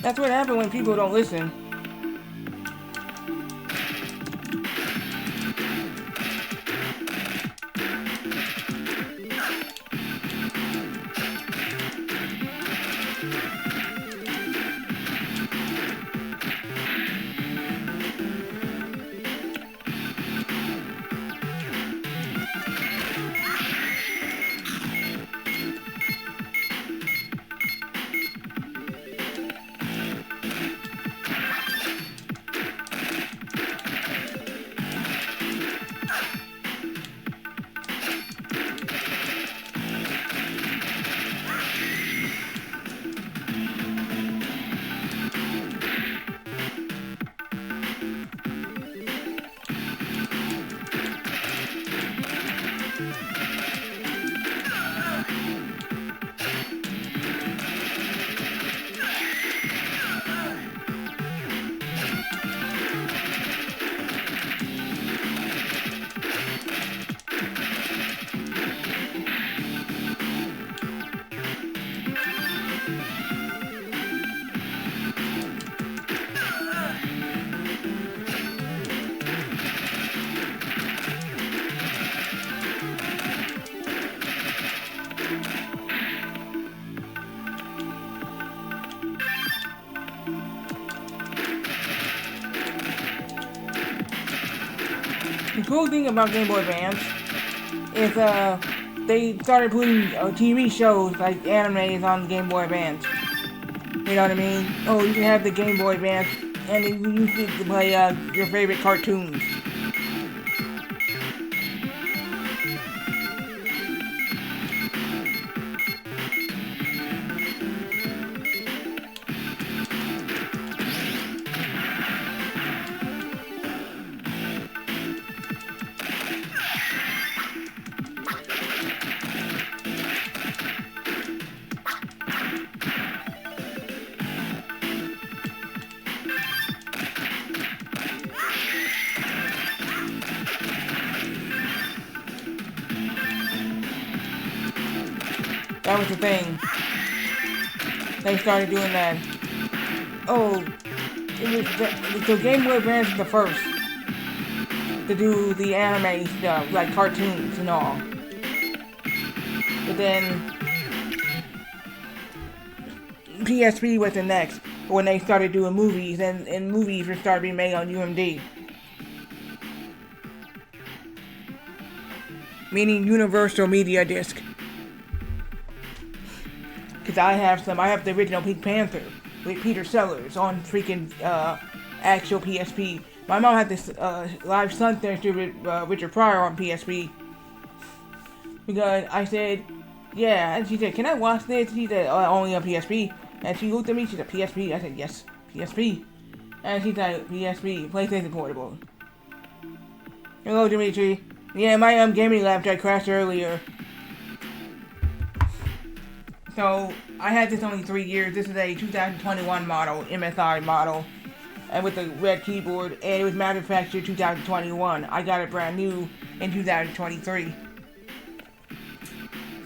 That's what happens when people don't listen. The cool thing about Game Boy Advance is they started putting TV shows like animes on Game Boy Advance. You know what I mean? Oh, you can have the Game Boy Advance and then you use it to play your favorite cartoons. That was the thing. They started doing that. Oh, so Game Boy Advance is the first to do the anime stuff, like cartoons and all. But then PSP was the next when they started doing movies, and movies were started being made on UMD. meaning Universal Media Disc. Because I have the original Pink Panther with Peter Sellers on freaking actual PSP. My mom had this live Sunthirster with Richard Pryor on PSP. Because I said, yeah, and she said, can I watch this? She said, only on PSP. And she looked at me, she said, PSP? I said, yes, PSP. And she said, PSP, PlayStation Portable. Hello, Dimitri. Yeah, my gaming laptop crashed earlier. So, I had this only 3 years. This is a 2021 model, MSI model, and with the red keyboard, and it was manufactured 2021. I got it brand new in 2023.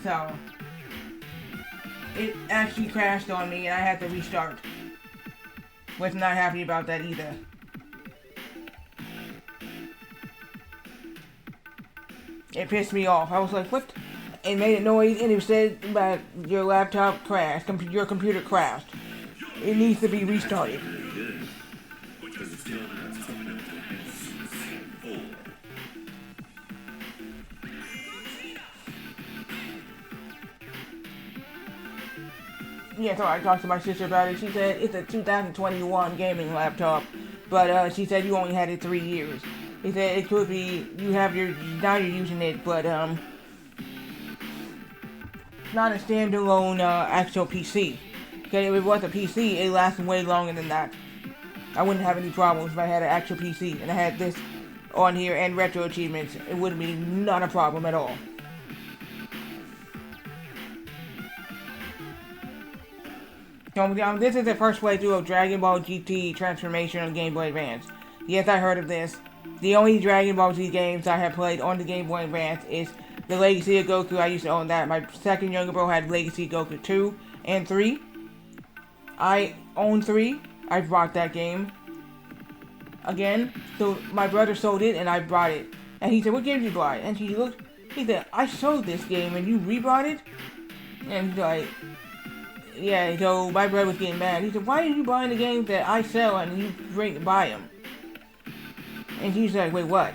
So, it actually crashed on me, and I had to restart. Was not happy about that either. It pissed me off. I was like, what? It made a noise, and it said that your laptop crashed, your computer crashed. It needs to be restarted. Yeah, so I talked to my sister about it. She said it's a 2021 gaming laptop, but she said you only had it 3 years. He said it could be now you're using it, but not a standalone actual PC. Okay, if it was a PC, it lasted way longer than that. I wouldn't have any problems if I had an actual PC and I had this on here and retro achievements. It wouldn't be not a problem at all. So, this is the first playthrough of Dragon Ball GT Transformation on Game Boy Advance. Yes, I heard of this. The only Dragon Ball Z games I have played on the Game Boy Advance is the Legacy of Goku. I used to own that. My second younger bro had Legacy of Goku 2 and 3. I own 3. I bought that game. Again, so my brother sold it and I bought it. And he said, what game did you buy? And he said, I sold this game and you rebought it? And he's like, yeah, so my brother was getting mad. He said, why are you buying the games that I sell and you buy them? And he's like, wait, what?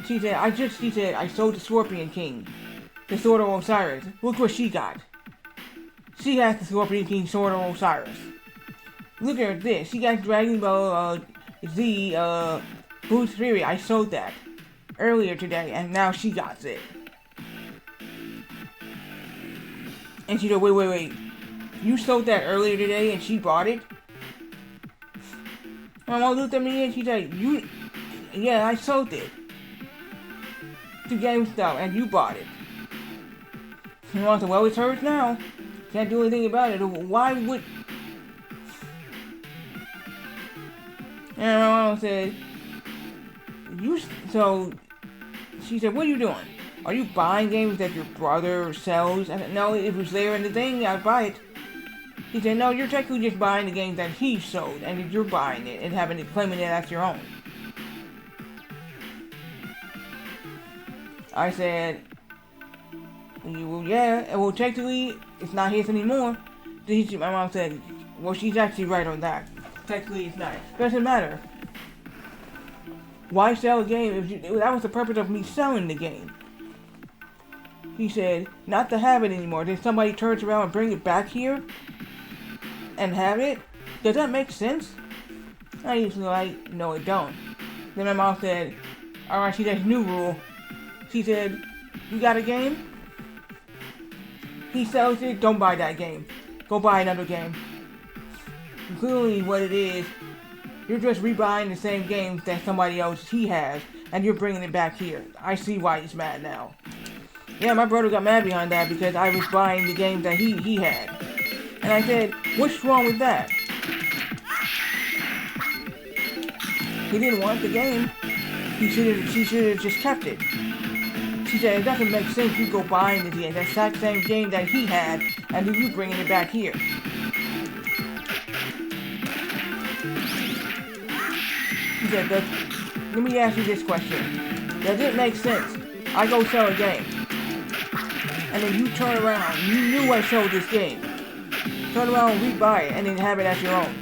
She said, I sold the Scorpion King, the Sword of Osiris. Look what she got. She has the Scorpion King Sword of Osiris. Look at this. She got Dragon Ball Z Boost Fury. I sold that earlier today, and now she got it. And she said, wait. You sold that earlier today and she bought it? My mom looked at me and she said, yeah, I sold it to GameStop and you bought it. And I said, well, it's hers now. Can't do anything about it. Why would... And my mom said, so she said, what are you doing? Are you buying games that your brother sells? I said, no, if it was there in the thing, I'd buy it. He said, no, you're technically just buying the games that he sold, and you're buying it and claiming it as your own. I said, well, yeah, well, technically, it's not his anymore. My mom said, well, she's actually right on that. Technically, it's not. Doesn't matter. Why sell a game if that was the purpose of me selling the game? He said, not to have it anymore. Then somebody turns around and bring it back here and have it? Does that make sense? I usually like, no it don't. Then my mom said, alright, she said, new rule. She said, you got a game? He sells it, don't buy that game. Go buy another game. Clearly what it is, you're just rebuying the same games that somebody else he has, and you're bringing it back here. I see why he's mad now. Yeah, my brother got mad behind that because I was buying the games that he had. And I said, what's wrong with that? He didn't want the game. She should have just kept it. She said, it doesn't make sense you go buying the exact same game that he had, and then you bringing it back here. She said, let me ask you this question. Does it make sense? I go sell a game, and then you turn around, you knew I sold this game. Turn around and rebuy it, and then have it as your own.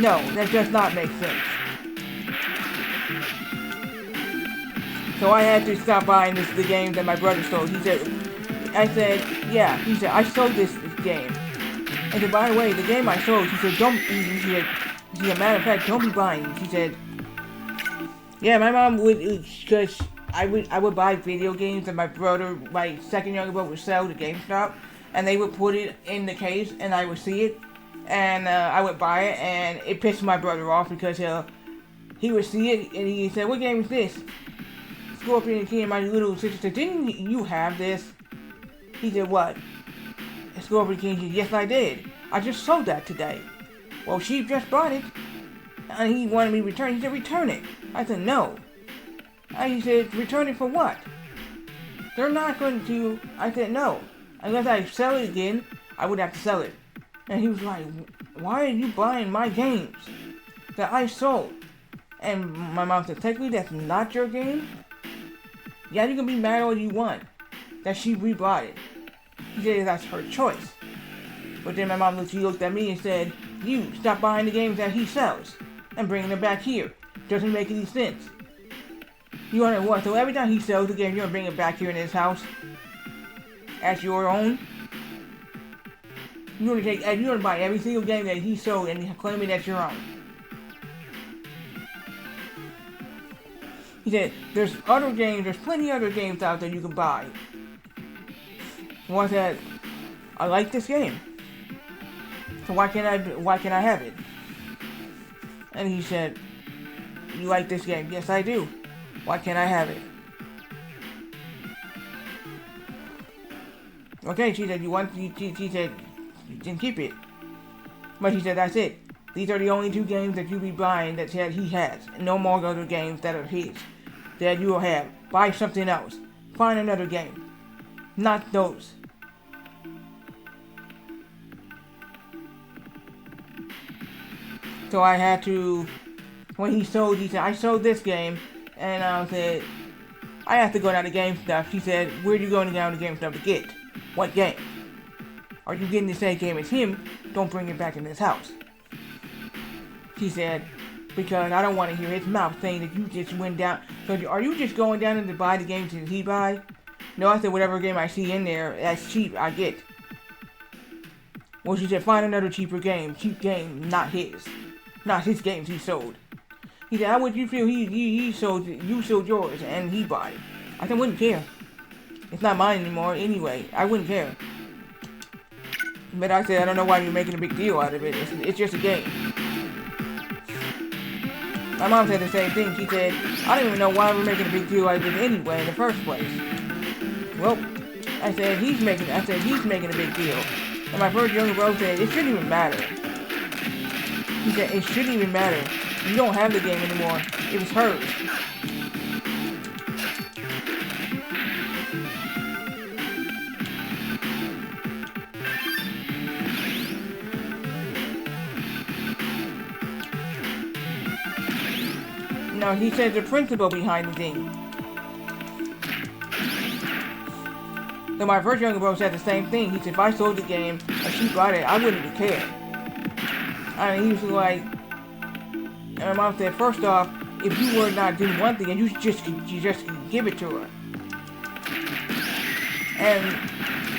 No, that does not make sense. So I had to stop buying the game that my brother sold. He said, I said, yeah. He said, I sold this game. I said, by the way, the game I sold, he said, don't, he said, matter of fact, don't be buying. He said, yeah, my mom would, because I would buy video games that my second younger brother would sell to GameStop, and they would put it in the case, and I would see it, and I would buy it, and it pissed my brother off because he would see it, and he said, what game is this? Scorpion King and my little sister said, didn't you have this? He said, what? And Scorpion King said, yes, I did. I just sold that today. Well, she just bought it, and he wanted me to return it. He said, return it. I said, no. And he said, return it for what? They're not going to. I said, no. Unless I sell it again, I would have to sell it. And he was like, why are you buying my games that I sold? And my mom said, technically, that's not your game. Yeah, you can be mad all you want that she rebought it. He said that's her choice. But then my mom looked at me and said, you stop buying the games that he sells and bringing them back here. Doesn't make any sense. You want to what? So every time he sells the game, you're gonna bring it back here in his house as your own. You're gonna buy every single game that he sold and claim it as your own. He said, there's plenty other games out there you can buy. One said, I like this game. So why can't I have it? And he said, you like this game? Yes, I do. Why can't I have it? Okay, she said, she said, you can keep it. But he said, that's it. These are the only two games that you be buying that he has. No more other games that are his. That you will have. Buy something else. Find another game. Not those. So I had to, when he said, I sold this game, and I said, I have to go down to GameStop. She said, where are you going down to GameStop to get? What game? Are you getting the same game as him? Don't bring it back in this house. She said, because I don't want to hear his mouth saying that you just went down. So are you just going down to buy the games that he buy? No, I said, whatever game I see in there that's cheap, I get. Well, she said, find another cheaper game. Cheap game, not his. Not his games he sold. He said, how would you feel you sold yours and he bought it? I said, I wouldn't care. It's not mine anymore anyway. I wouldn't care. But I said, I don't know why you're making a big deal out of it. It's just a game. My mom said the same thing. She said, I don't even know why we're making a big deal out of it anyway in the first place. Well, I said, he's making a big deal. And my first younger brother said, it shouldn't even matter. He said, it shouldn't even matter. You don't have the game anymore. It was hers. No, he said the principle behind the thing. So my first younger brother said the same thing. He said, if I sold the game and she bought it, I wouldn't even care. I mean, he was like, and my mom said, first off, if you were not doing one thing, you just give it to her. And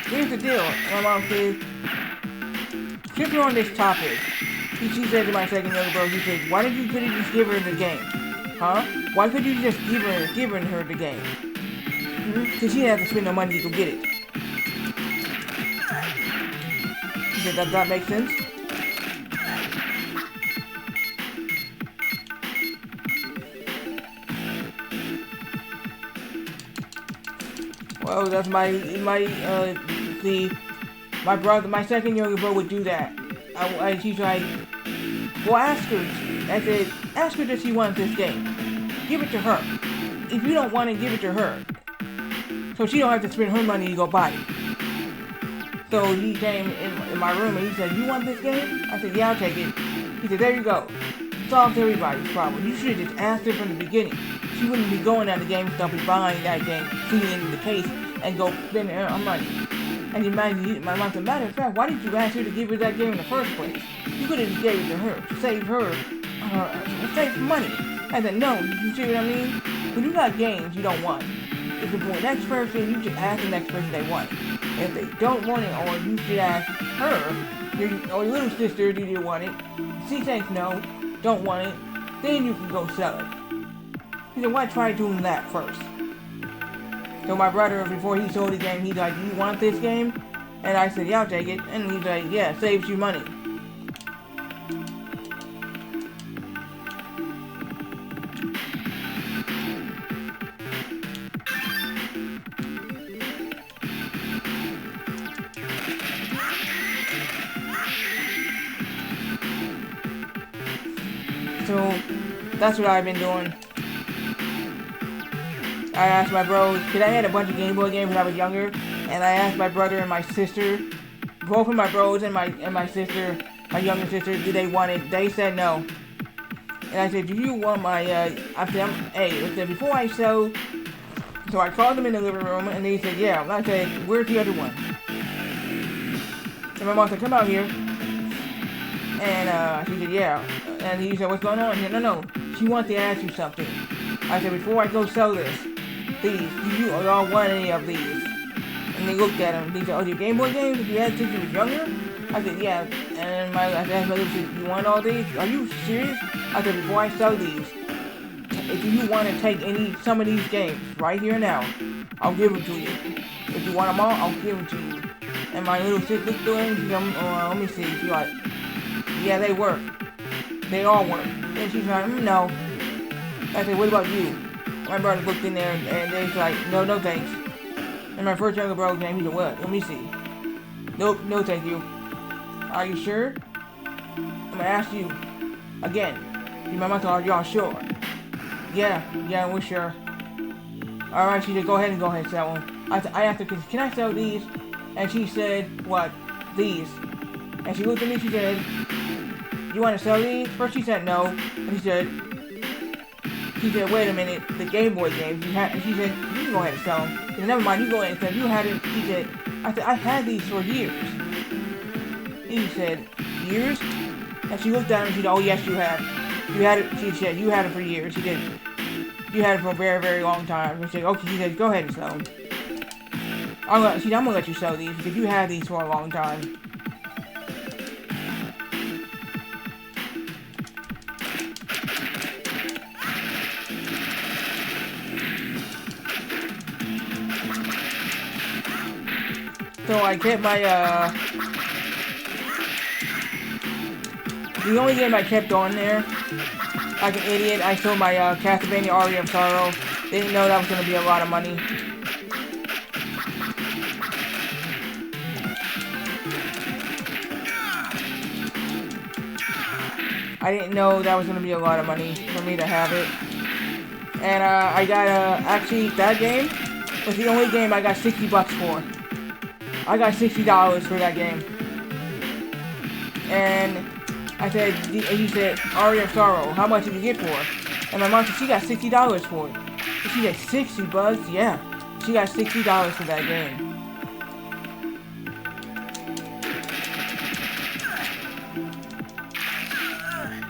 here's the deal. My mom said, since we're on this topic, she said to my second younger brother, he said, why didn't you could have just give her the game? Huh? Why could you just give her the game? Because she didn't have to spend no money to go get it. He said, does that make sense? Well, that's my brother, my second younger brother would do that. She's like, well, ask her. I said, ask her does she want this game. Give it to her. If you don't want it, give it to her. So she don't have to spend her money to go buy it. So he came in my room and he said, you want this game? I said, yeah, I'll take it. He said, there you go. Solves everybody's problem. You should have just asked her from the beginning. She wouldn't be going out to GameStop and buying that game, seeing it in the case, and go spending her money. And my mom said, matter of fact, why didn't you ask her to give her that game in the first place? You could have just gave it to her, to save her, save money. I said, no, you see what I mean? when you got games you don't want, if the next person, you should ask the next person they want it. If they don't want it, or you should ask her, or your little sister, do you want it? She says no, don't want it, then you can go sell it. He said, why try doing that first? So my brother, before he sold the game, he's like, you want this game? And I said, yeah, I'll take it. And he's like, yeah, saves you money. So that's what I've been doing. I asked my bros, because I had a bunch of Game Boy games when I was younger, and I asked my brother and my sister, both of my bros and my sister, my younger sister, do they want it? They said no. And I said, do you want my, I said, before I sell, so I called them in the living room, and they said, yeah. And I said, where's the other one? And my mom said, come out here. And she said, yeah. And he said, what's going on? He said, no, she wants to ask you something. I said, before I go sell this, these, do you all want any of these? And they looked at him. They said, oh, your Game Boy games that you had since you was younger? I said, yeah. And I asked my little sister, you want all these? Are you serious? I said, before I sell these, if you want to take some of these games right here now, I'll give them to you. If you want them all, I'll give them to you. And my little sister looked at him. She said, let me see. She's like, yeah, they work. They all work. And she's like, no. I said, what about you? My brother looked in there and they's like, no thanks. And my first younger brother's name, he said, what? Let me see. Nope, no thank you. Are you sure? I'm gonna ask you again. My mom told y'all sure? Yeah, we're sure. Alright, she said, go ahead and sell them. I asked her, can I sell these? And she said, what? These. And she looked at me, she said, you want to sell these? First she said no. And she said, wait a minute, the Game Boy games, and she said, you can go ahead and sell them. She said, never mind, you go ahead and sell them. You had it, she said, I had these for years. He said, years? And she looked at him and she said, oh yes, you have. You had it, she said, you had it for years. She did. You had it for a very, very long time. And she said, okay, she said, go ahead and sell them. I'm gonna let you sell these because you had these for a long time. So I kept my, the only game I kept on there, like an idiot, I sold my, Castlevania Aria of Sorrow. Didn't know that was gonna be a lot of money. I didn't know that was gonna be a lot of money for me to have it. And, I got, actually, that game was the only game I got $60 for. I got $60 for that game. And I said, he said, Aria of Sorrow, how much did you get for it? And my mom said, she got $60 for it. And she said, $60? Yeah. She got $60 for that game.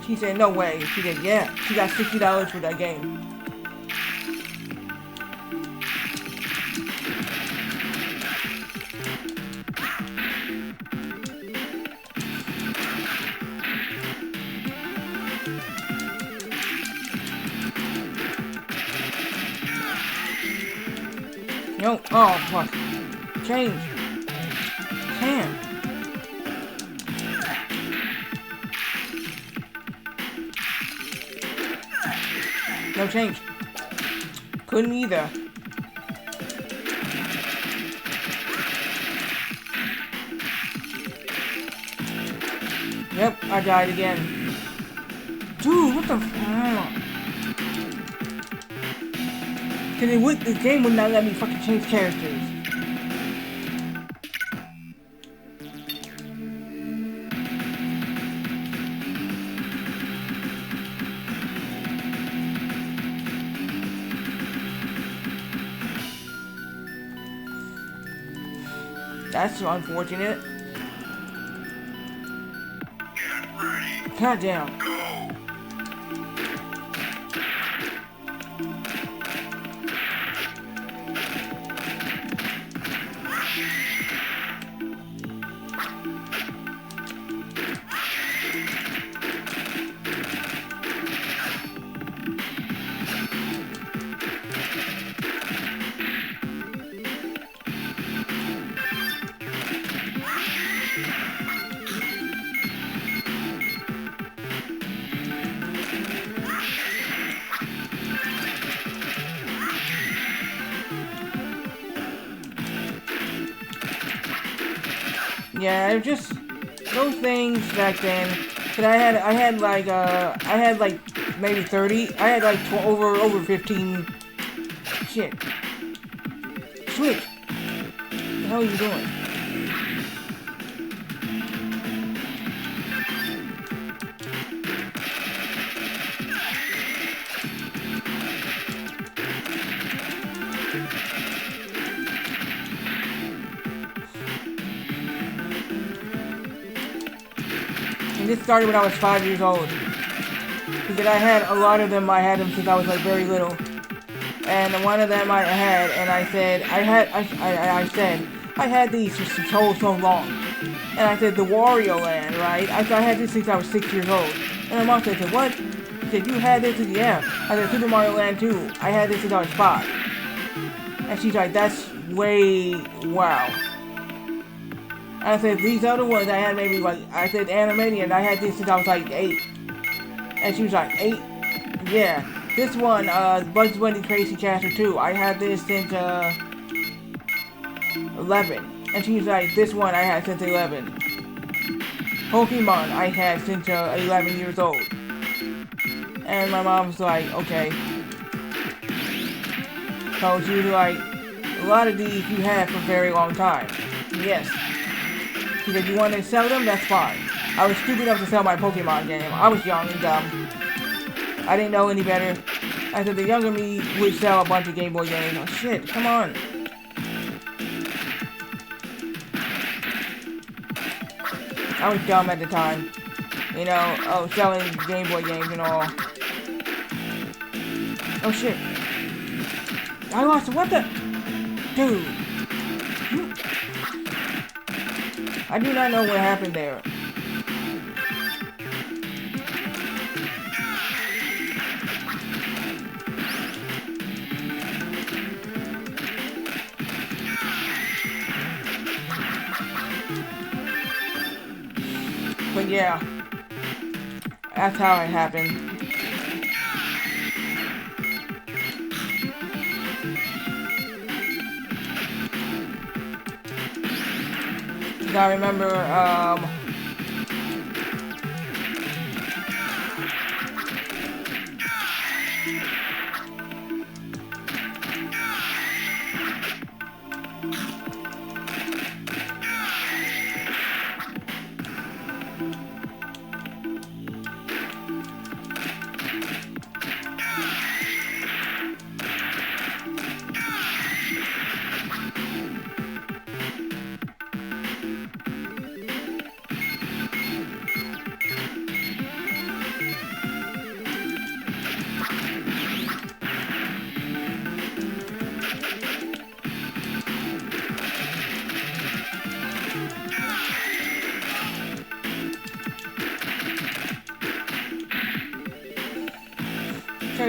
She said, no way. She said, yeah. She got $60 for that game. No. Oh, fuck. Change. Damn. No change. Couldn't either. Yep, I died again. Dude, what the fuck? Cause the game would not let me fucking change characters. That's unfortunate. Get ready. God damn. Go. Yeah, it was just those things back then. Cause I had like maybe 30. I had like over 15. Shit. Switch. What the hell are you doing? And this started when I was 5 years old. Because I had a lot of them. I had them since I was like very little. And one of them I had, and I said, I said, I had these for so long. And I said, the Wario Land, right? I had this since I was 6 years old. And my mom said, what? She said, you had this? Yeah. I said, Super Mario Land 2. I had this since I was 5. And she's like, that's way, wow. And I said, these other ones I had maybe like, I said, Animaniacs, I had this since I was like 8. And she was like, 8? Yeah. This one, Bugs Bunny Crazy Castle 2, I had this since, 11. And she's like, this one I had since 11. Pokemon I had since, 11 years old. And my mom's like, okay. So she was like, a lot of these you had for a very long time. Yes. She said, you want to sell them? That's fine. I was stupid enough to sell my Pokemon game. I was young and dumb. I didn't know any better. I said the younger me would sell a bunch of Game Boy games. Oh shit, come on. I was dumb at the time. You know, oh, selling Game Boy games and all. Oh shit. I lost it, what the? Dude. I do not know what happened there. But yeah, that's how it happened. I remember,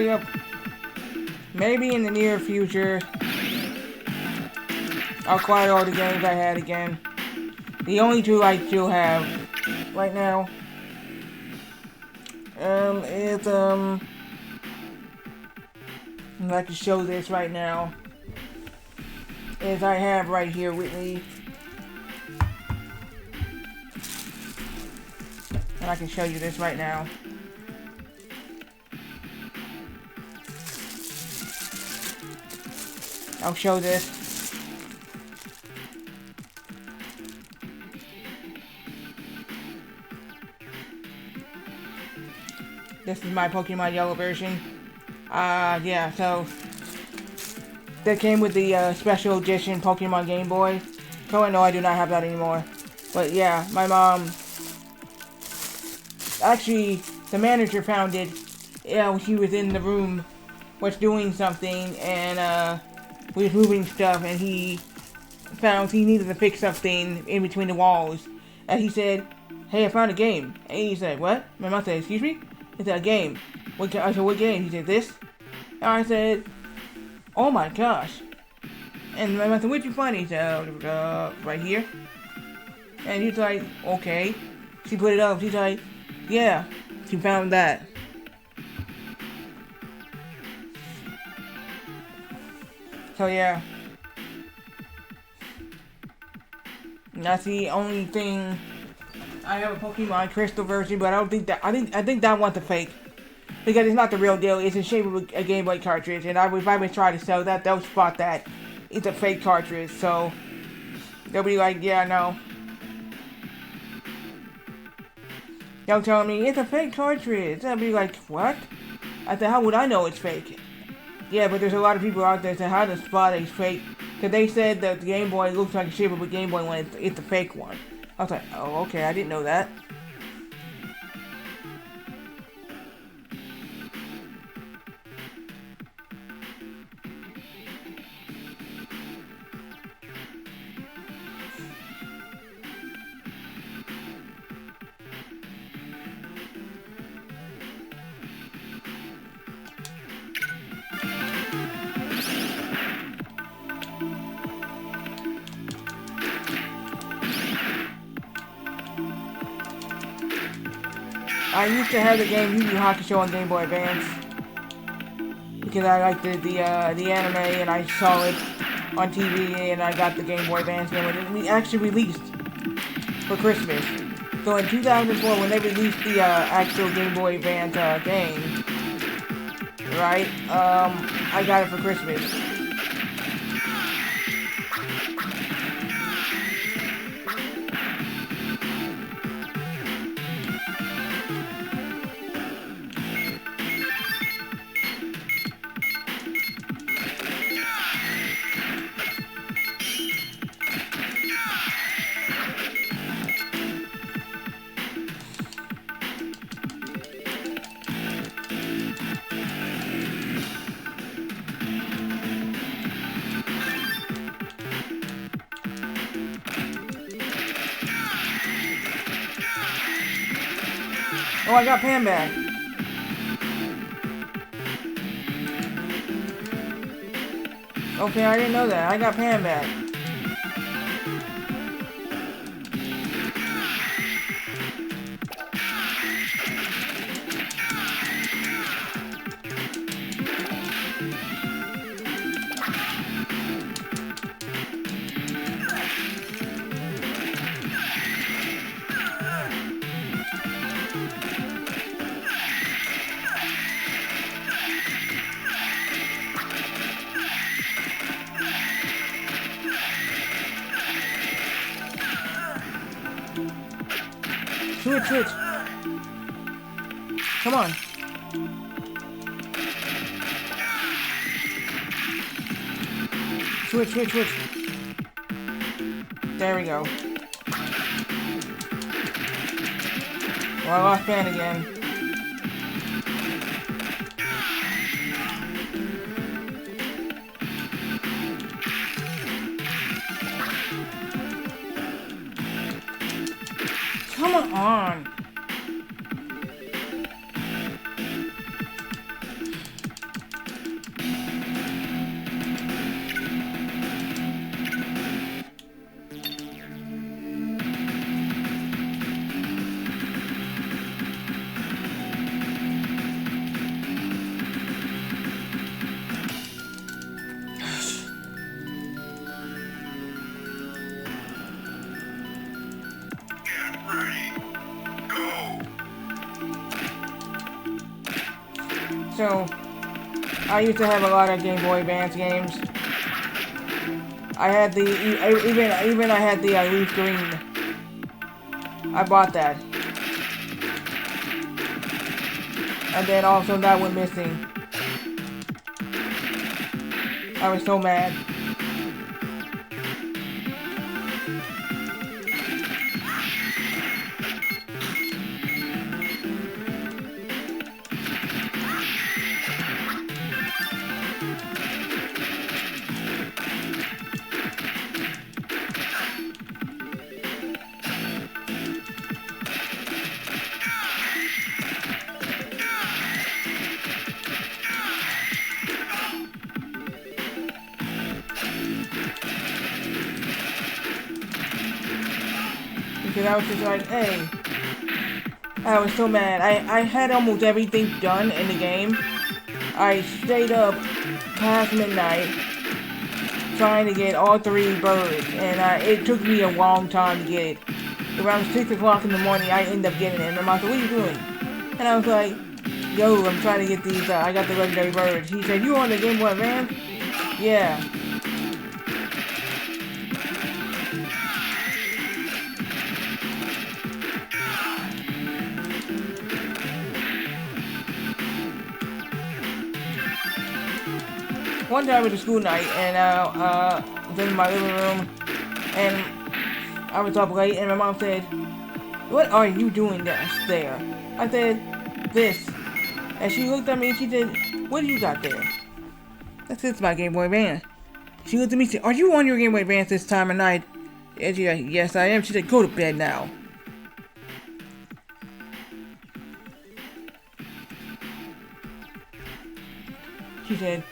yep. Maybe in the near future, I'll acquire all the games I had again. The only two I still have right now, is, I'd like to show this right now, is I have right here with me, and I can show you this right now. I'll show this. This is my Pokemon Yellow version. Yeah, so that came with the special edition Pokemon Game Boy. So I know I do not have that anymore. But yeah, my mom, actually, the manager found it. Yeah, she was in the room, was doing something, and we was moving stuff, and he found he needed to fix something in between the walls. And he said, hey, I found a game. And he said, what? My mom said, excuse me? He said, a game. I said, what game? He said, this? And I said, oh my gosh. And my mom said, where'd you find it? He said, right here. And he's like, okay. She put it up. She's like, yeah, she found that. So yeah. And that's the only thing. I have a Pokemon Crystal version, but I don't think that. I think that one's a fake because it's not the real deal. It's in shape of a Game Boy cartridge, and if I would try to sell that, they'll spot that it's a fake cartridge. So they'll be like, yeah, no. They'll tell me it's a fake cartridge. I'll be like, what? I said, how would I know it's fake? Yeah, but there's a lot of people out there that say how to spot it's fake. Because they said that the Game Boy looks like a shape of a Game Boy when it's a fake one. I was like, oh, okay, I didn't know that. I used to have the game Yu Yu Hakusho on Game Boy Advance because I liked the anime and I saw it on TV and I got the Game Boy Advance game when it actually released for Christmas. So in 2004 when they released the actual Game Boy Advance game, right? I got it for Christmas. Oh, I got Pam back. Okay, I didn't know that. I got Pam back. Switch, switch. Come on. Switch, switch, switch. There we go. Well, I lost Pan again. Come on. So, I used to have a lot of Game Boy Advance games. I had the, even I had the Leaf Green. I bought that. And then also that went missing. I was so mad. Because I was just like, hey. I was so mad. I had almost everything done in the game. I stayed up past midnight. trying to get all 3 birds, and it took me a long time to get it. Around 6 o'clock in the morning, I ended up getting it, and my mom said, "What are you doing?" And I was like, "Yo, I'm trying to get these, I got the legendary birds." He said, "You on the Game Boy Advance?" "Yeah." One time it was a school night, and I was in my living room, and I was up late, and my mom said, "What are you doing there?" I said, "This." And she looked at me and she said, "What do you got there?" "That's it's my Game Boy Advance." She looked at me and said, "Are you on your Game Boy Advance this time of night?" And she said, "Yes, I am." She said, "Go to bed now." She said,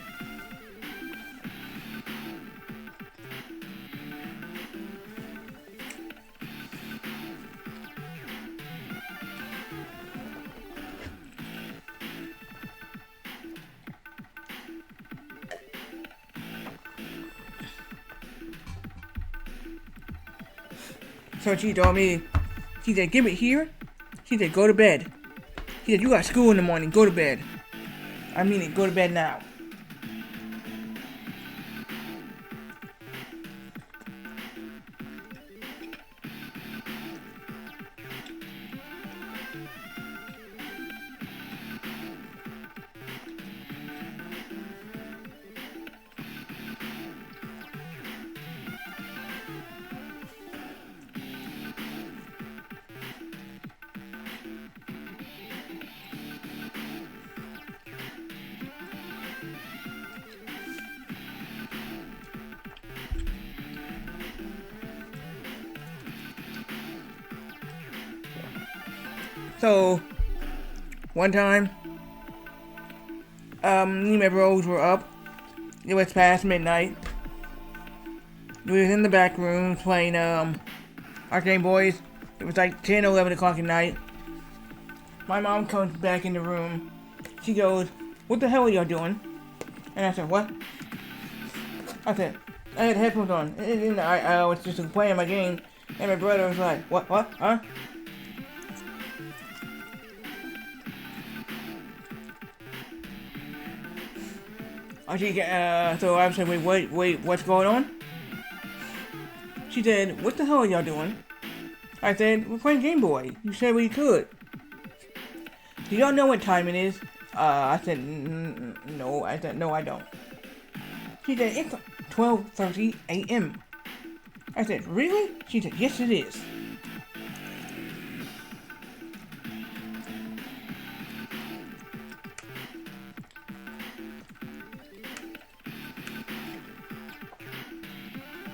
so she told me, she said, "Give it here." She said, "Go to bed." She said, "You got school in the morning, go to bed." I mean it, go to bed now. So, one time, me and my bros were up. It was past midnight. We was in the back room playing, our Game Boys. It was like 10 or 11 o'clock at night. My mom comes back in the room. She goes, "What the hell are y'all doing?" And I said, "What?" I said, I had headphones on. And I was just playing my game. And my brother was like, What, huh?" So I said, wait, what's going on? She said, "What the hell are y'all doing?" I said, "We're playing Game Boy. You said we could." "Do y'all know what time it is?" I said, No. I said, "No, I don't." She said, "It's 12:30 a.m. I said, "Really?" She said, "Yes, it is."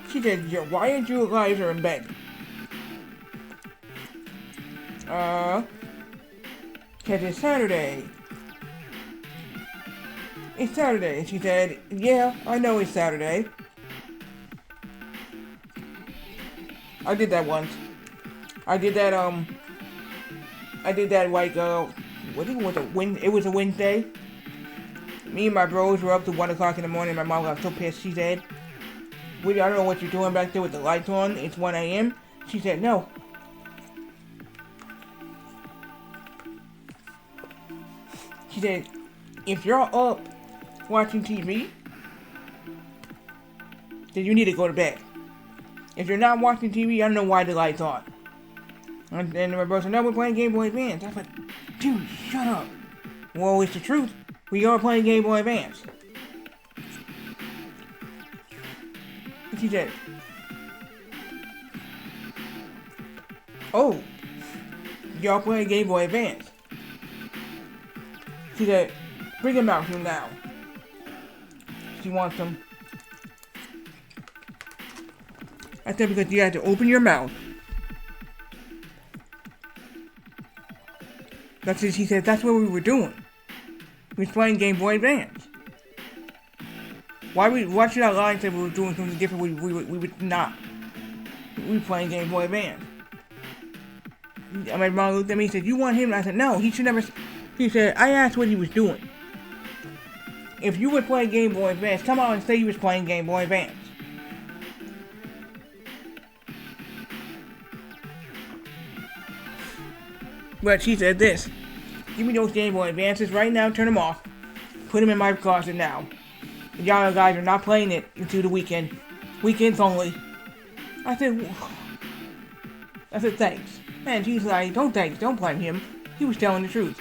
She said, "Why aren't you guys in bed?" "'Cause it's Saturday." "It's Saturday." And she said, "Yeah, I know it's Saturday." I did that once. I did that like, what it was a Wednesday. Me and my bros were up to 1 o'clock in the morning. My mom got so pissed. She said, "I don't know what you're doing back there with the lights on. It's 1 a.m. She said, "No." She said, "If you're up watching TV, then you need to go to bed. If you're not watching TV, I don't know why the light's on." And then my brother said, "No, we're playing Game Boy Advance." I was like, "Dude, shut up." "Well, it's the truth. We are playing Game Boy Advance." And she said, "Oh, y'all playing Game Boy Advance." She said, "Bring him out here now." She wants him. I said, "Because you have to open your mouth." That's what she said. That's what we were doing. We were playing Game Boy Advance. Why should I lie and say we were doing something different? We would not. We were playing Game Boy Advance. And my mom looked at me and said, "You want him?" And I said, "No, he should never." He said, "I asked what he was doing. If you were playing Game Boy Advance, come out and say you was playing Game Boy Advance." But she said this. Give me those Game Boy Advances right now, turn them off. Put them in my closet now. Y'all guys are not playing it until the weekend. Weekends only. I said, thanks. And she's like, don't thanks, don't blame him. He was telling the truth.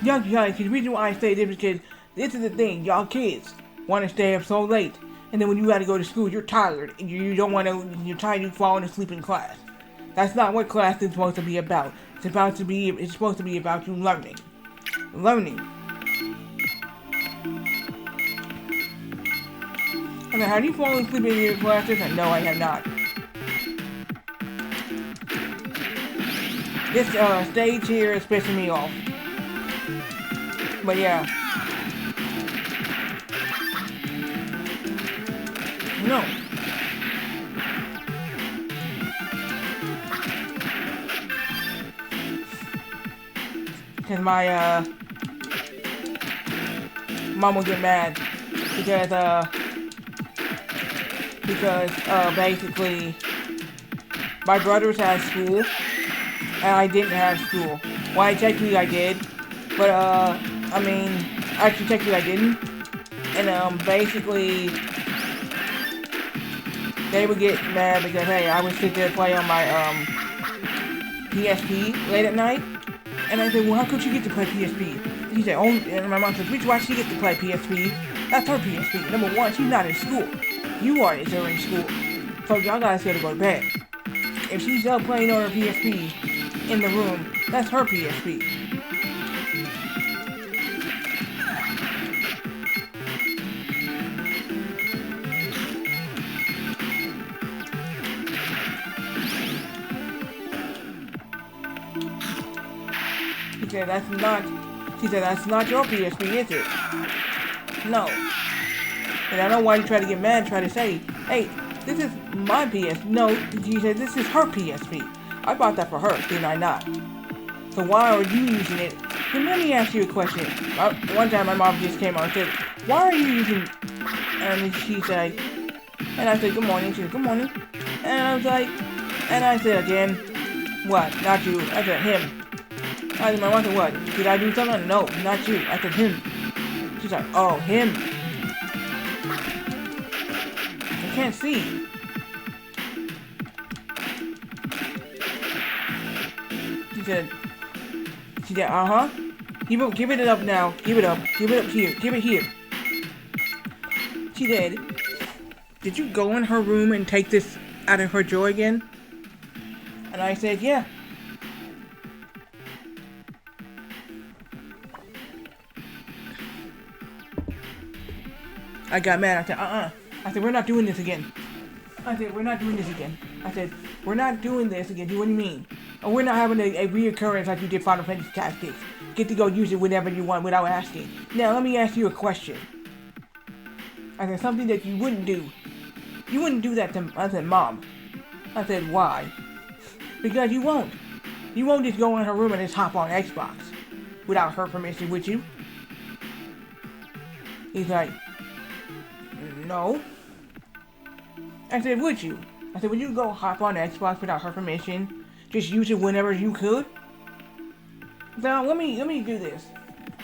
Young guys, the reason why I say this is because this is the thing, y'all kids want to stay up so late. And then when you got to go to school, you're tired. And you don't want to, you're tired of falling asleep in class. That's not what class is supposed to be about. It's supposed to be about you learning. Learning. And have you fallen asleep in your classes? And no, I have not. This stage here is pissing me off. But yeah. No. Because my mom will get mad because basically my brothers had school and I didn't have school. Well, technically I did, but I mean, actually technically I didn't. And basically they would get mad because hey, I would sit there and play on my PSP late at night. And I said, well, how could you get to play PSP? He said, oh, and my mom said, reason why she gets to play PSP, that's her PSP. Number one, she's not in school. You are in school. So y'all guys gotta go to bed. If she's up playing on her PSP in the room, that's her PSP. She said, that's not your PSP, is it? No. And I know why you try to get mad and try to say, hey, this is my PS. No, she said, this is her PSP. I bought that for her, didn't I not? So why are you using it? Then let me ask you a question. One time my mom just came on and said, why are you using... And she said, and I said, good morning. She said, good morning. And I was like, and I said again, what? Not you. I said, him. I said, my mom said, what? Did I do something? No, not you. I said, him. She's like, oh, him. I can't see. She said, uh-huh. Give it up now. Give it up. Give it up here. Give it here. She said, did you go in her room and take this out of her drawer again? And I said, yeah. I got mad. I said, I said, we're not doing this again. I said, we're not doing this again. I said, we're not doing this again. What do you mean? And we're not having a reoccurrence like you did Final Fantasy Tactics. Get to go use it whenever you want without asking. Now, let me ask you a question. I said, something that you wouldn't do. You wouldn't do that to... I said, Mom. I said, why? Because you won't. You won't just go in her room and just hop on Xbox without her permission, would you? He's like, no. I said, would you? I said, would you go hop on Xbox without her permission? Just use it whenever you could? Now, let me do this.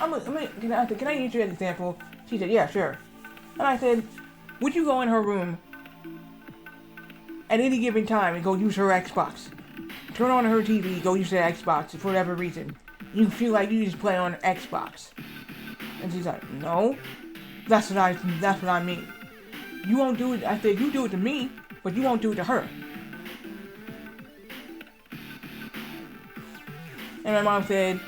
I said, can I use you as an example? She said, yeah, sure. And I said, would you go in her room at any given time and go use her Xbox? Turn on her TV, go use her Xbox for whatever reason. You feel like you just play on Xbox. And she's like, no. That's what I mean. You won't do it. I said, you do it to me, but you won't do it to her. And my mom said,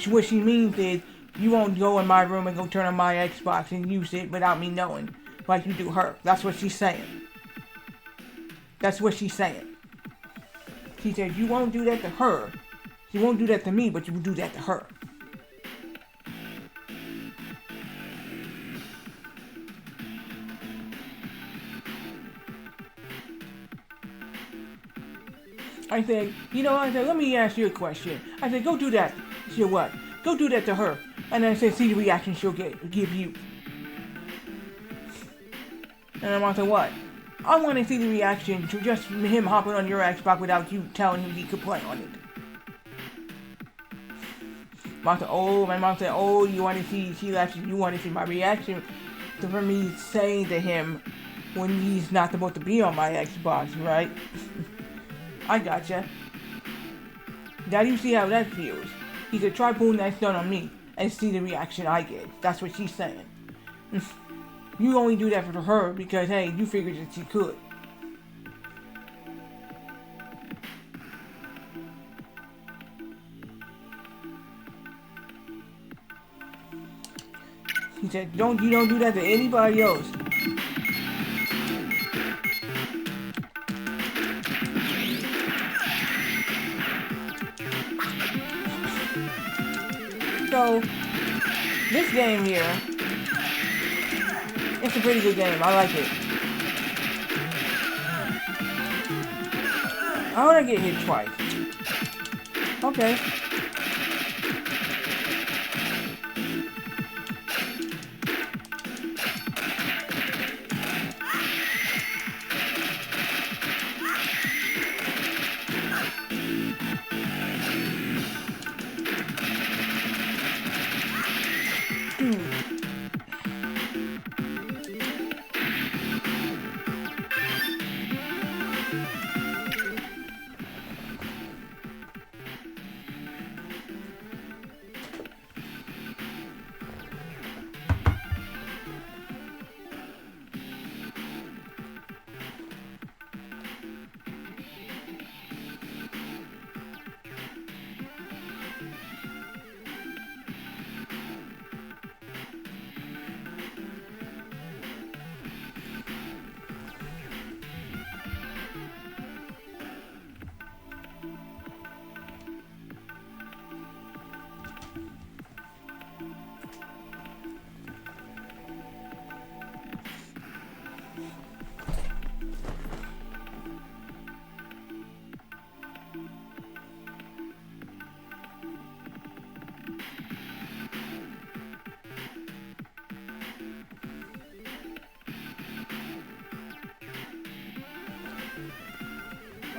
what she means is, you won't go in my room and go turn on my Xbox and use it without me knowing, like you do her. That's what she's saying. That's what she's saying. She said, you won't do that to her. You won't do that to me, but you will do that to her. I said, let me ask you a question. I said, go do that. She said, what? Go do that to her. And I said, see the reaction she'll give you. And I said, what? I want to see the reaction to just him hopping on your Xbox without you telling him he could play on it. Mom said, oh, my mom said, oh, you want to see, you want to see my reaction for me saying to him when he's not supposed to be on my Xbox, right? I gotcha. Now you see how that feels. He said, try pulling that stun on me and see the reaction I get. That's what she's saying. You only do that for her because, hey, you figured that she could. He said, you don't do that to anybody else. So, this game here, it's a pretty good game. I like it. How would I get hit twice? Okay.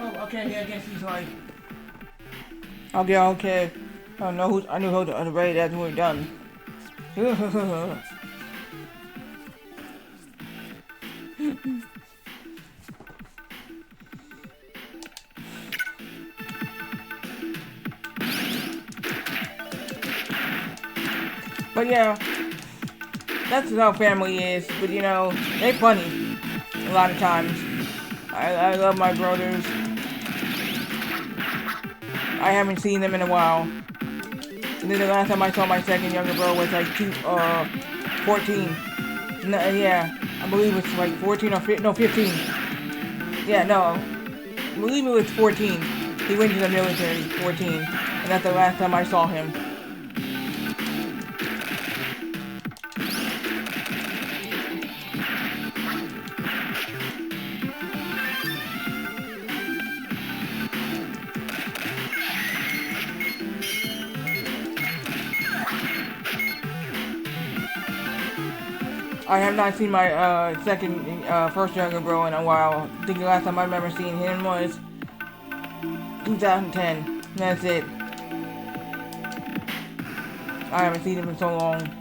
Oh, okay, yeah, I guess he's like... Okay. I knew who to raid after we're done. But yeah, that's how family is. But you know, they're funny a lot of times. I love my brothers. I haven't seen them in a while. And then the last time I saw my second younger bro was like 14. No, yeah, I believe it's like 14 or 15. No, 15. Yeah, no, I believe it was 14. He went to the military, 14. And that's the last time I saw him. I have not seen my first younger bro in a while. I think the last time I remember seeing him was 2010. That's it. I haven't seen him in so long.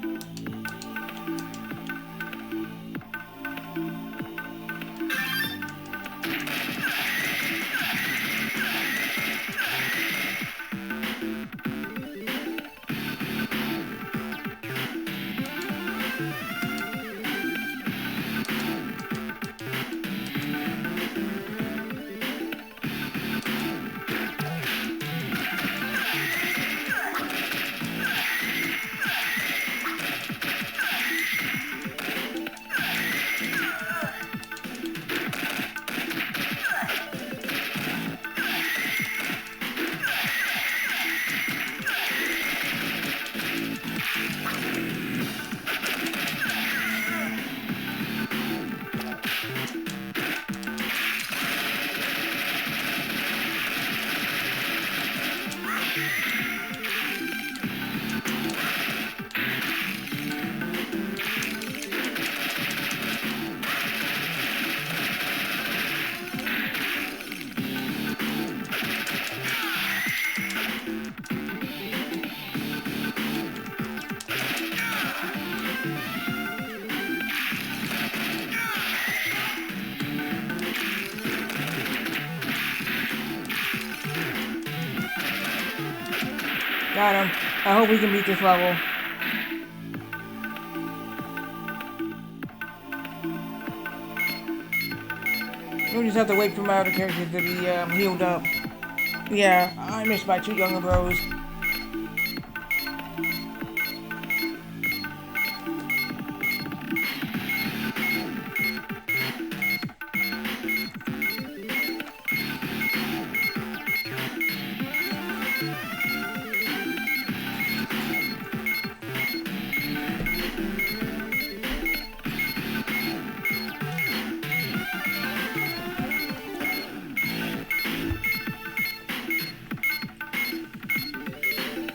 Got him. I hope we can beat this level. We just have to wait for my other characters to be healed up. Yeah, I miss my two younger bros.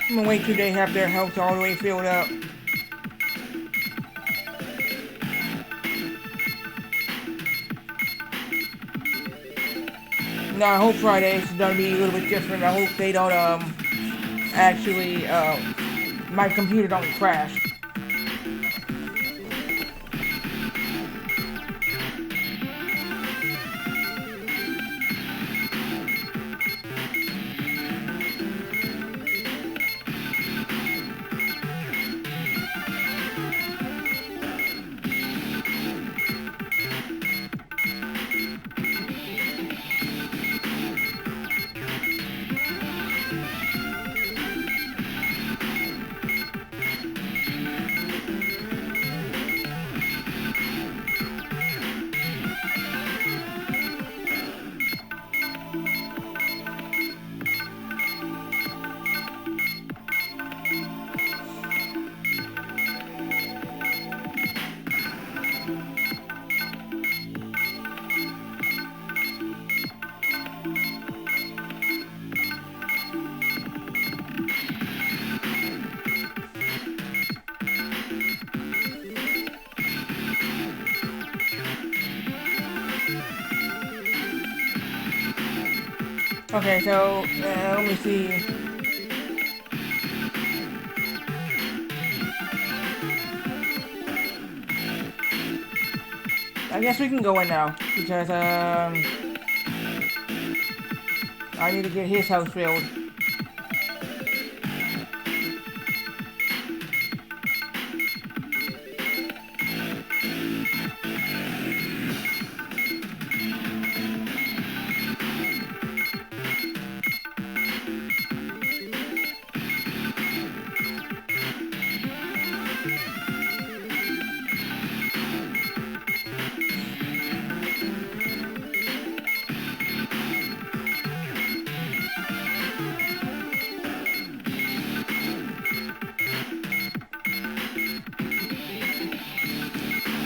I'm gonna wait till they have their health all the way filled up. Now I hope Friday is gonna be a little bit different. I hope they don't actually my computer don't crash. Okay, so let me see. I guess we can go in now because I need to get his house filled.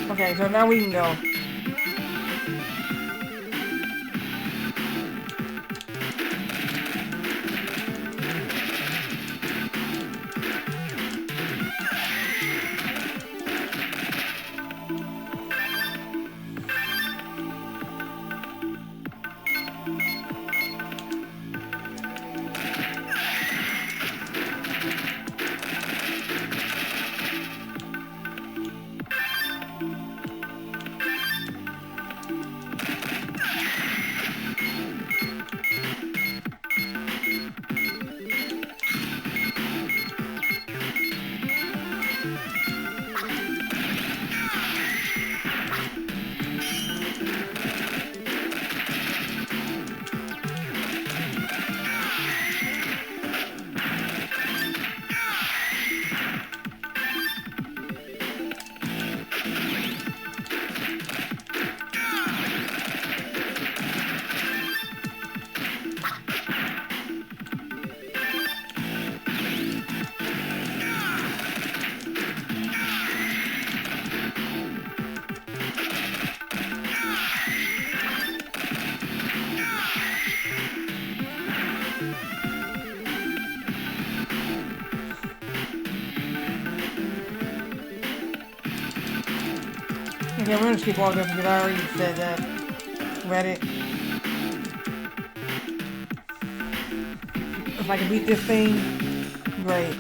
Okay, so now we can go. Okay, we're gonna skip all this because I already said that. Read it. If I can beat this thing, great.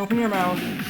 Open your mouth.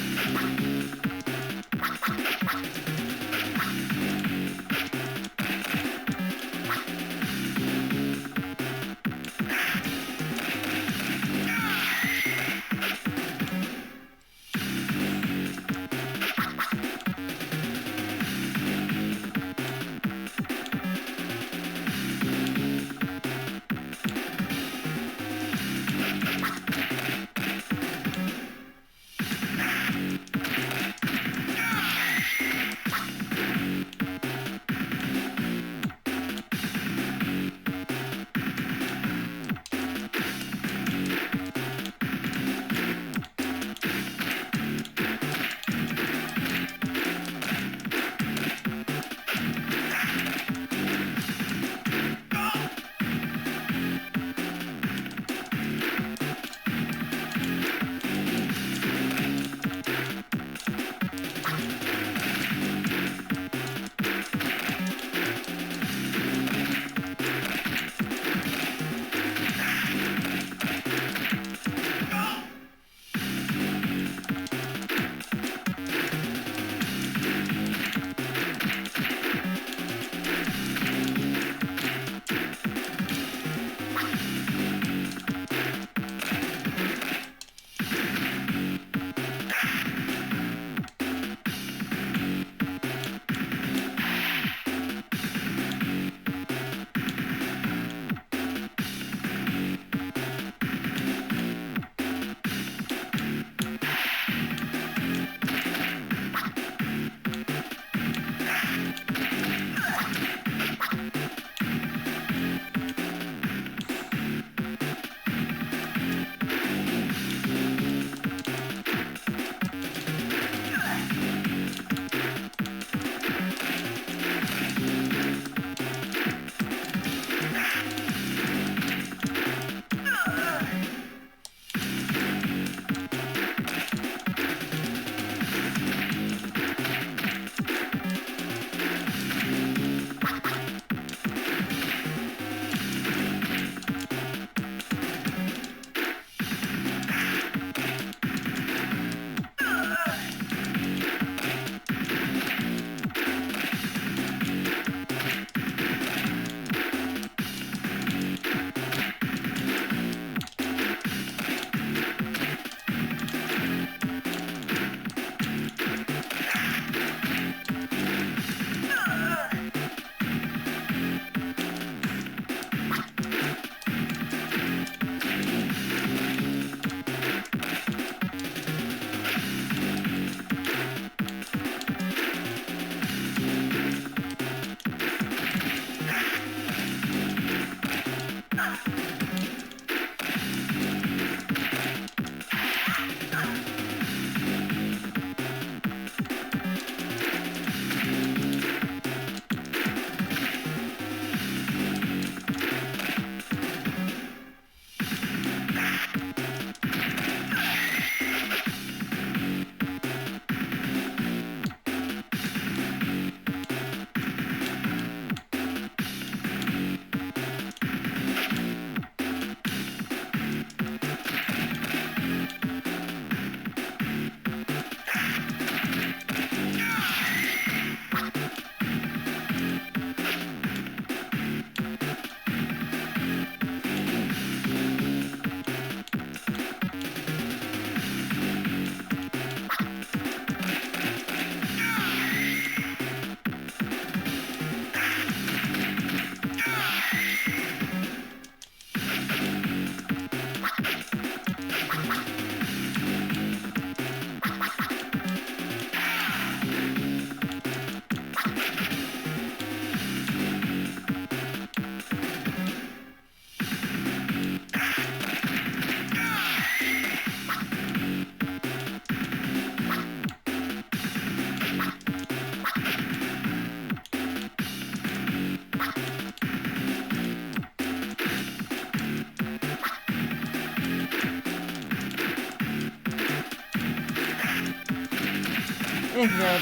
It's dead.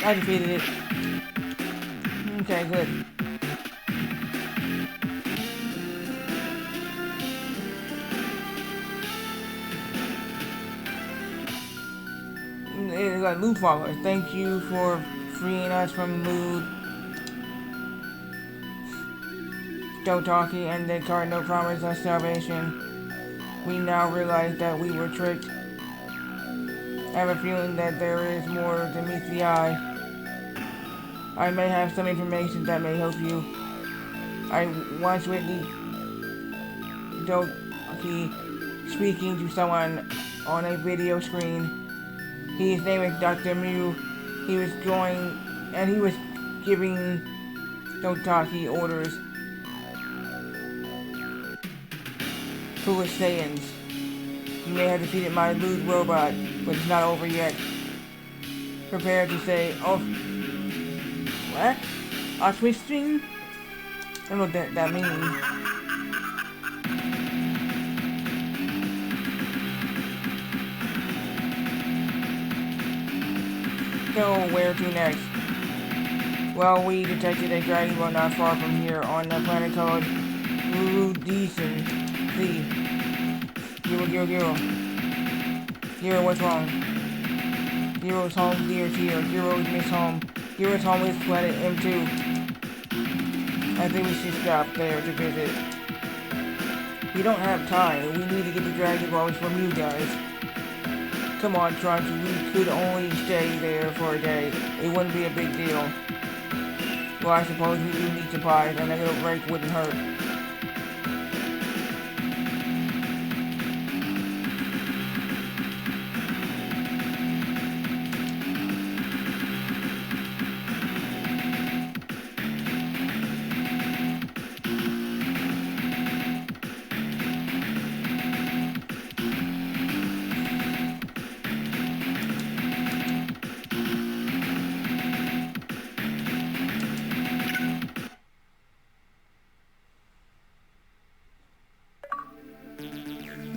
I defeated it. Okay, good. it's like loot followers. Thank you for freeing us from loot. Dotaki and the Cardinal promised us salvation. We now realize that we were tricked. I have a feeling that there is more than meets the eye. I may have some information that may help you. I once witnessed Dotaki speaking to someone on a video screen. His name is Dr. Mew. He was giving Dotaki orders. Foolish Saiyans. You may have defeated my loot robot, but it's not over yet. Prepare to say, oh, what? A switch string? I don't know what that means. So, where to next? Well, we detected a dragon ball not far from here on a planet called Rudison. See. Giro, what's wrong? Giro's home, Gear's here. Giro's missed home. Giro's home is planet M2. I think we should stop there to visit. We don't have time. We need to get the Dragon Balls from you guys. Come on, Trunks. We could only stay there for a day. It wouldn't be a big deal. Well, I suppose we do need supplies, and a little break wouldn't hurt.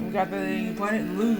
We got the planet Lude.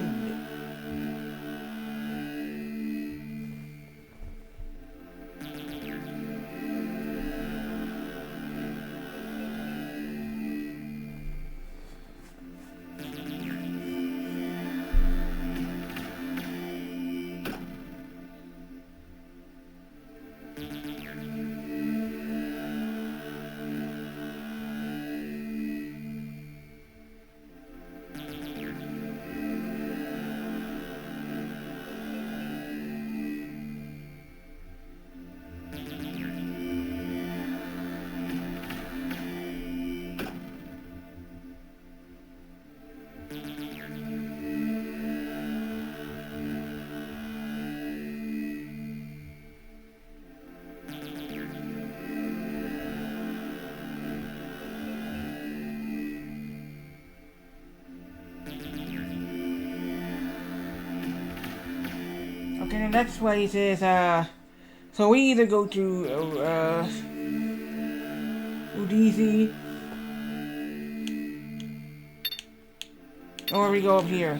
Okay, the next place is, so we either go to, Udisi, or we go up here.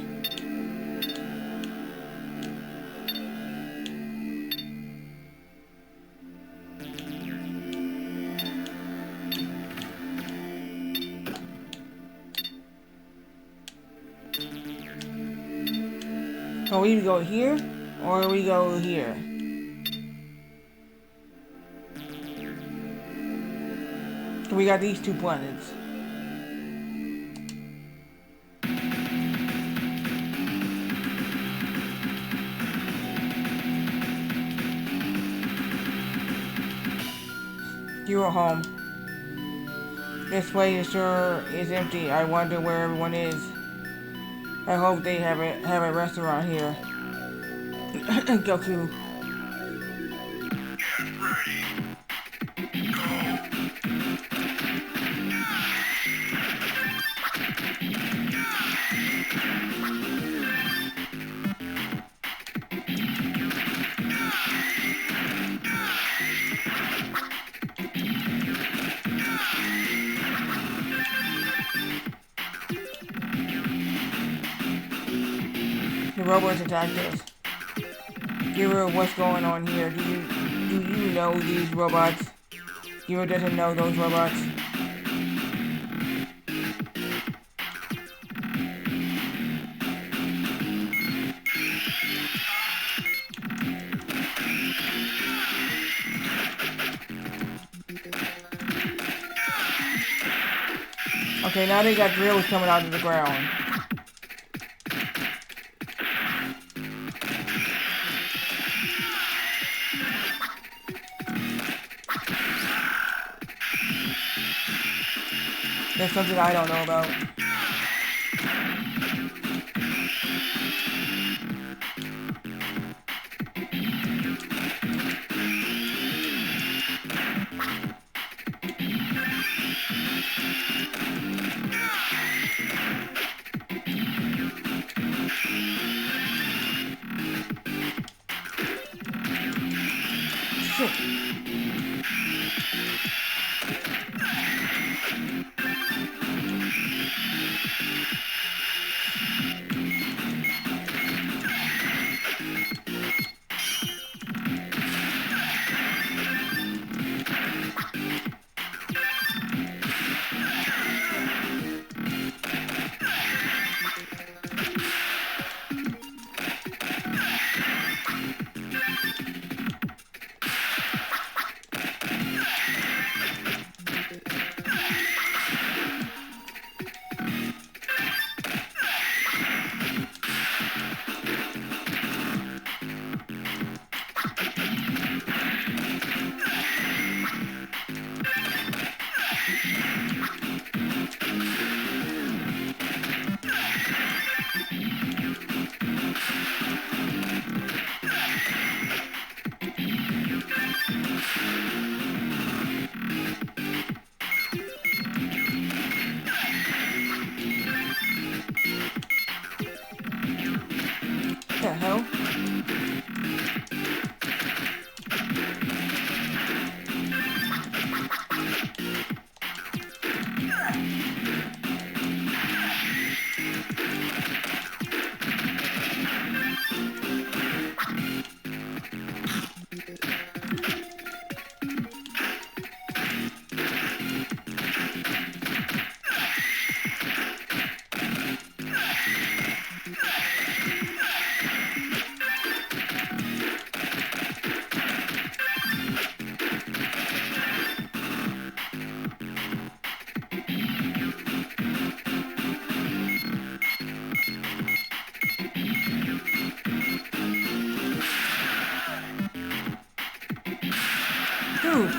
So we either go here, or we go here. So we got these two planets. You're home. This place sure is empty. I wonder where everyone is. I hope they have a restaurant here. Goku. Get ready. The robots attacked us. Giro, what's going on here? Do you know these robots? Giro doesn't know those robots. Okay, now they got drills coming out of the ground. That's something I don't know about. Shit. What the hell? Dude.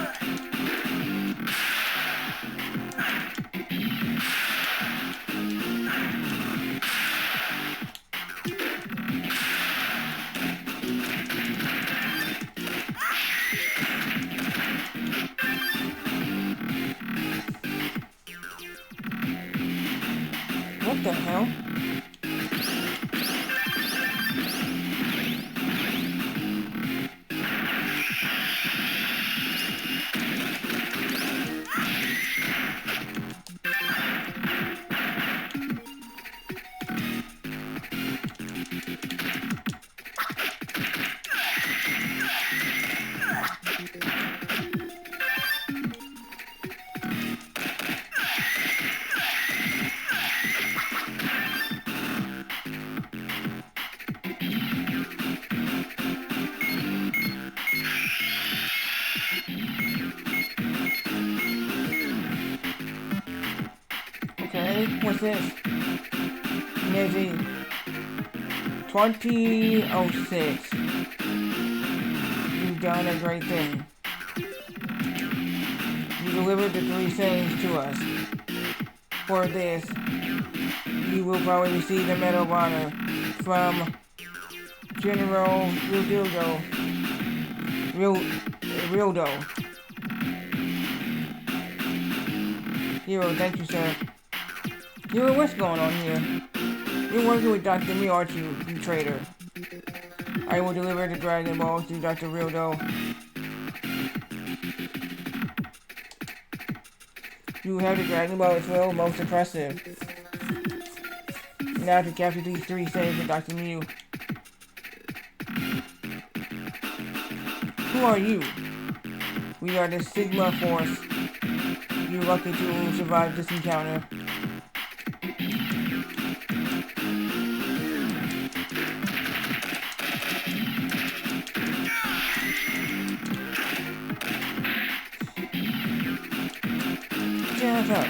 What the hell? Okay, what's this? Nizzy. 2006. You've done a great thing. You delivered the 3 sayings to us. For this, you will probably receive the Medal of Honor from General Rildo. Hero, thank you, sir. Hero, what's going on here? You're working with Dr. Mew, aren't you, you traitor? I will deliver the Dragon Ball to Dr. Rildo. You have the Dragon Ball as well, most impressive. Now to capture these 3 saves with Dr. Mew. Who are you? We are the Sigma Force. You're lucky to survive this encounter. What's up?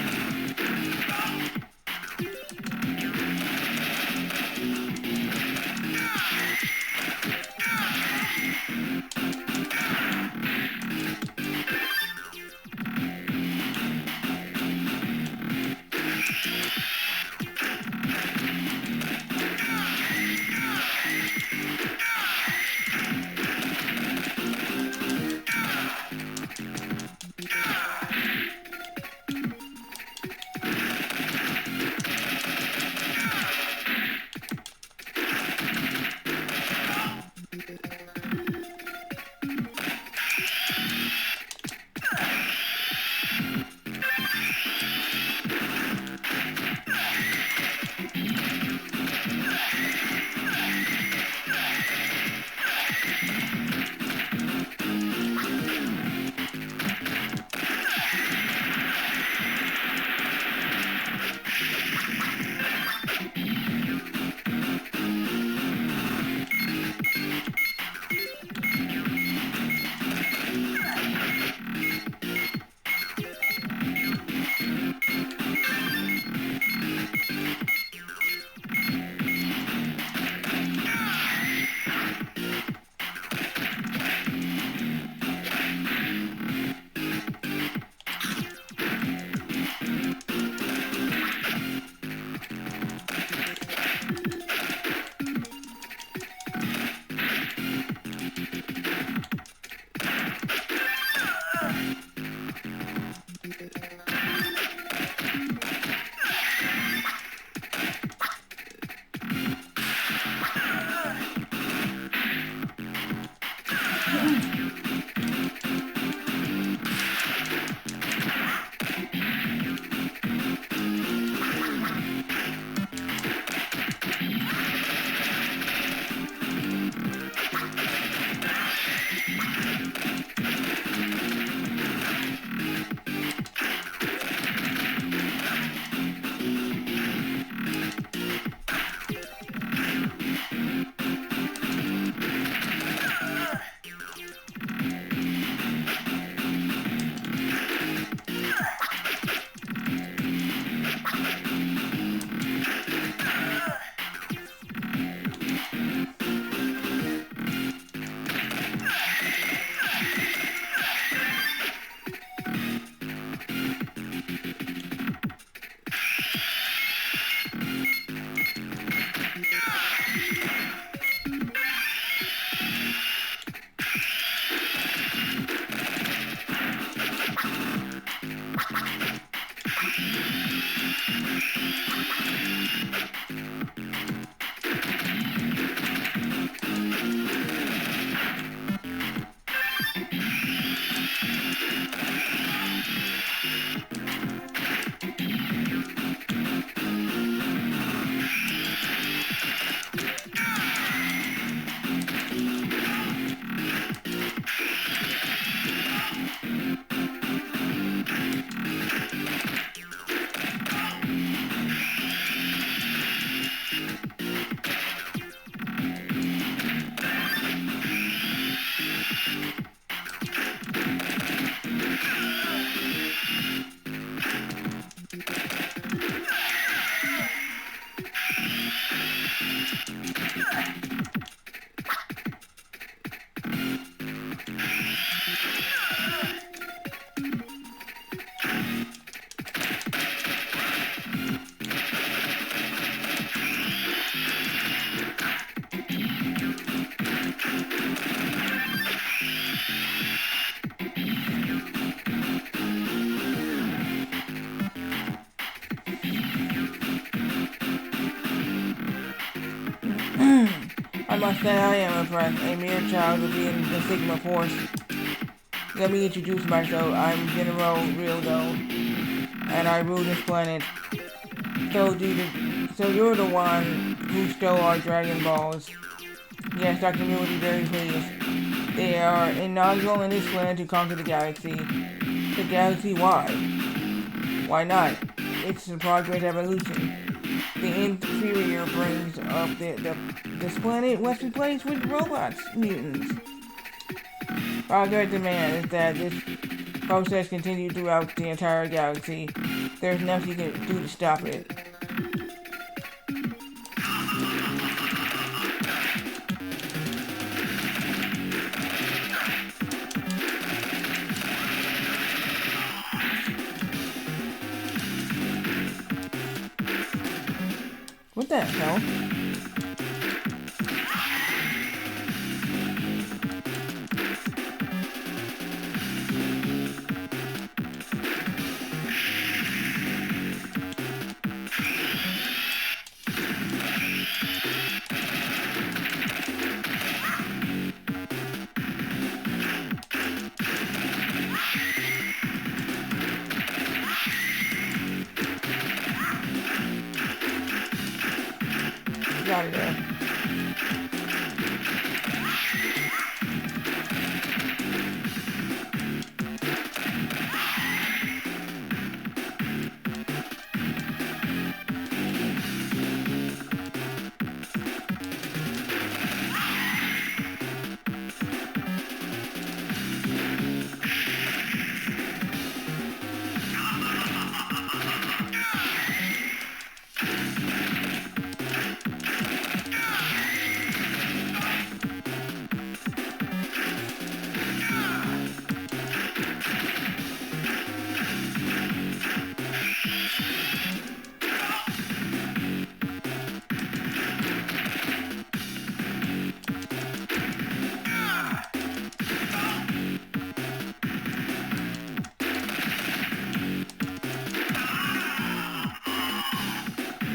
I must say I am impressed. A mere child will be in the Sigma Force. Let me introduce myself. I'm General Rildo, and I rule this planet. So you're the one who stole our Dragon Balls. Yes, Dr. Mu will be very pleased. They are inaugural in this planet to conquer the galaxy. The galaxy, why? Why not? It's a progress evolution. The inferior brings up this planet was replaced with robots, mutants. Our great demand is that this process continue throughout the entire galaxy. There's nothing you can do to stop it. What the hell? Get out of there.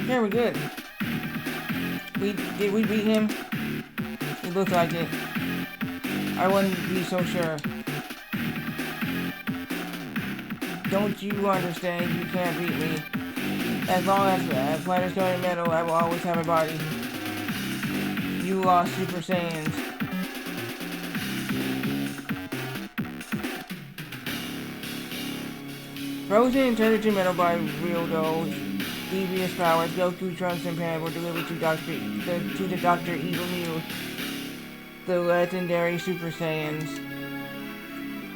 Yeah, we're good. Did we beat him? It looks like it. I wouldn't be so sure. Don't you understand? You can't beat me. As long as planetary metal, I will always have a body. You lost Super Saiyans. Frozen and turned into metal by Rildo. Devious powers, Goku, Trunks, and Pan were delivered to the Dr. Evil Mew, the legendary Super Saiyans.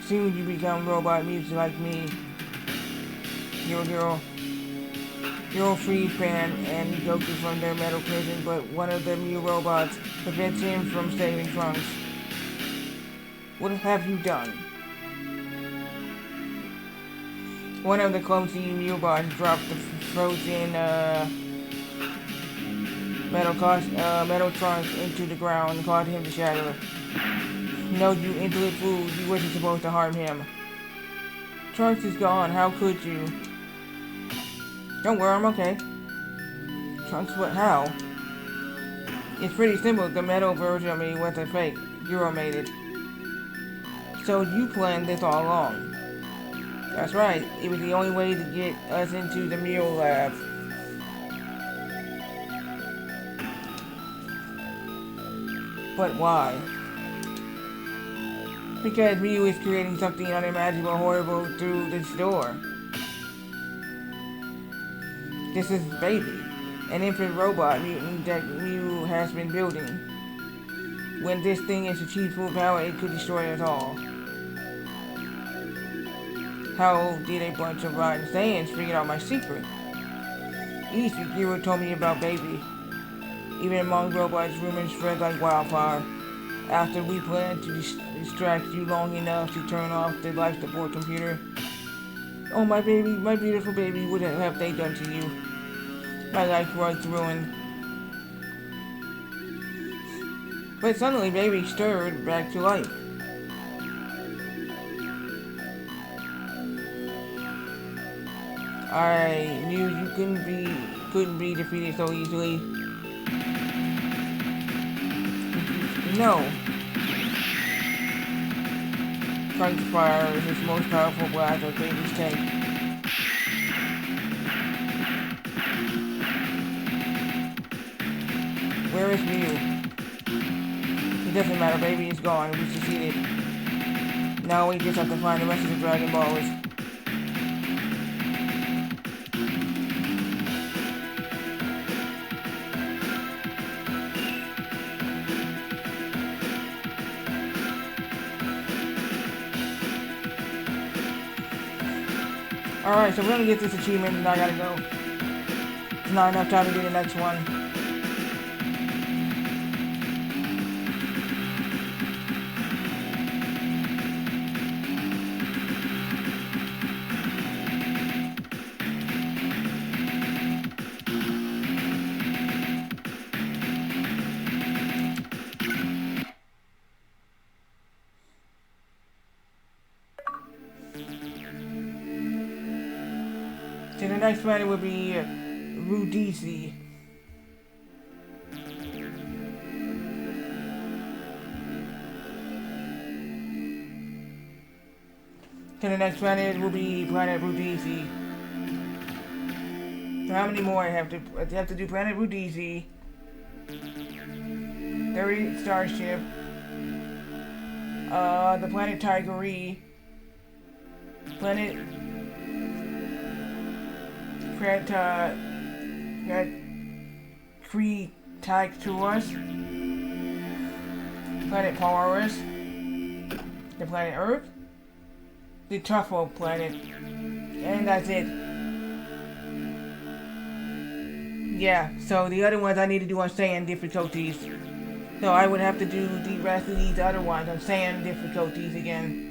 Soon you become robot mutants like me. You'll free Pan and Goku from their metal prison, but one of the Mew robots prevents him from saving Trunks. What have you done? One of the clumsy Mew bots dropped the frozen metal Trunks into the ground and caused him to shatter. No, you insolent fool, you wasn't supposed to harm him. Trunks is gone, how could you? Don't worry, I'm okay. What? How? It's pretty simple. The metal version of me wasn't fake. Euro made it. So you planned this all along. That's right. It was the only way to get us into the Mule lab. But why? Because Mew is creating something unimaginable, horrible through this door. This is Baby, an infant robot mutant that Mew has been building. When this thing is achieved full power, it could destroy us all. How did a bunch of rotten Saiyans figure out my secret? Easy, Giro told me about Baby. Even among robots, rumors spread like wildfire. After we planned to distract you long enough to turn off the life support computer. Oh, my baby, my beautiful baby, what have they done to you? My life was ruined. But suddenly, Baby stirred back to life. I knew you couldn't be defeated so easily. No. Frank's fire is his most powerful blast of Baby's tank. Where is Mew? It doesn't matter, Baby is gone. We succeeded. Now we just have to find the rest of the Dragon Balls. Alright, so we're gonna get this achievement and I gotta go. It's not enough time to do the next one. So the next planet will be Rudisi. So the next planet will be Planet Rudisi. So how many more I have to do Planet Rudisi, 30 Starship, the Planet Tigeri, Planet Cretaceous, Planet Polaris, the Planet Earth, the Truffle Planet, and that's it. Yeah, so the other ones I need to do on Saiyan difficulties. So I would have to do the rest of these other ones on Saiyan difficulties again.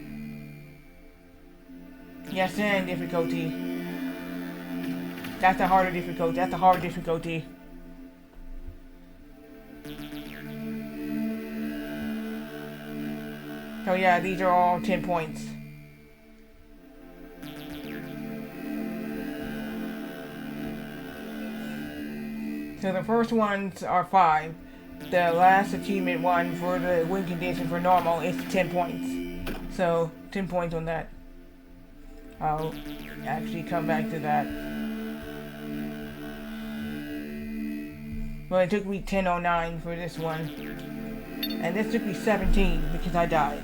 Yeah, Saiyan difficulty. That's the harder difficulty. That's the hard difficulty. So yeah, these are all 10 points. So the first ones are 5. The last achievement one for the win condition for normal is 10 points. So 10 points on that. I'll actually come back to that. Well, it took me 10:09 for this one. And this took me 17 because I died.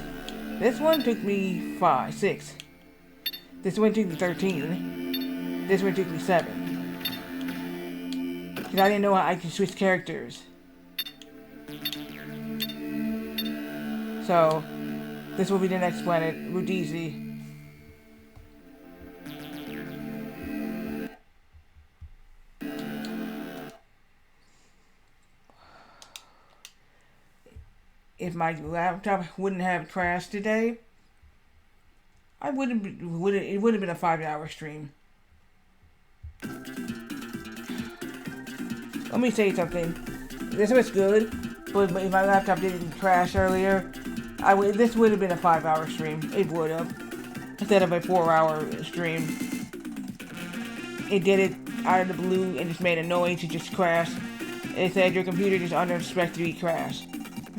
This one took me 6. This one took me 13. This one took me 7. Because I didn't know how I could switch characters. So, this will be the next planet, Rudisi. If my laptop wouldn't have crashed today, it would have been a 5-hour stream. Let me say something. This was good, but if my laptop didn't crash earlier, this would have been a 5-hour stream. It would have, instead of a 4-hour stream. It did it out of the blue and just made a noise. It just crashed. It said your computer just unexpectedly crashed.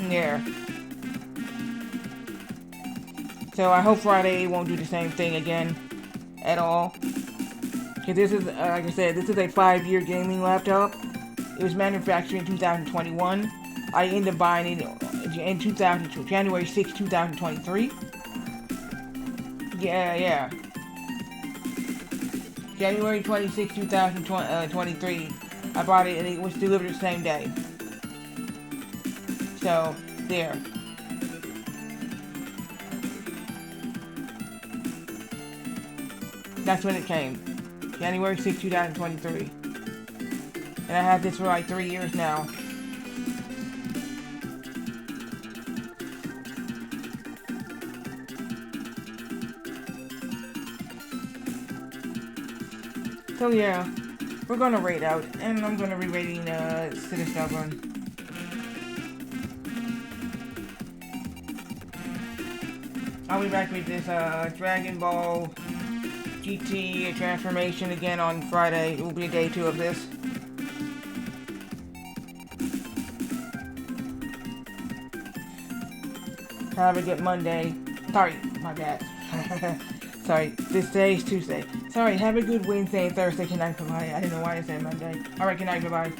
Yeah. So I hope Friday won't do the same thing again at all. Because this is, like I said, this is a 5-year gaming laptop. It was manufactured in 2021. I ended up buying it in January 6, 2023. Yeah. January 26, 2023. I bought it and it was delivered the same day. So, there. That's when it came. January 6, 2023. And I had this for like 3 years now. So yeah, we're gonna rate out, and I'm gonna be rating City Stubborn. I'll be back with this Dragon Ball GT transformation again on Friday. It will be day 2 of this. Have a good Monday. Sorry, my bad. Sorry, this day is Tuesday. Sorry, have a good Wednesday and Thursday. Good night, bye-bye. I didn't know why I said Monday. Alright, good night, bye-bye.